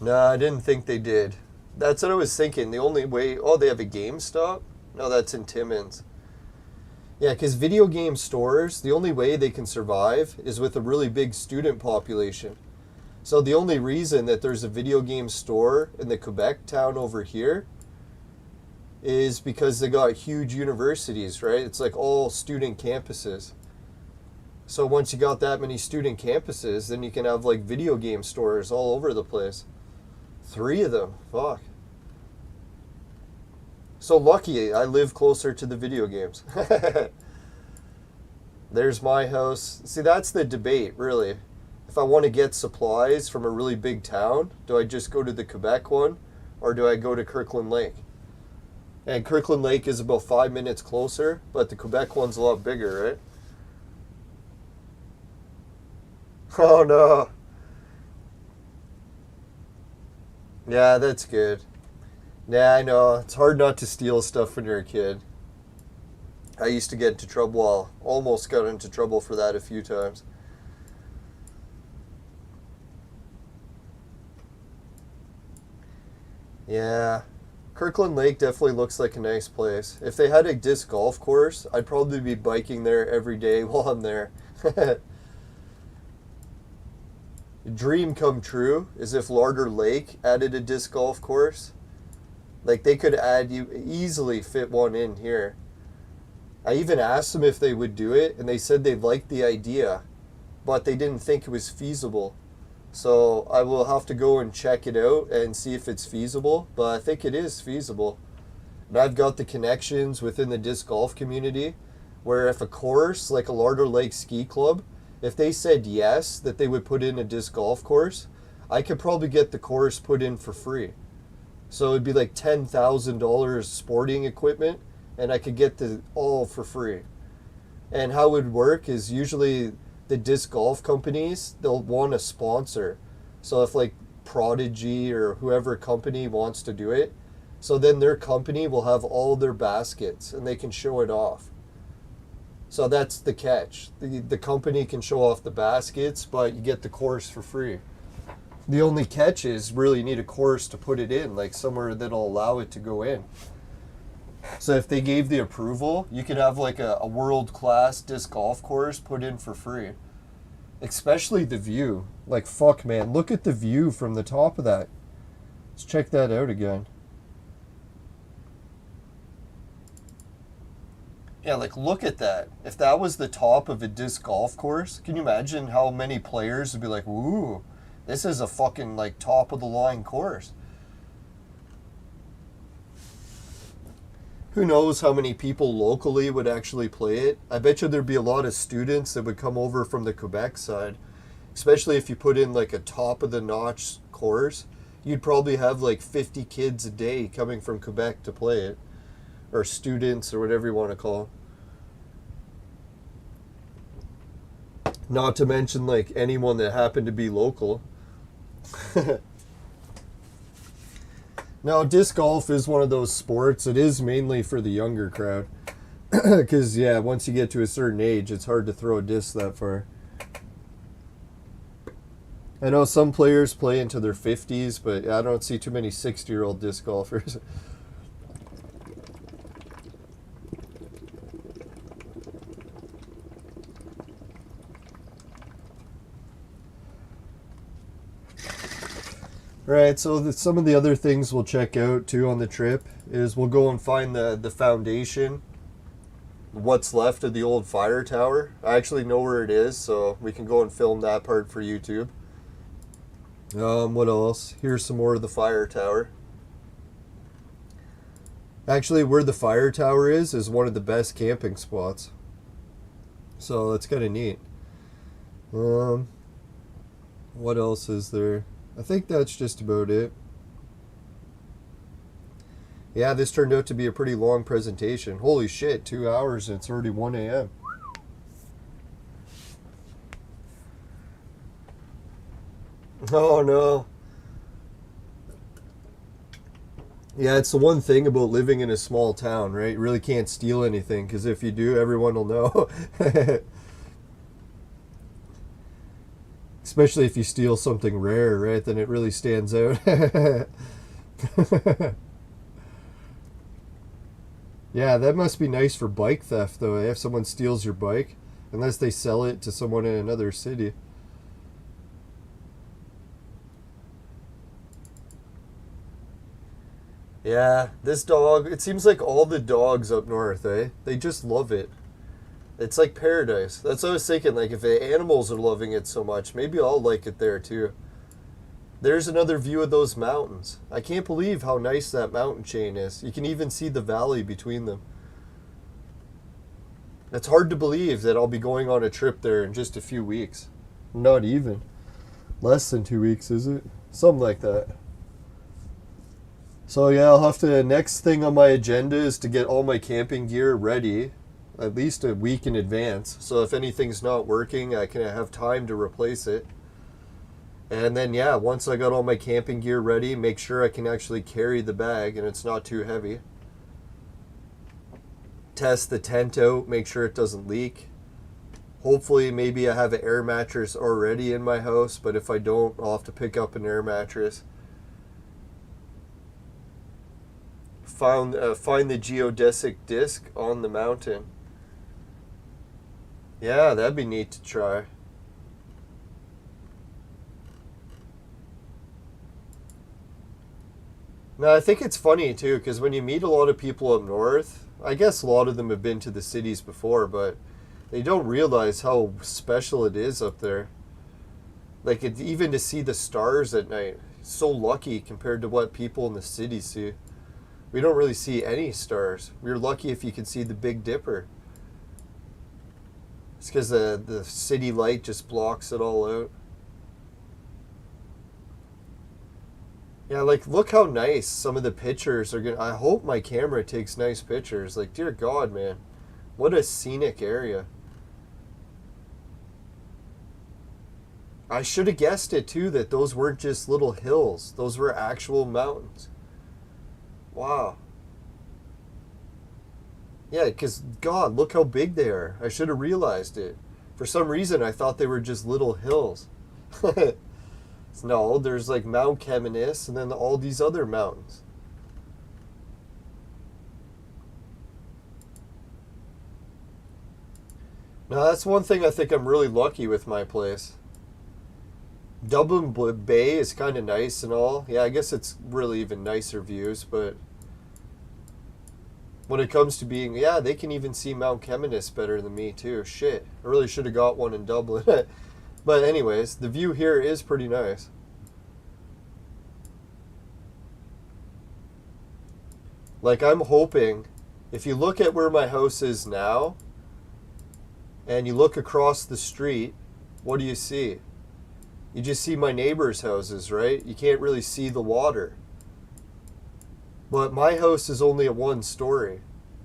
Nah, I didn't think they did. That's what I was thinking. The only way... Oh, they have a GameStop? No, that's in Timmins. Yeah, because video game stores, the only way they can survive is with a really big student population. So the only reason that there's a video game store in the Quebec town over here is because they got huge universities, right? It's like all student campuses. So once you got that many student campuses, then you can have like video game stores all over the place. 3 of them. Fuck. So lucky I live closer to the video games. There's my house. See, that's the debate, really. If I want to get supplies from a really big town, do I just go to the Quebec one or do I go to Kirkland Lake? And Kirkland Lake is about 5 minutes closer, but the Quebec one's a lot bigger, right? Oh no. Yeah, that's good. Yeah, I know. It's hard not to steal stuff when you're a kid. I used to get into trouble. Well, almost got into trouble for that a few times. Yeah. Kirkland Lake definitely looks like a nice place. If they had a disc golf course, I'd probably be biking there every day while I'm there. Dream come true is if Larder Lake added a disc golf course. Like they could you easily fit one in here. I even asked them if they would do it, and they said they liked the idea, but they didn't think it was feasible. So I will have to go and check it out and see if it's feasible, but I think it is feasible. And I've got the connections within the disc golf community where if a course like a Larder Lake Ski Club, if they said yes, that they would put in a disc golf course, I could probably get the course put in for free. So it'd be like $10,000 sporting equipment, and I could get the all for free. And how it would work is usually the disc golf companies, they'll want a sponsor. So if like Prodigy or whoever company wants to do it, so then their company will have all their baskets and they can show it off. So that's the catch. The company can show off the baskets, but you get the course for free. The only catch is really you need a course to put it in, like somewhere that'll allow it to go in. So if they gave the approval, you could have like a world-class disc golf course put in for free. Especially the view. Like, fuck, man. Look at the view from the top of that. Let's check that out again. Yeah, like, look at that. If that was the top of a disc golf course, can you imagine how many players would be like, ooh, this is a fucking, like, top-of-the-line course. Who knows how many people locally would actually play it? I bet you there'd be a lot of students that would come over from the Quebec side. Especially if you put in, like, a top-of-the-notch course. You'd probably have, like, 50 kids a day coming from Quebec to play it. Or students, or whatever you want to call them. Not to mention, like, anyone that happened to be local. Now, disc golf is one of those sports. It is mainly for the younger crowd. Because, yeah, once you get to a certain age, it's hard to throw a disc that far. I know some players play into their 50s, but I don't see too many 60-year-old disc golfers. Right, so some of the other things we'll check out too on the trip is we'll go and find the foundation, what's left of the old fire tower. I actually know where it is, so we can go and film that part for YouTube. What else? Here's some more of the fire tower. Actually, where the fire tower is one of the best camping spots. So that's kind of neat. What else is there? I think that's just about it. Yeah, this turned out to be a pretty long presentation. Holy shit, 2 hours and it's already 1 a.m. Oh no. Yeah, it's the one thing about living in a small town, right? You really can't steal anything, because if you do, everyone will know. Especially if you steal something rare, right? Then it really stands out. Yeah, that must be nice for bike theft, though, if someone steals your bike. Unless they sell it to someone in another city. Yeah, this dog, it seems like all the dogs up north, eh? They just love it. It's like paradise. That's what I was thinking, like, if the animals are loving it so much, maybe I'll like it there, too. There's another view of those mountains. I can't believe how nice that mountain chain is. You can even see the valley between them. It's hard to believe that I'll be going on a trip there in just a few weeks. Not even. Less than 2 weeks, is it? Something like that. So yeah, I'll have to, next thing on my agenda is to get all my camping gear ready, at least a week in advance. So if anything's not working, I can have time to replace it. And then yeah, once I got all my camping gear ready, make sure I can actually carry the bag and it's not too heavy. Test the tent out, make sure it doesn't leak. Hopefully maybe I have an air mattress already in my house, but if I don't, I'll have to pick up an air mattress. Find the geodesic disc on the mountain. Yeah, that'd be neat to try. Now, I think it's funny too, because when you meet a lot of people up north, I guess a lot of them have been to the cities before, but they don't realize how special it is up there. Like, even to see the stars at night, so lucky compared to what people in the city see. We don't really see any stars. We're lucky if you can see the Big Dipper. It's because the city light just blocks it all out. Yeah, like, look how nice some of the pictures are going to... I hope my camera takes nice pictures. Like, dear God, man. What a scenic area. I should have guessed it, too, that those weren't just little hills. Those were actual mountains. Wow. Yeah, because, God, look how big they are. I should have realized it. For some reason, I thought they were just little hills. No, there's like Mount Cheminis and then all these other mountains. Now, that's one thing I think I'm really lucky with my place. Dublin Bay is kind of nice and all. Yeah, I guess it's really even nicer views, but when it comes to being, yeah, they can even see Mount Cheminis better than me too. Shit, I really should have got one in Dublin. But anyways, the view here is pretty nice. Like, I'm hoping, if you look at where my house is now, and you look across the street, what do you see? You just see my neighbors' houses, right? You can't really see the water. But my house is only a 1-story.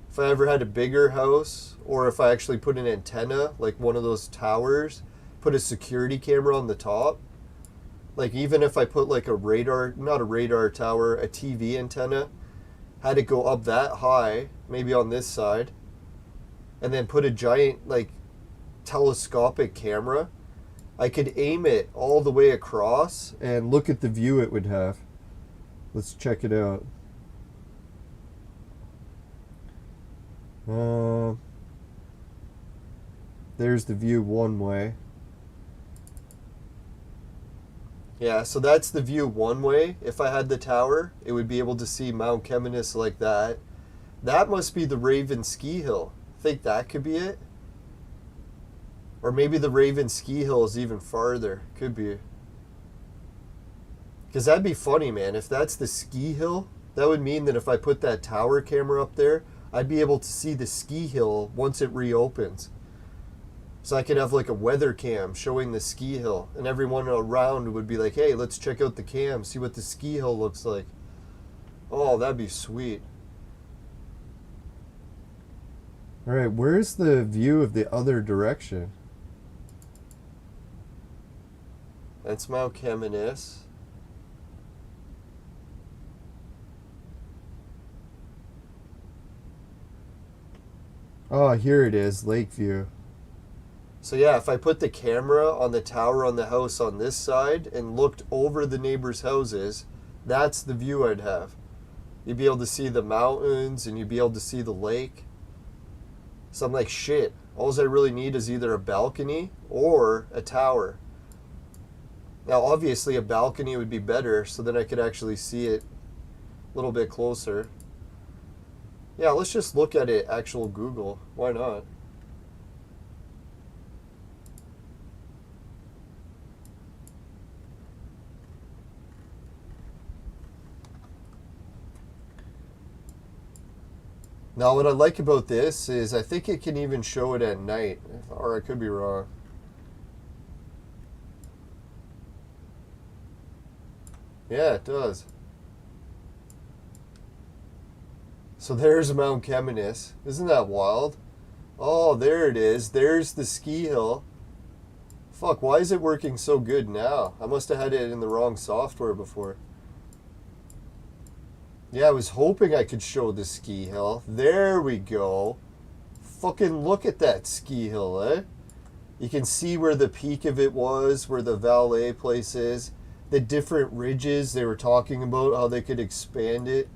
If I ever had a bigger house, or if I actually put an antenna, like one of those towers, put a security camera on the top, like even if I put like a radar, not a radar tower, a TV antenna, had it go up that high, maybe on this side, and then put a giant like telescopic camera, I could aim it all the way across and look at the view it would have. Let's check it out. There's the view one way. Yeah, so that's the view one way. If I had the tower, it would be able to see Mount Cheminis like that. That must be the Raven Ski Hill. I think that could be it. Or maybe the Raven Ski Hill is even farther. Could be. Because that'd be funny, man. If that's the ski hill, that would mean that if I put that tower camera up there, I'd be able to see the ski hill once it reopens. So I could have like a weather cam showing the ski hill, and everyone around would be like, hey, let's check out the cam, see what the ski hill looks like. Oh, that'd be sweet. All right, where's the view of the other direction? That's Mount Cheminis. Oh, here it is, lake view. So yeah, if I put the camera on the tower on the house on this side and looked over the neighbors' houses, that's the view I'd have. You'd be able to see the mountains and you'd be able to see the lake. So I'm like, shit, all I really need is either a balcony or a tower. Now obviously a balcony would be better, so then I could actually see it a little bit closer. Yeah, let's just look at it, actual Google. Why not? Now what I like about this is I think it can even show it at night, or I could be wrong. Yeah, it does. So there's Mount Cheminis. Isn't that wild? Oh, there it is. There's the ski hill. Fuck, why is it working so good now? I must have had it in the wrong software before. Yeah, I was hoping I could show the ski hill. There we go. Fucking look at that ski hill, eh? You can see where the peak of it was, where the valet place is. The different ridges they were talking about, how they could expand it.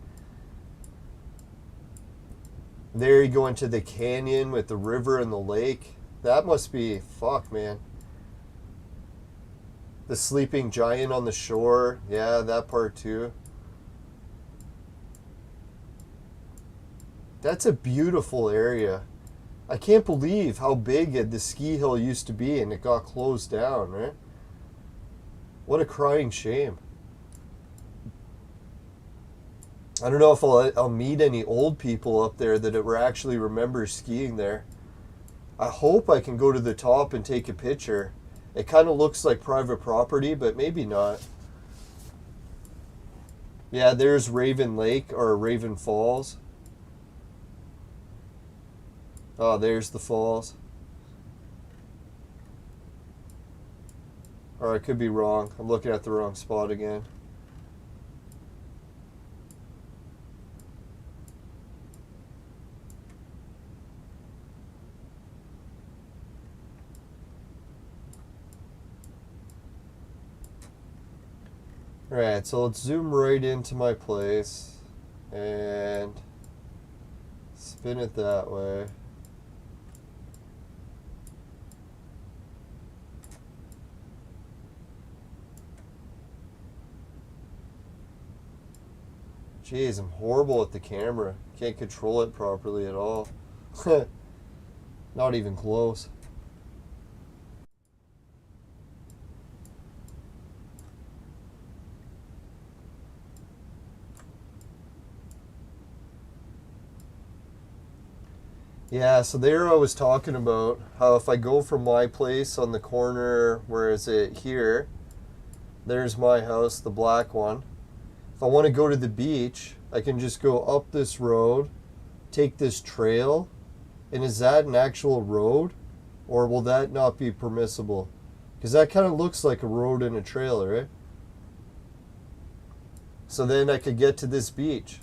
There you go into the canyon with the river and the lake. That must be, fuck, man. The sleeping giant on the shore. Yeah, that part too. That's a beautiful area. I can't believe how big the ski hill used to be and it got closed down, right? What a crying shame. I don't know if I'll meet any old people up there that actually remember skiing there. I hope I can go to the top and take a picture. It kind of looks like private property, but maybe not. Yeah, there's Raven Lake or Raven Falls. Oh, there's the falls. Or I could be wrong. I'm looking at the wrong spot again. Alright, so let's zoom right into my place and spin it that way. Jeez, I'm horrible at the camera. Can't control it properly at all. Not even close. Yeah, so there I was talking about how if I go from my place on the corner, where is it here? There's my house, the black one. If I want to go to the beach, I can just go up this road, take this trail, and is that an actual road? Or will that not be permissible? Because that kind of looks like a road and a trail, right? So then I could get to this beach.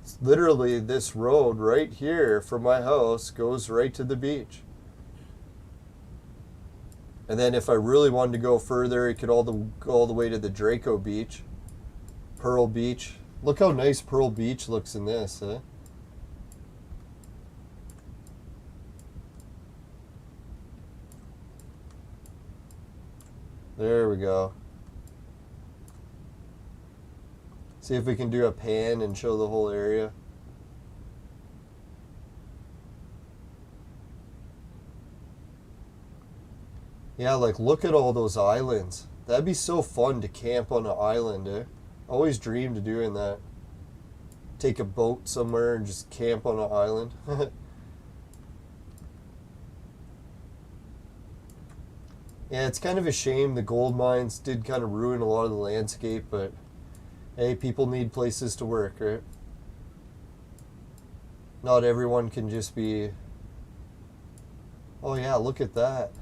It's literally this road right here from my house goes right to the beach. And then if I really wanted to go further, it could go all the way to the Draco Beach. Pearl Beach. Look how nice Pearl Beach looks in this, eh? There we go. See if we can do a pan and show the whole area. Yeah, like look at all those islands. That'd be so fun to camp on an island, eh? Always dreamed of doing that. Take a boat somewhere and just camp on an island. Yeah, it's kind of a shame. The gold mines did kind of ruin a lot of the landscape, but hey, people need places to work, right? Not everyone can just be... Oh yeah, look at that.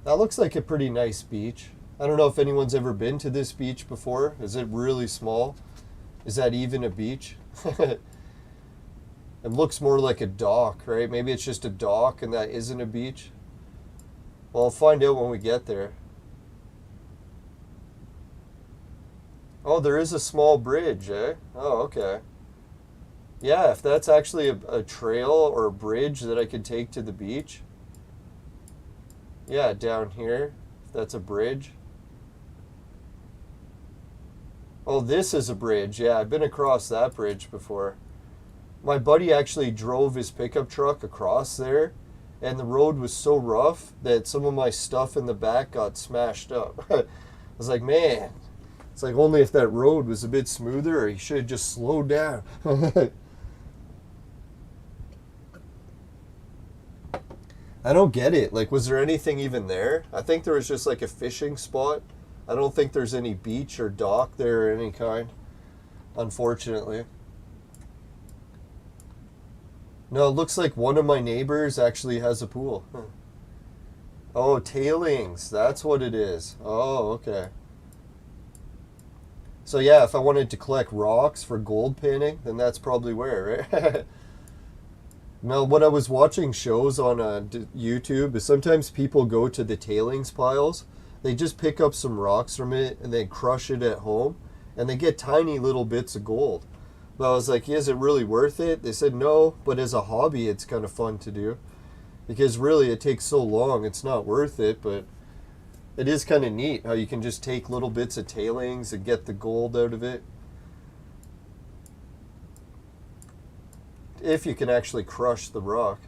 That looks like a pretty nice beach. I don't know if anyone's ever been to this beach before. Is it really small? Is that even a beach? It looks more like a dock, right? Maybe it's just a dock and that isn't a beach. Well, I'll find out when we get there. Oh, there is a small bridge, eh? Oh, okay. Yeah, if that's actually a trail or a bridge that I could take to the beach. Yeah, down here, if that's a bridge. Oh, this is a bridge. Yeah, I've been across that bridge before. My buddy actually drove his pickup truck across there, and the road was so rough that some of my stuff in the back got smashed up. I was like, man, it's like only if that road was a bit smoother, or he should have just slowed down. I don't get it. Like, was there anything even there? I think there was just like a fishing spot. I don't think there's any beach or dock there of any kind, unfortunately. No, it looks like one of my neighbors actually has a pool. Huh. Oh, tailings. That's what it is. Oh, okay. So yeah, if I wanted to collect rocks for gold panning, then that's probably where, right? No, when I was watching shows on YouTube, is sometimes people go to the tailings piles. They just pick up some rocks from it and then crush it at home, and they get tiny little bits of gold. But I was like, is it really worth it? They said no, but as a hobby, it's kind of fun to do. Because really, it takes so long, it's not worth it, but it is kind of neat how you can just take little bits of tailings and get the gold out of it. If you can actually crush the rock.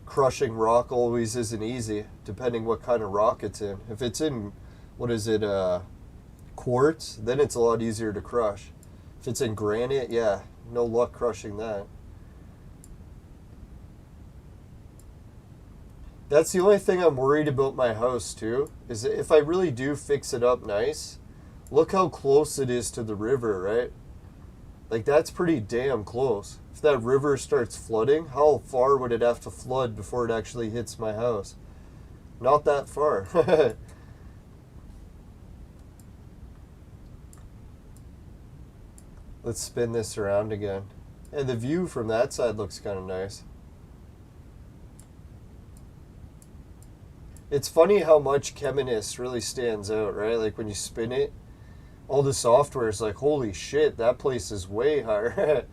Crushing rock always isn't easy, depending what kind of rock it's in. If it's in, what is it, quartz, then it's a lot easier to crush. If it's in granite, yeah, no luck crushing that. That's the only thing I'm worried about my house too, is that if I really do fix it up nice, look how close it is to the river, right? Like, that's pretty damn close. If that river starts flooding, how far would it have to flood before it actually hits my house? Not that far. Let's spin this around again. And the view from that side looks kind of nice. It's funny how much Cheminis really stands out, right? Like, when you spin it, all the software is like, holy shit, that place is way higher.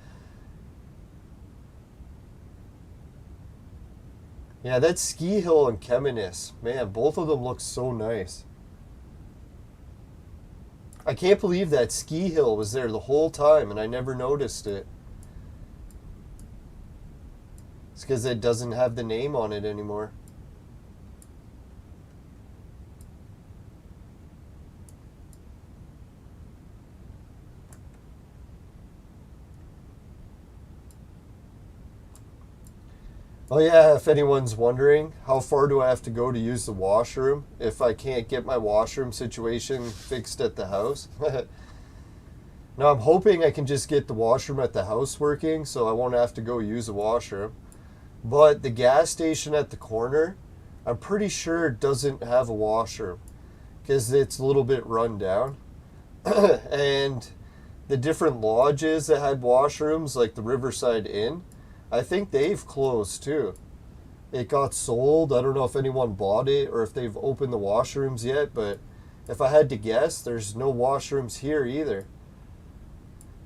Yeah, that ski hill and Cheminis, man, both of them look so nice. I can't believe that ski hill was there the whole time and I never noticed it. It's because it doesn't have the name on it anymore. Oh yeah, if anyone's wondering, how far do I have to go to use the washroom if I can't get my washroom situation fixed at the house? Now I'm hoping I can just get the washroom at the house working so I won't have to go use the washroom. But the gas station at the corner, I'm pretty sure it doesn't have a washroom because it's a little bit run down. And the different lodges that had washrooms, like the Riverside Inn, I think they've closed too. It got sold. I don't know if anyone bought it or if they've opened the washrooms yet, but if I had to guess, there's no washrooms here either.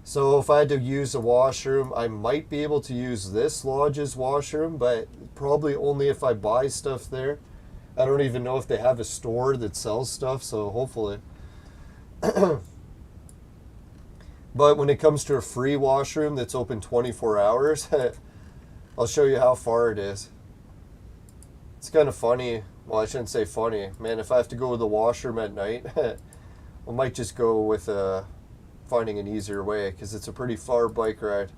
So if I had to use a washroom, I might be able to use this lodge's washroom, but probably only if I buy stuff there. I don't even know if they have a store that sells stuff, so hopefully. But when it comes to a free washroom that's open 24 hours, I'll show you how far it is. It's kind of funny. Well, I shouldn't say funny. Man, if I have to go to the washroom at night, I might just go with finding an easier way because it's a pretty far bike ride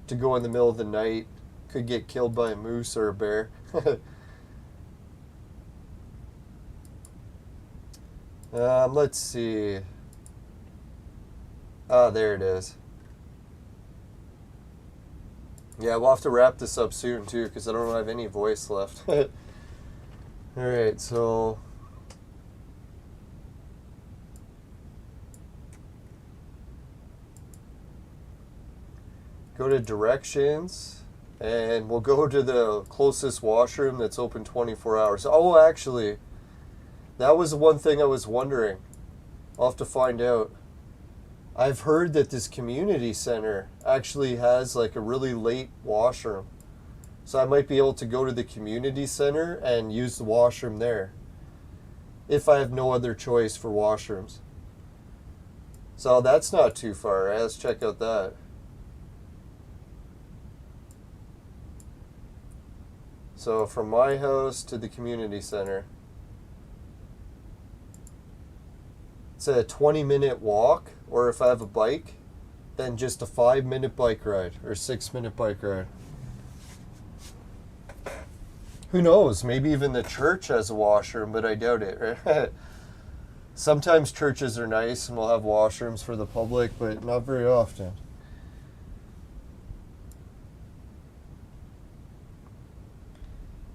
to go in the middle of the night Could get killed by a moose or a bear. Let's see. Ah, there it is. Yeah, we'll have to wrap this up soon too, because I don't have any voice left. Alright, so go to directions, and we'll go to the closest washroom that's open 24 hours. Oh, actually, that was the one thing I was wondering. I'll have to find out. I've heard that this community center actually has like a really late washroom. So I might be able to go to the community center and use the washroom there, if I have no other choice for washrooms. So that's not too far, right? Let's check out that. So from my house to the community center, it's a 20-minute walk, or if I have a bike, then just a 5-minute bike ride or 6-minute bike ride. Who knows? Maybe even the church has a washroom, but I doubt it, right? Sometimes churches are nice and will have washrooms for the public, but not very often.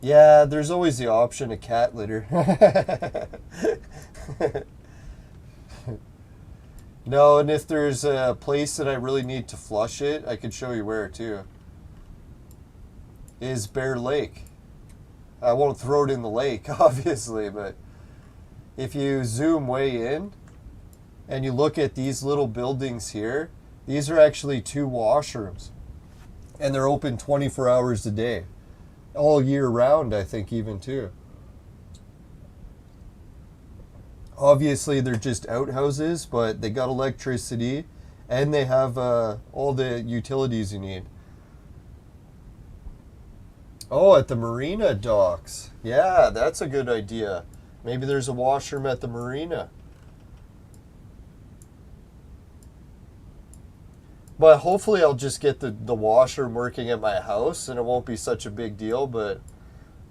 Yeah, there's always the option of cat litter. No, and if there's a place that I really need to flush it, I could show you where too. Is Bear Lake. I won't throw it in the lake, obviously, but if you zoom way in and you look at these little buildings here, these are actually 2 washrooms. And they're open 24 hours a day. All year round, I think, even too. Obviously, they're just outhouses, but they got electricity, and they have all the utilities you need. Oh, at the marina docks. Yeah, that's a good idea. Maybe there's a washroom at the marina. But hopefully I'll just get the washroom working at my house, and it won't be such a big deal, but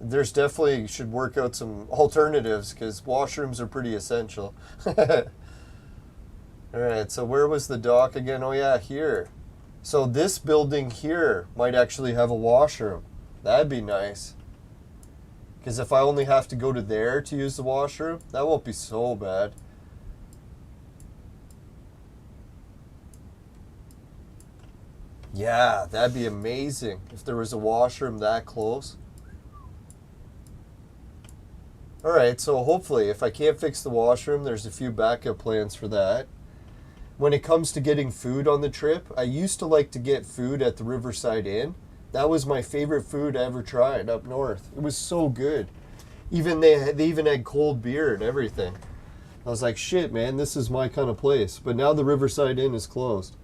there's definitely should work out some alternatives, because washrooms are pretty essential. Alright, so where was the dock again? Oh yeah, here. So this building here might actually have a washroom. That'd be nice. Because if I only have to go to there to use the washroom, that won't be so bad. Yeah, that'd be amazing if there was a washroom that close. Alright, so hopefully, if I can't fix the washroom, there's a few backup plans for that. When it comes to getting food on the trip, I used to like to get food at the Riverside Inn. That was my favorite food I ever tried up north. It was so good. Even they even had cold beer and everything. I was like, shit, man, this is my kind of place. But now the Riverside Inn is closed.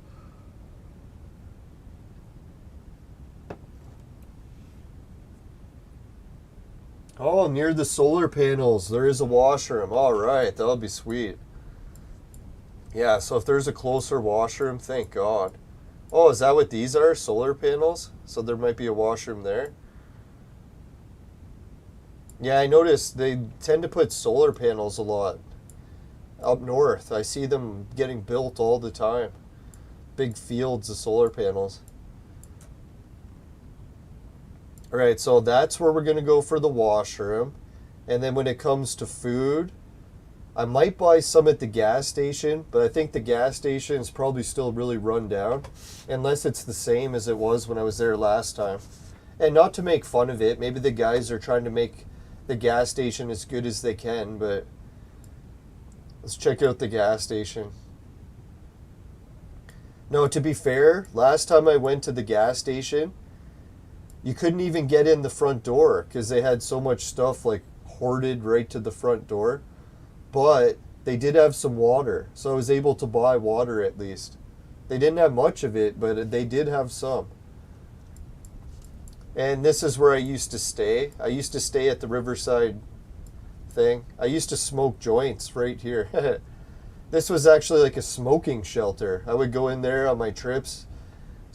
Oh, near the solar panels, there is a washroom. All right, that'll be sweet. Yeah, so if there's a closer washroom, thank God. Oh, is that what these are? Solar panels? So there might be a washroom there. Yeah, I noticed they tend to put solar panels a lot up north. I see them getting built all the time. Big fields of solar panels. Alright, so that's where we're going to go for the washroom. And then when it comes to food, I might buy some at the gas station, but I think the gas station is probably still really run down, unless it's the same as it was when I was there last time. And not to make fun of it, maybe the guys are trying to make the gas station as good as they can, but let's check out the gas station. No, to be fair, last time I went to the gas station, you couldn't even get in the front door because they had so much stuff like hoarded right to the front door. But they did have some water, so I was able to buy water at least. They didn't have much of it, but they did have some. And this is where I used to stay. I used to stay at the Riverside thing. I used to smoke joints right here. This was actually like a smoking shelter. I would go in there on my trips,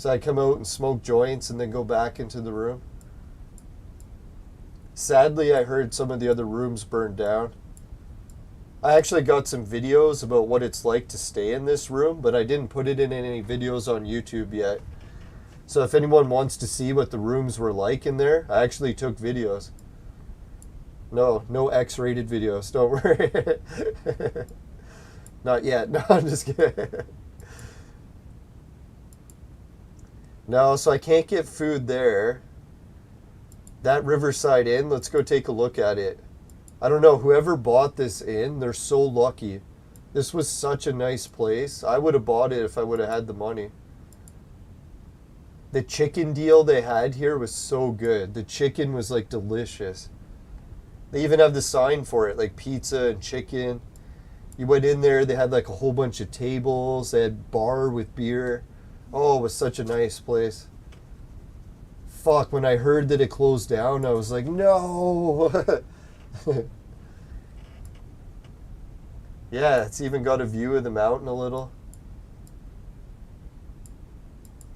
So I come out and smoke joints and then go back into the room. Sadly, I heard some of the other rooms burned down. I actually got some videos about what it's like to stay in this room, but I didn't put it in any videos on YouTube yet. So if anyone wants to see what the rooms were like in there, I actually took videos. No X-rated videos, don't worry. Not yet. No, I'm just kidding. No, so I can't get food there. That Riverside Inn, let's go take a look at it. I don't know, whoever bought this inn, they're so lucky. This was such a nice place. I would have bought it if I would have had the money. The chicken deal they had here was so good. The chicken was like delicious. They even have the sign for it, like pizza and chicken. You went in there, they had like a whole bunch of tables. They had bar with beer. Oh, it was such a nice place. Fuck, when I heard that it closed down, I was like, no. Yeah, it's even got a view of the mountain a little.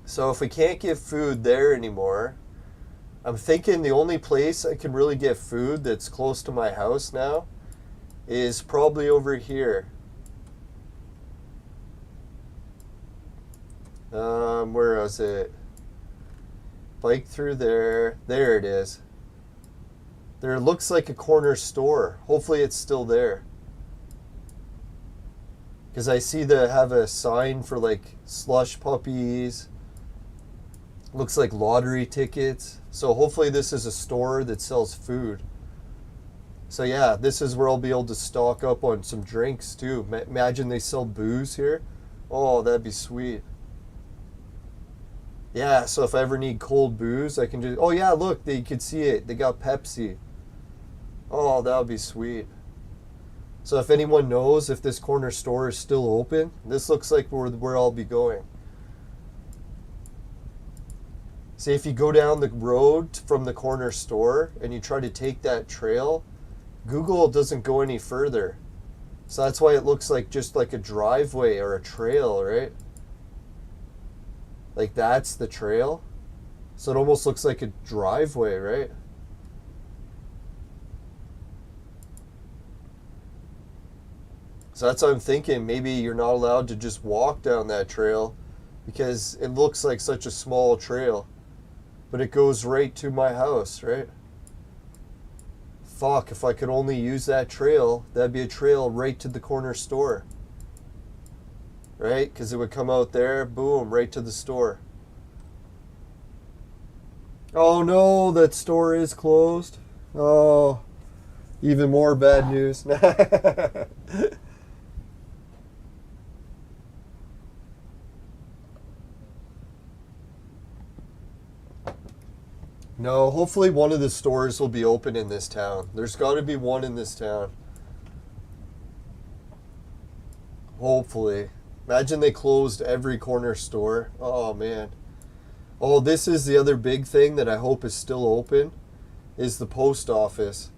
So if we can't get food there anymore, I'm thinking the only place I can really get food that's close to my house now is probably over here. Where was it? Bike through there. There it is. There looks like a corner store. Hopefully it's still there. Because I see they have a sign for like slush puppies. Looks like lottery tickets. So hopefully this is a store that sells food. So yeah, this is where I'll be able to stock up on some drinks too. Imagine they sell booze here. Oh, that'd be sweet. Yeah, so if I ever need cold booze, I can just... Oh yeah, look, you can see it. They got Pepsi. Oh, that would be sweet. So if anyone knows if this corner store is still open, this looks like where I'll be going. See, if you go down the road from the corner store and you try to take that trail, Google doesn't go any further. So that's why it looks like just like a driveway or a trail, right? Like that's the trail. So it almost looks like a driveway, right? So that's what I'm thinking. Maybe you're not allowed to just walk down that trail because it looks like such a small trail. But it goes right to my house, right? Fuck, if I could only use that trail, that'd be a trail right to the corner store. Right? Because it would come out there, boom, right to the store. Oh no, that store is closed. Oh, even more bad news. No, hopefully one of the stores will be open in this town. There's got to be one in this town. Hopefully. Imagine they closed every corner store. Oh, man. Oh, this is the other big thing that I hope is still open, is the post office.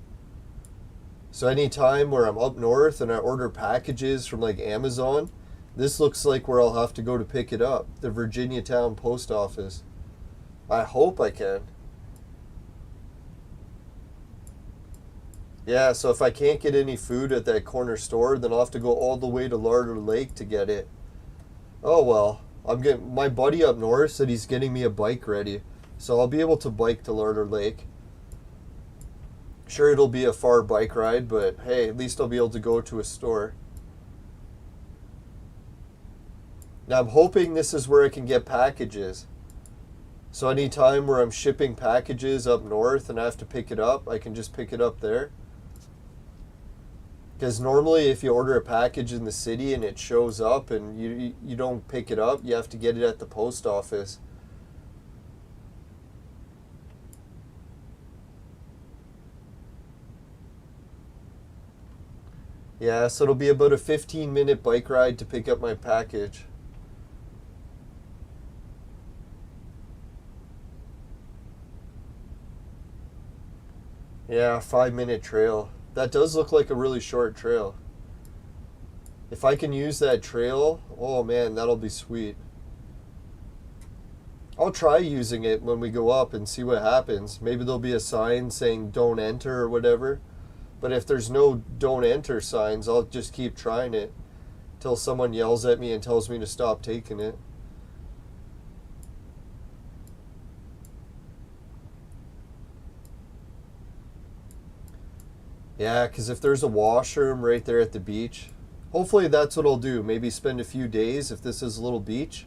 So anytime where I'm up north and I order packages from like Amazon, this looks like where I'll have to go to pick it up. The Virginia Town post office. I hope I can. Yeah, so if I can't get any food at that corner store, then I'll have to go all the way to Larder Lake to get it. Oh well, my buddy up north said he's getting me a bike ready, so I'll be able to bike to Larder Lake. Sure, it'll be a far bike ride, but hey, at least I'll be able to go to a store. Now I'm hoping this is where I can get packages. So anytime where I'm shipping packages up north and I have to pick it up, I can just pick it up there. Because normally if you order a package in the city and it shows up and you don't pick it up, you have to get it at the post office. Yeah, so it'll be about a 15-minute bike ride to pick up my package. Yeah, 5-minute trail. That does look like a really short trail. If I can use that trail, oh man, that'll be sweet. I'll try using it when we go up and see what happens. Maybe there'll be a sign saying don't enter or whatever. But if there's no don't enter signs, I'll just keep trying it till someone yells at me and tells me to stop taking it. Yeah, because if there's a washroom right there at the beach, hopefully that's what I'll do. Maybe spend a few days, if this is a little beach,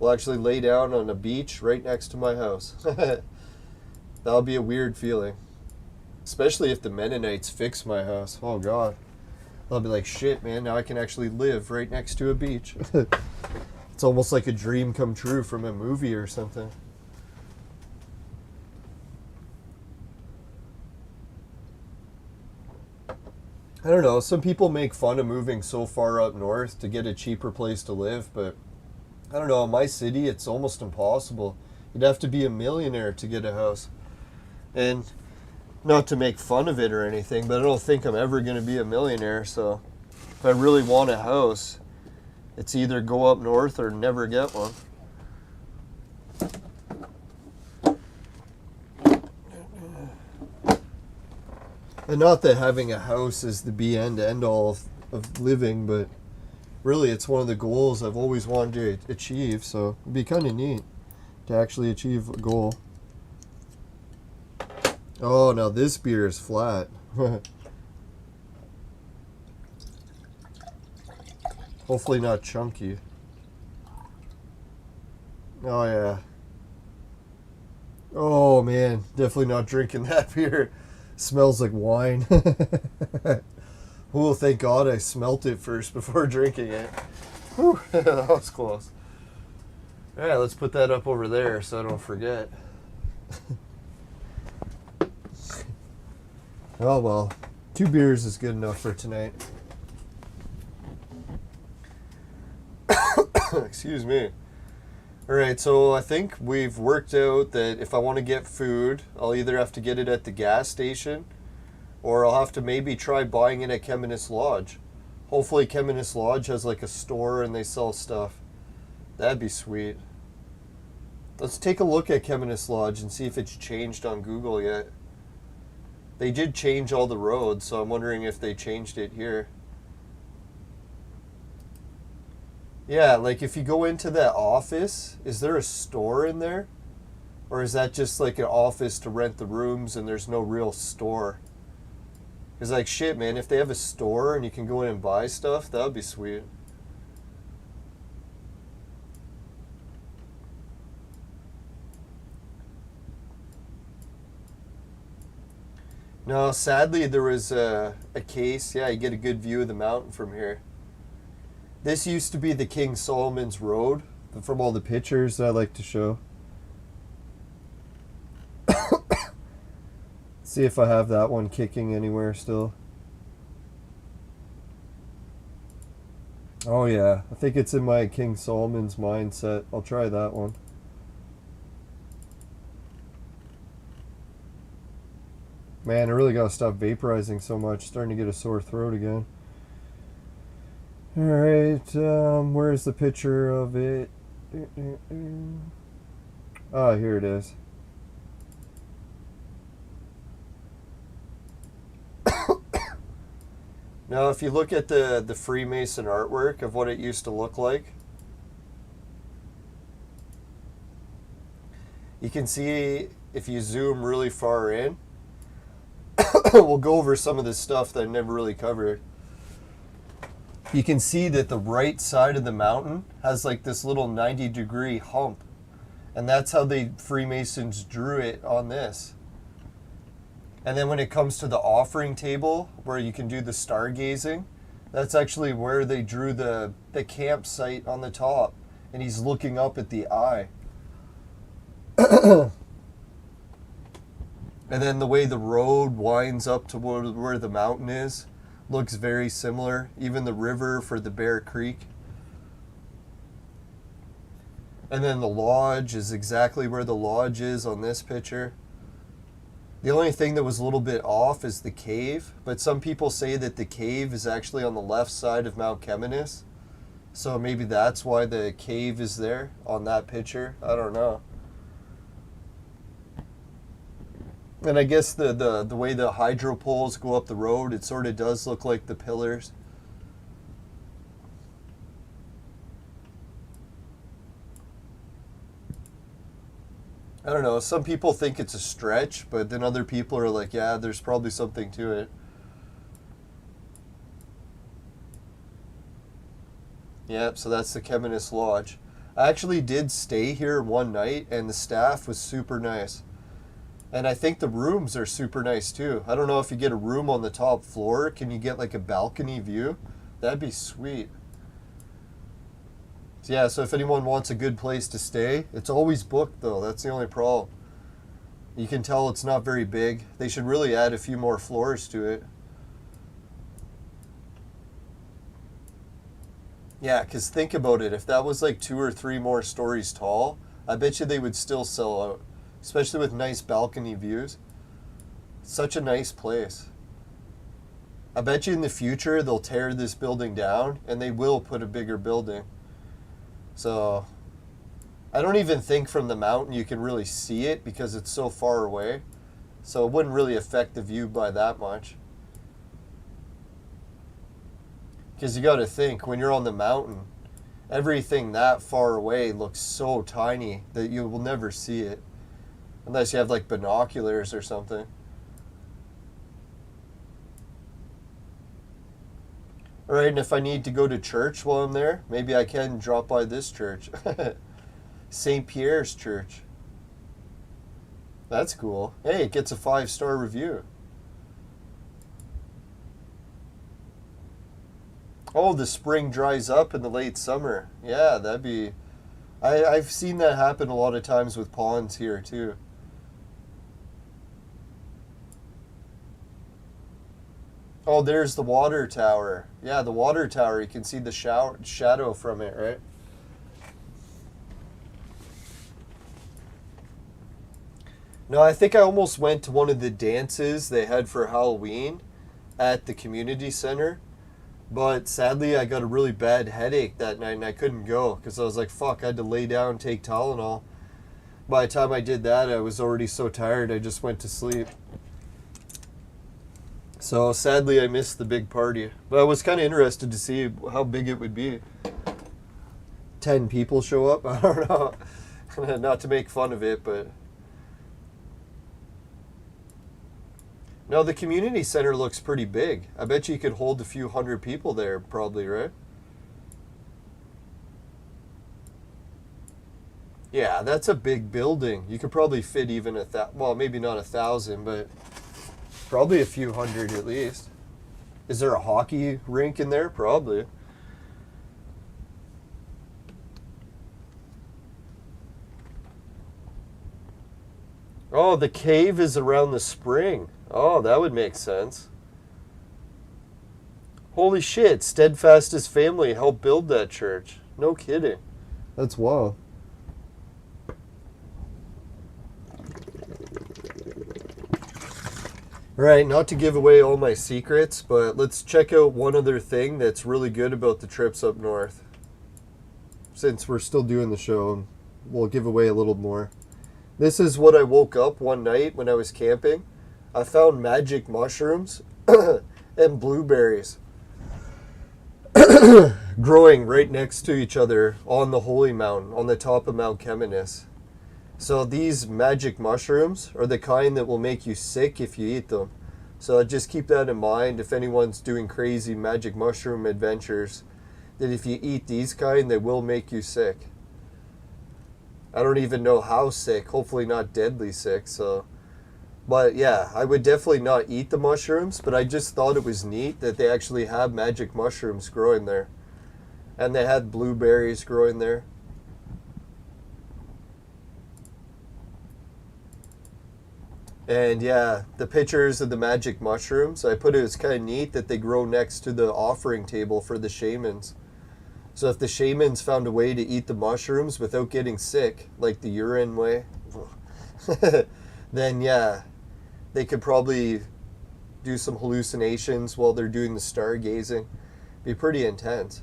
we'll actually lay down on a beach right next to my house. That'll be a weird feeling. Especially if the Mennonites fix my house. Oh, God. I'll be like, shit, man, now I can actually live right next to a beach. It's almost like a dream come true from a movie or something. I don't know, some people make fun of moving so far up north to get a cheaper place to live, but I don't know, in my city it's almost impossible. You'd have to be a millionaire to get a house. And not to make fun of it or anything, but I don't think I'm ever going to be a millionaire, so if I really want a house, it's either go up north or never get one. And not that having a house is the be end all of living, but really it's one of the goals I've always wanted to achieve, so it'd be kind of neat to actually achieve a goal. Oh, now this beer is flat. Hopefully not chunky. Oh yeah. Oh man, definitely not drinking that beer. Smells like wine. Oh, thank God I smelt it first before drinking it. Whew, that was close. Alright, let's put that up over there so I don't forget. Oh well, 2 beers is good enough for tonight. Excuse me. Alright, so I think we've worked out that if I want to get food, I'll either have to get it at the gas station, or I'll have to maybe try buying it at Cheminis Lodge. Hopefully Cheminis Lodge has like a store and they sell stuff. That'd be sweet. Let's take a look at Cheminis Lodge and see if it's changed on Google yet. They did change all the roads, so I'm wondering if they changed it here. Yeah, like if you go into that office, is there a store in there? Or is that just like an office to rent the rooms and there's no real store? Because like shit, man, if they have a store and you can go in and buy stuff, that would be sweet. No, sadly there was a case. Yeah, you get a good view of the mountain from here. This used to be the King Solomon's Road, from all the pictures that I like to show. See if I have that one kicking anywhere still. Oh yeah, I think it's in my King Solomon's mindset. I'll try that one. Man, I really gotta stop vaporizing so much. Starting to get a sore throat again. Alright, where's the picture of it? Ah, here it is. Now, if you look at the Freemason artwork of what it used to look like, you can see, if you zoom really far in, we'll go over some of this stuff that I never really covered. You can see that the right side of the mountain has like this little 90-degree hump. And that's how the Freemasons drew it on this. And then when it comes to the offering table, where you can do the stargazing, that's actually where they drew the campsite on the top. And he's looking up at the eye. And then the way the road winds up to where the mountain is looks very similar. Even the river for the Bear Creek. And then the lodge is exactly where the lodge is on this picture. The only thing that was a little bit off is the cave, but some people say that the cave is actually on the left side of Mount Cheminis. So maybe that's why the cave is there on that picture. I don't know. And I guess the way the hydro poles go up the road, it sort of does look like the pillars. I don't know, some people think it's a stretch, but then other people are like, yeah, there's probably something to it. Yep, so that's the Cheminis Lodge. I actually did stay here one night, and the staff was super nice. And I think the rooms are super nice too. I don't know if you get a room on the top floor, can you get like a balcony view? That'd be sweet. So yeah, so if anyone wants a good place to stay, it's always booked though, that's the only problem. You can tell it's not very big. They should really add a few more floors to it. Yeah, because think about it, if that was like 2 or 3 more stories tall, I bet you they would still sell out. Especially with nice balcony views. Such a nice place. I bet you in the future they'll tear this building down and they will put a bigger building. So, I don't even think from the mountain you can really see it because it's so far away. So it wouldn't really affect the view by that much. Because you got to think, when you're on the mountain, everything that far away looks so tiny that you will never see it. Unless you have like binoculars or something. Alright, and if I need to go to church while I'm there, maybe I can drop by this church. St. Pierre's Church. That's cool. Hey, it gets a 5-star review. Oh, the spring dries up in the late summer. Yeah, that'd be... I've seen that happen a lot of times with ponds here, too. Oh, there's the water tower. Yeah, the water tower. You can see the shadow from it, right? No, I think I almost went to one of the dances they had for Halloween at the community center. But sadly, I got a really bad headache that night and I couldn't go because I was like, fuck, I had to lay down, take Tylenol. By the time I did that, I was already so tired, I just went to sleep. So sadly, I missed the big party. But I was kind of interested to see how big it would be. 10 people show up? I don't know. Not to make fun of it, but... No, the community center looks pretty big. I bet you could hold a few hundred people there, probably, right? Yeah, that's a big building. You could probably fit even well, maybe not 1,000, but probably a few hundred at least. Is there a hockey rink in there? Probably. Oh, the cave is around the spring. Oh, that would make sense. Holy shit, Steadfast's family helped build that church. No kidding. That's wild. Right, not to give away all my secrets, but let's check out one other thing that's really good about the trips up north. Since we're still doing the show, we'll give away a little more. This is what I woke up one night when I was camping. I found magic mushrooms and blueberries growing right next to each other on the Holy Mountain, on the top of Mount Cheminis. So these magic mushrooms are the kind that will make you sick if you eat them. So just keep that in mind if anyone's doing crazy magic mushroom adventures, that if you eat these kind, they will make you sick. I don't even know how sick, hopefully not deadly sick, so... But yeah, I would definitely not eat the mushrooms, but I just thought it was neat that they actually have magic mushrooms growing there. And they had blueberries growing there. And yeah, the pictures of the magic mushrooms, I put it as kind of neat that they grow next to the offering table for the shamans. So if the shamans found a way to eat the mushrooms without getting sick, like the urine way, then yeah, they could probably do some hallucinations while they're doing the stargazing. Be pretty intense.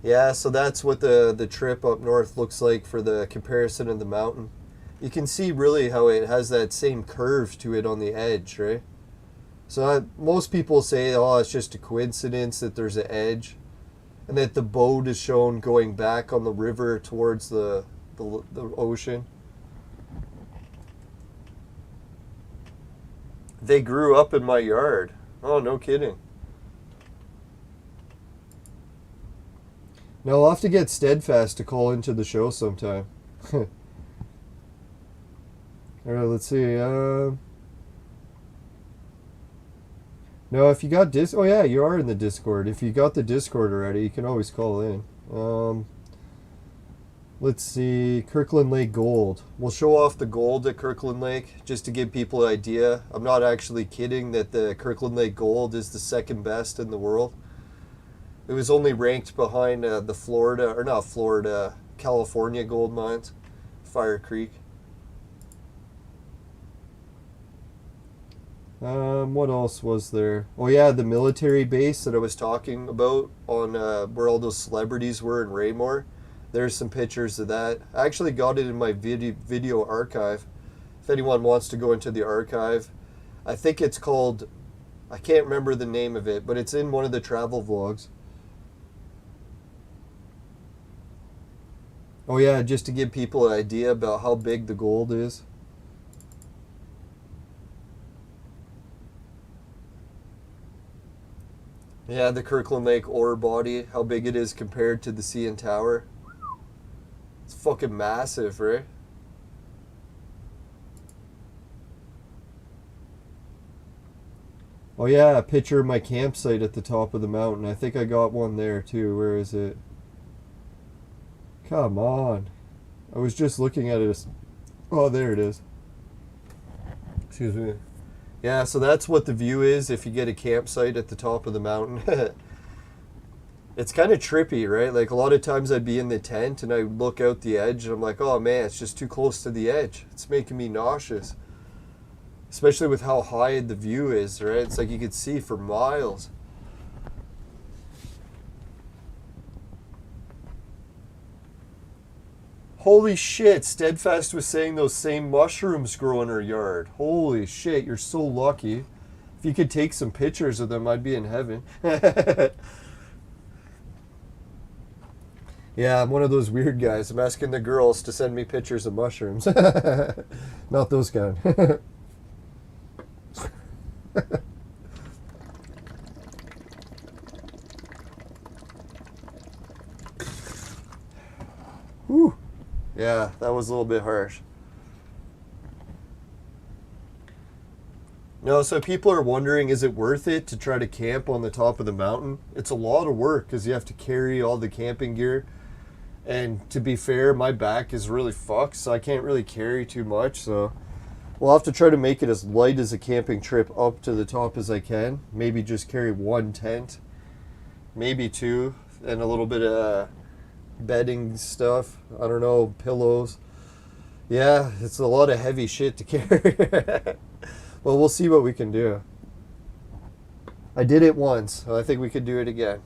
Yeah, so that's what the trip up north looks like for the comparison of the mountain. You can see really how it has that same curve to it on the edge, right? So most people say, oh, it's just a coincidence that there's an edge, and that the boat is shown going back on the river towards the ocean. They grew up in my yard. Oh, no kidding. Now I'll have to get Steadfast to call into the show sometime. Alright, let's see. No, if you got oh yeah, you are in the Discord. If you got the Discord already, you can always call in. Let's see. Kirkland Lake gold. We'll show off the gold at Kirkland Lake just to give people an idea. I'm not actually kidding that the Kirkland Lake gold is the second best in the world. It was only ranked behind the California gold mines, Fire Creek. What else was there? Oh yeah, the military base that I was talking about on where all those celebrities were in Raymore. There's some pictures of that. I actually got it in my video archive. If anyone wants to go into the archive, I think it's called, I can't remember the name of it, but it's in one of the travel vlogs. Oh yeah, just to give people an idea about how big the gold is. Yeah, the Kirkland Lake ore body, how big it is compared to the CN Tower. It's fucking massive, right? Oh yeah, a picture of my campsite at the top of the mountain. I think I got one there too. Where is it? Come on. I was just looking at it. Oh, there it is. Excuse me. Yeah, so that's what the view is if you get a campsite at the top of the mountain. It's kind of trippy, right? Like a lot of times I'd be in the tent and I look out the edge and I'm like, oh man, it's just too close to the edge. It's making me nauseous. Especially with how high the view is, right? It's like you could see for miles. Holy shit, Steadfast was saying those same mushrooms grow in her yard. Holy shit, you're so lucky. If you could take some pictures of them, I'd be in heaven. Yeah, I'm one of those weird guys. I'm asking the girls to send me pictures of mushrooms. Not those kind. Whew. Yeah, that was a little bit harsh. No, so people are wondering, is it worth it to try to camp on the top of the mountain? It's a lot of work because you have to carry all the camping gear. And to be fair, my back is really fucked, so I can't really carry too much. So we'll have to try to make it as light as a camping trip up to the top as I can. Maybe just carry one tent, maybe two, and a little bit of bedding stuff. I don't know, pillows. Yeah, it's a lot of heavy shit to carry. Well, we'll see what we can do. I did it once, so I think we could do it again.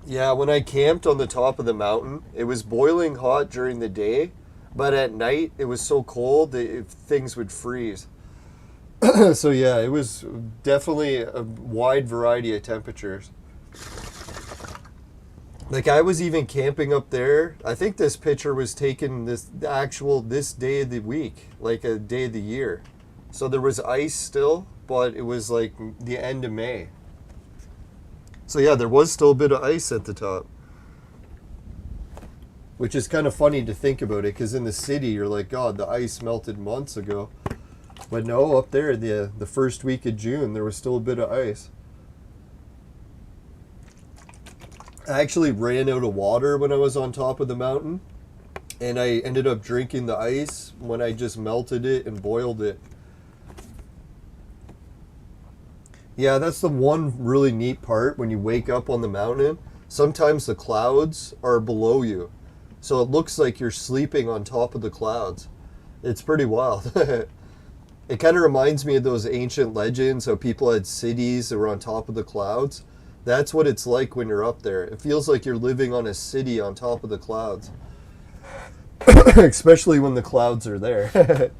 Yeah, when I camped on the top of the mountain, it was boiling hot during the day, but at night it was so cold that things would freeze. So yeah, it was definitely a wide variety of temperatures. Like I was even camping up there. I think this picture was taken this day of the week, like a day of the year. So there was ice still, but it was like the end of May. So yeah, there was still a bit of ice at the top. Which is kind of funny to think about it, because in the city you're like, God, the ice melted months ago. But no, up there, the first week of June, there was still a bit of ice. I actually ran out of water when I was on top of the mountain. And I ended up drinking the ice when I just melted it and boiled it. Yeah, that's the one really neat part when you wake up on the mountain. Sometimes the clouds are below you. So it looks like you're sleeping on top of the clouds. It's pretty wild. It kind of reminds me of those ancient legends how people had cities that were on top of the clouds. That's what it's like when you're up there. It feels like you're living on a city on top of the clouds. Especially when the clouds are there.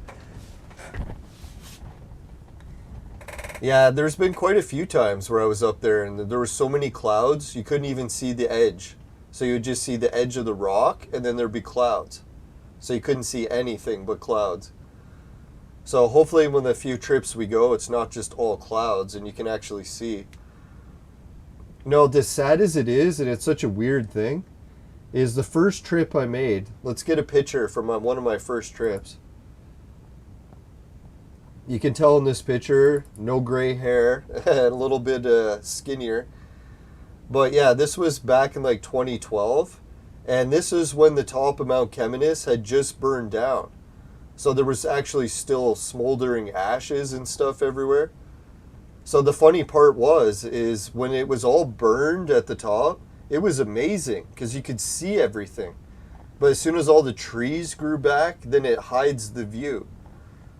Yeah, there's been quite a few times where I was up there and there were so many clouds you couldn't even see the edge. So you would just see the edge of the rock and then there'd be clouds. So you couldn't see anything but clouds. So hopefully when the few trips we go, it's not just all clouds and you can actually see. You know, as sad as it is, and it's such a weird thing, is the first trip I made. Let's get a picture from one of my first trips. You can tell in this picture, no gray hair, and a little bit skinnier. But yeah, this was back in like 2012. And this is when the top of Mount Cheminis had just burned down. So there was actually still smoldering ashes and stuff everywhere. So the funny part is when it was all burned at the top, it was amazing because you could see everything. But as soon as all the trees grew back, then it hides the view.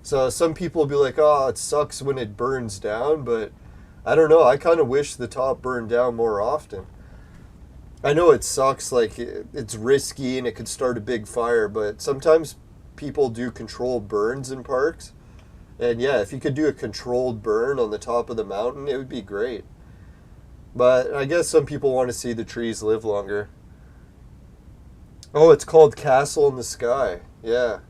So some people will be like, oh, it sucks when it burns down, but I don't know. I kind of wish the top burned down more often. I know it sucks, like it's risky and it could start a big fire, but sometimes people do controlled burns in parks. And yeah, if you could do a controlled burn on the top of the mountain, it would be great. But I guess some people want to see the trees live longer. Oh, it's called Castle in the Sky. Yeah.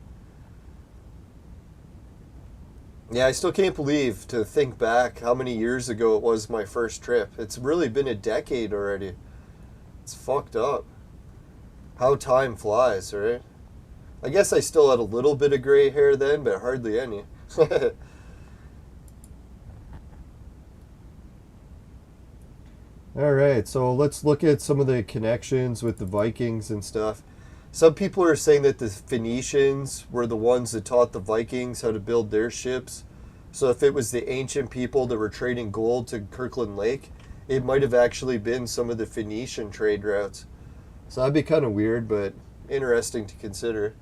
Yeah, I still can't believe to think back how many years ago it was my first trip. It's really been a decade already. It's fucked up. How time flies, right? I guess I still had a little bit of gray hair then, but hardly any. Alright, so let's look at some of the connections with the Vikings and stuff. Some people are saying that the Phoenicians were the ones that taught the Vikings how to build their ships. So if it was the ancient people that were trading gold to Kirkland Lake, it might have actually been some of the Phoenician trade routes. So that'd be kind of weird, but interesting to consider.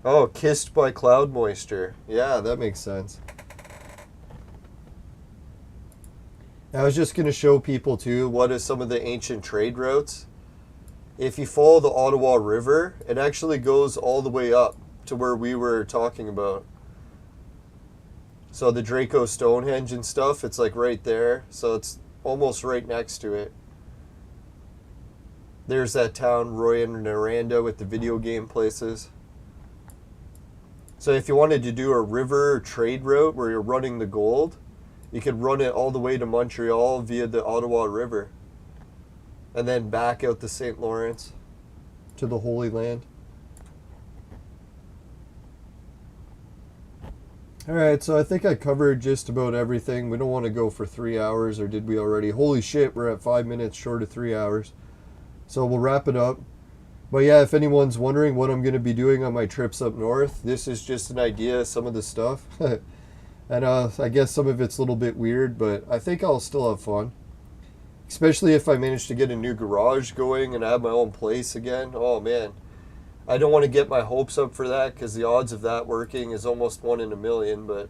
Oh, kissed by cloud moisture. Yeah, that makes sense. I was just going to show people too what are some of the ancient trade routes. If you follow the Ottawa River, it actually goes all the way up to where we were talking about. So the Draco Stonehenge and stuff, it's like right there. So it's almost right next to it. There's that town, Roy and Naranda, with the video game places. So if you wanted to do a river trade route where you're running the gold, you could run it all the way to Montreal via the Ottawa River. And then back out the St. Lawrence to the Holy Land. Alright, so I think I covered just about everything. We don't want to go for 3 hours, or did we already? Holy shit, we're at 5 minutes short of 3 hours. So we'll wrap it up. But yeah, if anyone's wondering what I'm going to be doing on my trips up north, this is just an idea of some of the stuff. And I guess some of it's a little bit weird, but I think I'll still have fun. Especially if I manage to get a new garage going and I have my own place again. Oh man, I don't want to get my hopes up for that because the odds of that working is almost 1 in a million, but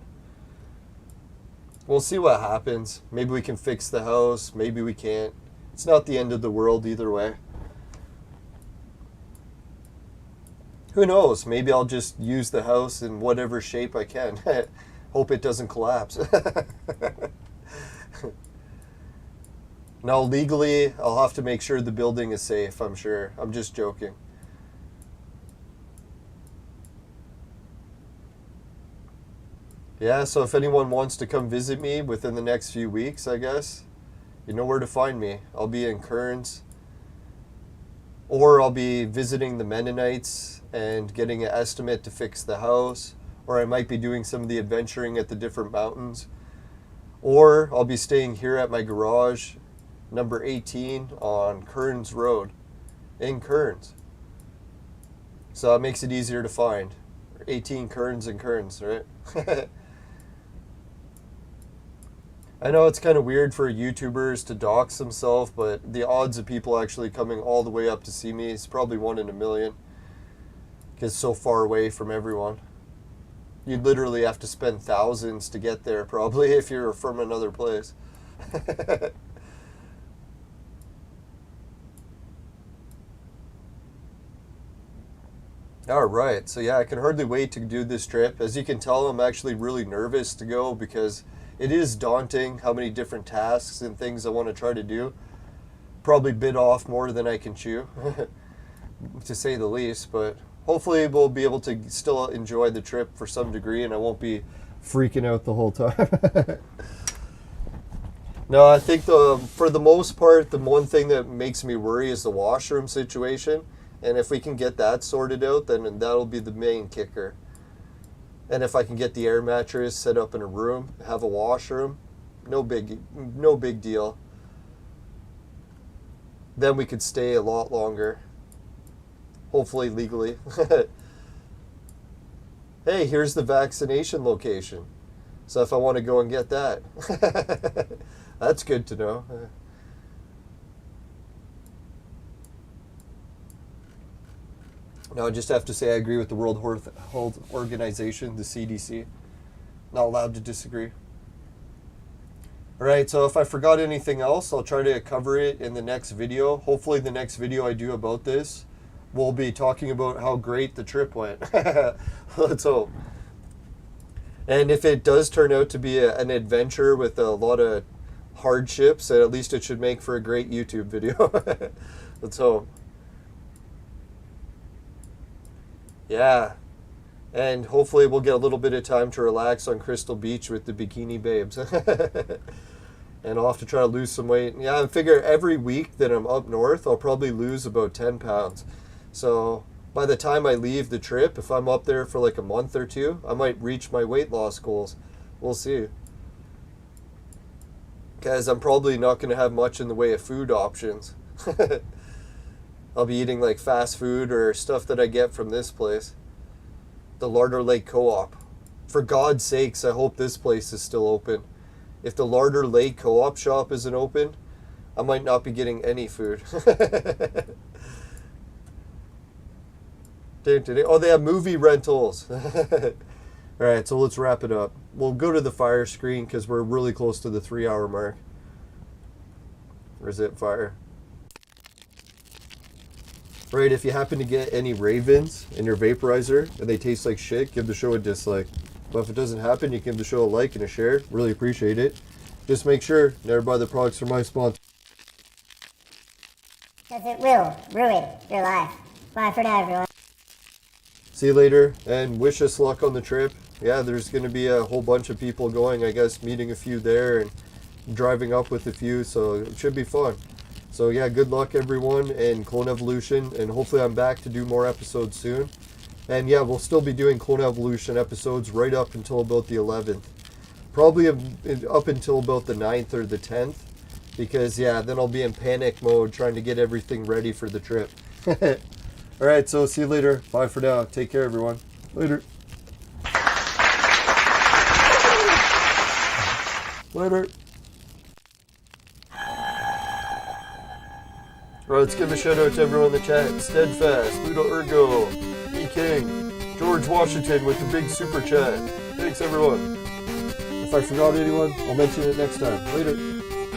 we'll see what happens. Maybe we can fix the house, maybe we can't. It's not the end of the world either way. Who knows? Maybe I'll just use the house in whatever shape I can. Hope it doesn't collapse. Now, legally, I'll have to make sure the building is safe, I'm sure. I'm just joking. Yeah, so if anyone wants to come visit me within the next few weeks, I guess, you know where to find me. I'll be in Kearns. Or I'll be visiting the Mennonites and getting an estimate to fix the house. Or I might be doing some of the adventuring at the different mountains. Or I'll be staying here at my garage, number 18 on Kearns Road in Kearns. So it makes it easier to find. 18 Kearns and Kearns, right? I know it's kind of weird for YouTubers to dox themselves, but the odds of people actually coming all the way up to see me is probably 1 in a million. Because it's so far away from everyone. You'd literally have to spend thousands to get there, probably, if you're from another place. Alright, so yeah, I can hardly wait to do this trip. As you can tell, I'm actually really nervous to go because it is daunting how many different tasks and things I want to try to do. Probably bit off more than I can chew, to say the least, but hopefully we'll be able to still enjoy the trip for some degree and I won't be freaking out the whole time. No, I think for the most part, the one thing that makes me worry is the washroom situation. And if we can get that sorted out, then that'll be the main kicker. And if I can get the air mattress set up in a room, have a washroom, no big deal. Then we could stay a lot longer. Hopefully legally. Hey, here's the vaccination location. So if I want to go and get that. That's good to know. No, I just have to say I agree with the World Health Organization, the CDC. Not allowed to disagree. Alright, so if I forgot anything else, I'll try to cover it in the next video. Hopefully the next video I do about this, we'll be talking about how great the trip went. Let's hope. And if it does turn out to be an adventure with a lot of hardships, at least it should make for a great YouTube video. Let's hope. Yeah, and hopefully we'll get a little bit of time to relax on Crystal Beach with the bikini babes. And I'll have to try to lose some weight. Yeah, I figure every week that I'm up north, I'll probably lose about 10 pounds. So by the time I leave the trip, if I'm up there for like a month or two, I might reach my weight loss goals. We'll see. Because I'm probably not going to have much in the way of food options. I'll be eating like fast food or stuff that I get from this place. The Larder Lake Co-op. For God's sakes, I hope this place is still open. If the Larder Lake Co-op shop isn't open, I might not be getting any food. Oh, they have movie rentals. Alright, so let's wrap it up. We'll go to the fire screen because we're really close to the 3-hour mark. Or is it fire? Right, if you happen to get any ravens in your vaporizer and they taste like shit, give the show a dislike. But if it doesn't happen, you can give the show a like and a share. Really appreciate it. Just make sure never buy the products from my sponsor. Because it will ruin your life. Bye for now, everyone. See you later, and wish us luck on the trip. Yeah, there's going to be a whole bunch of people going, I guess, meeting a few there and driving up with a few, so it should be fun. So yeah, good luck everyone in Clone Evolution, and hopefully I'm back to do more episodes soon. And yeah, we'll still be doing Clone Evolution episodes right up until about the 11th. Probably up until about the 9th or the 10th. Because yeah, then I'll be in panic mode trying to get everything ready for the trip. Alright, so see you later. Bye for now. Take care everyone. Later. Later. Alright, let's give a shout out to everyone in the chat. Steadfast, Ludo Ergo, E King, George Washington with the big super chat. Thanks everyone. If I forgot anyone, I'll mention it next time. Later.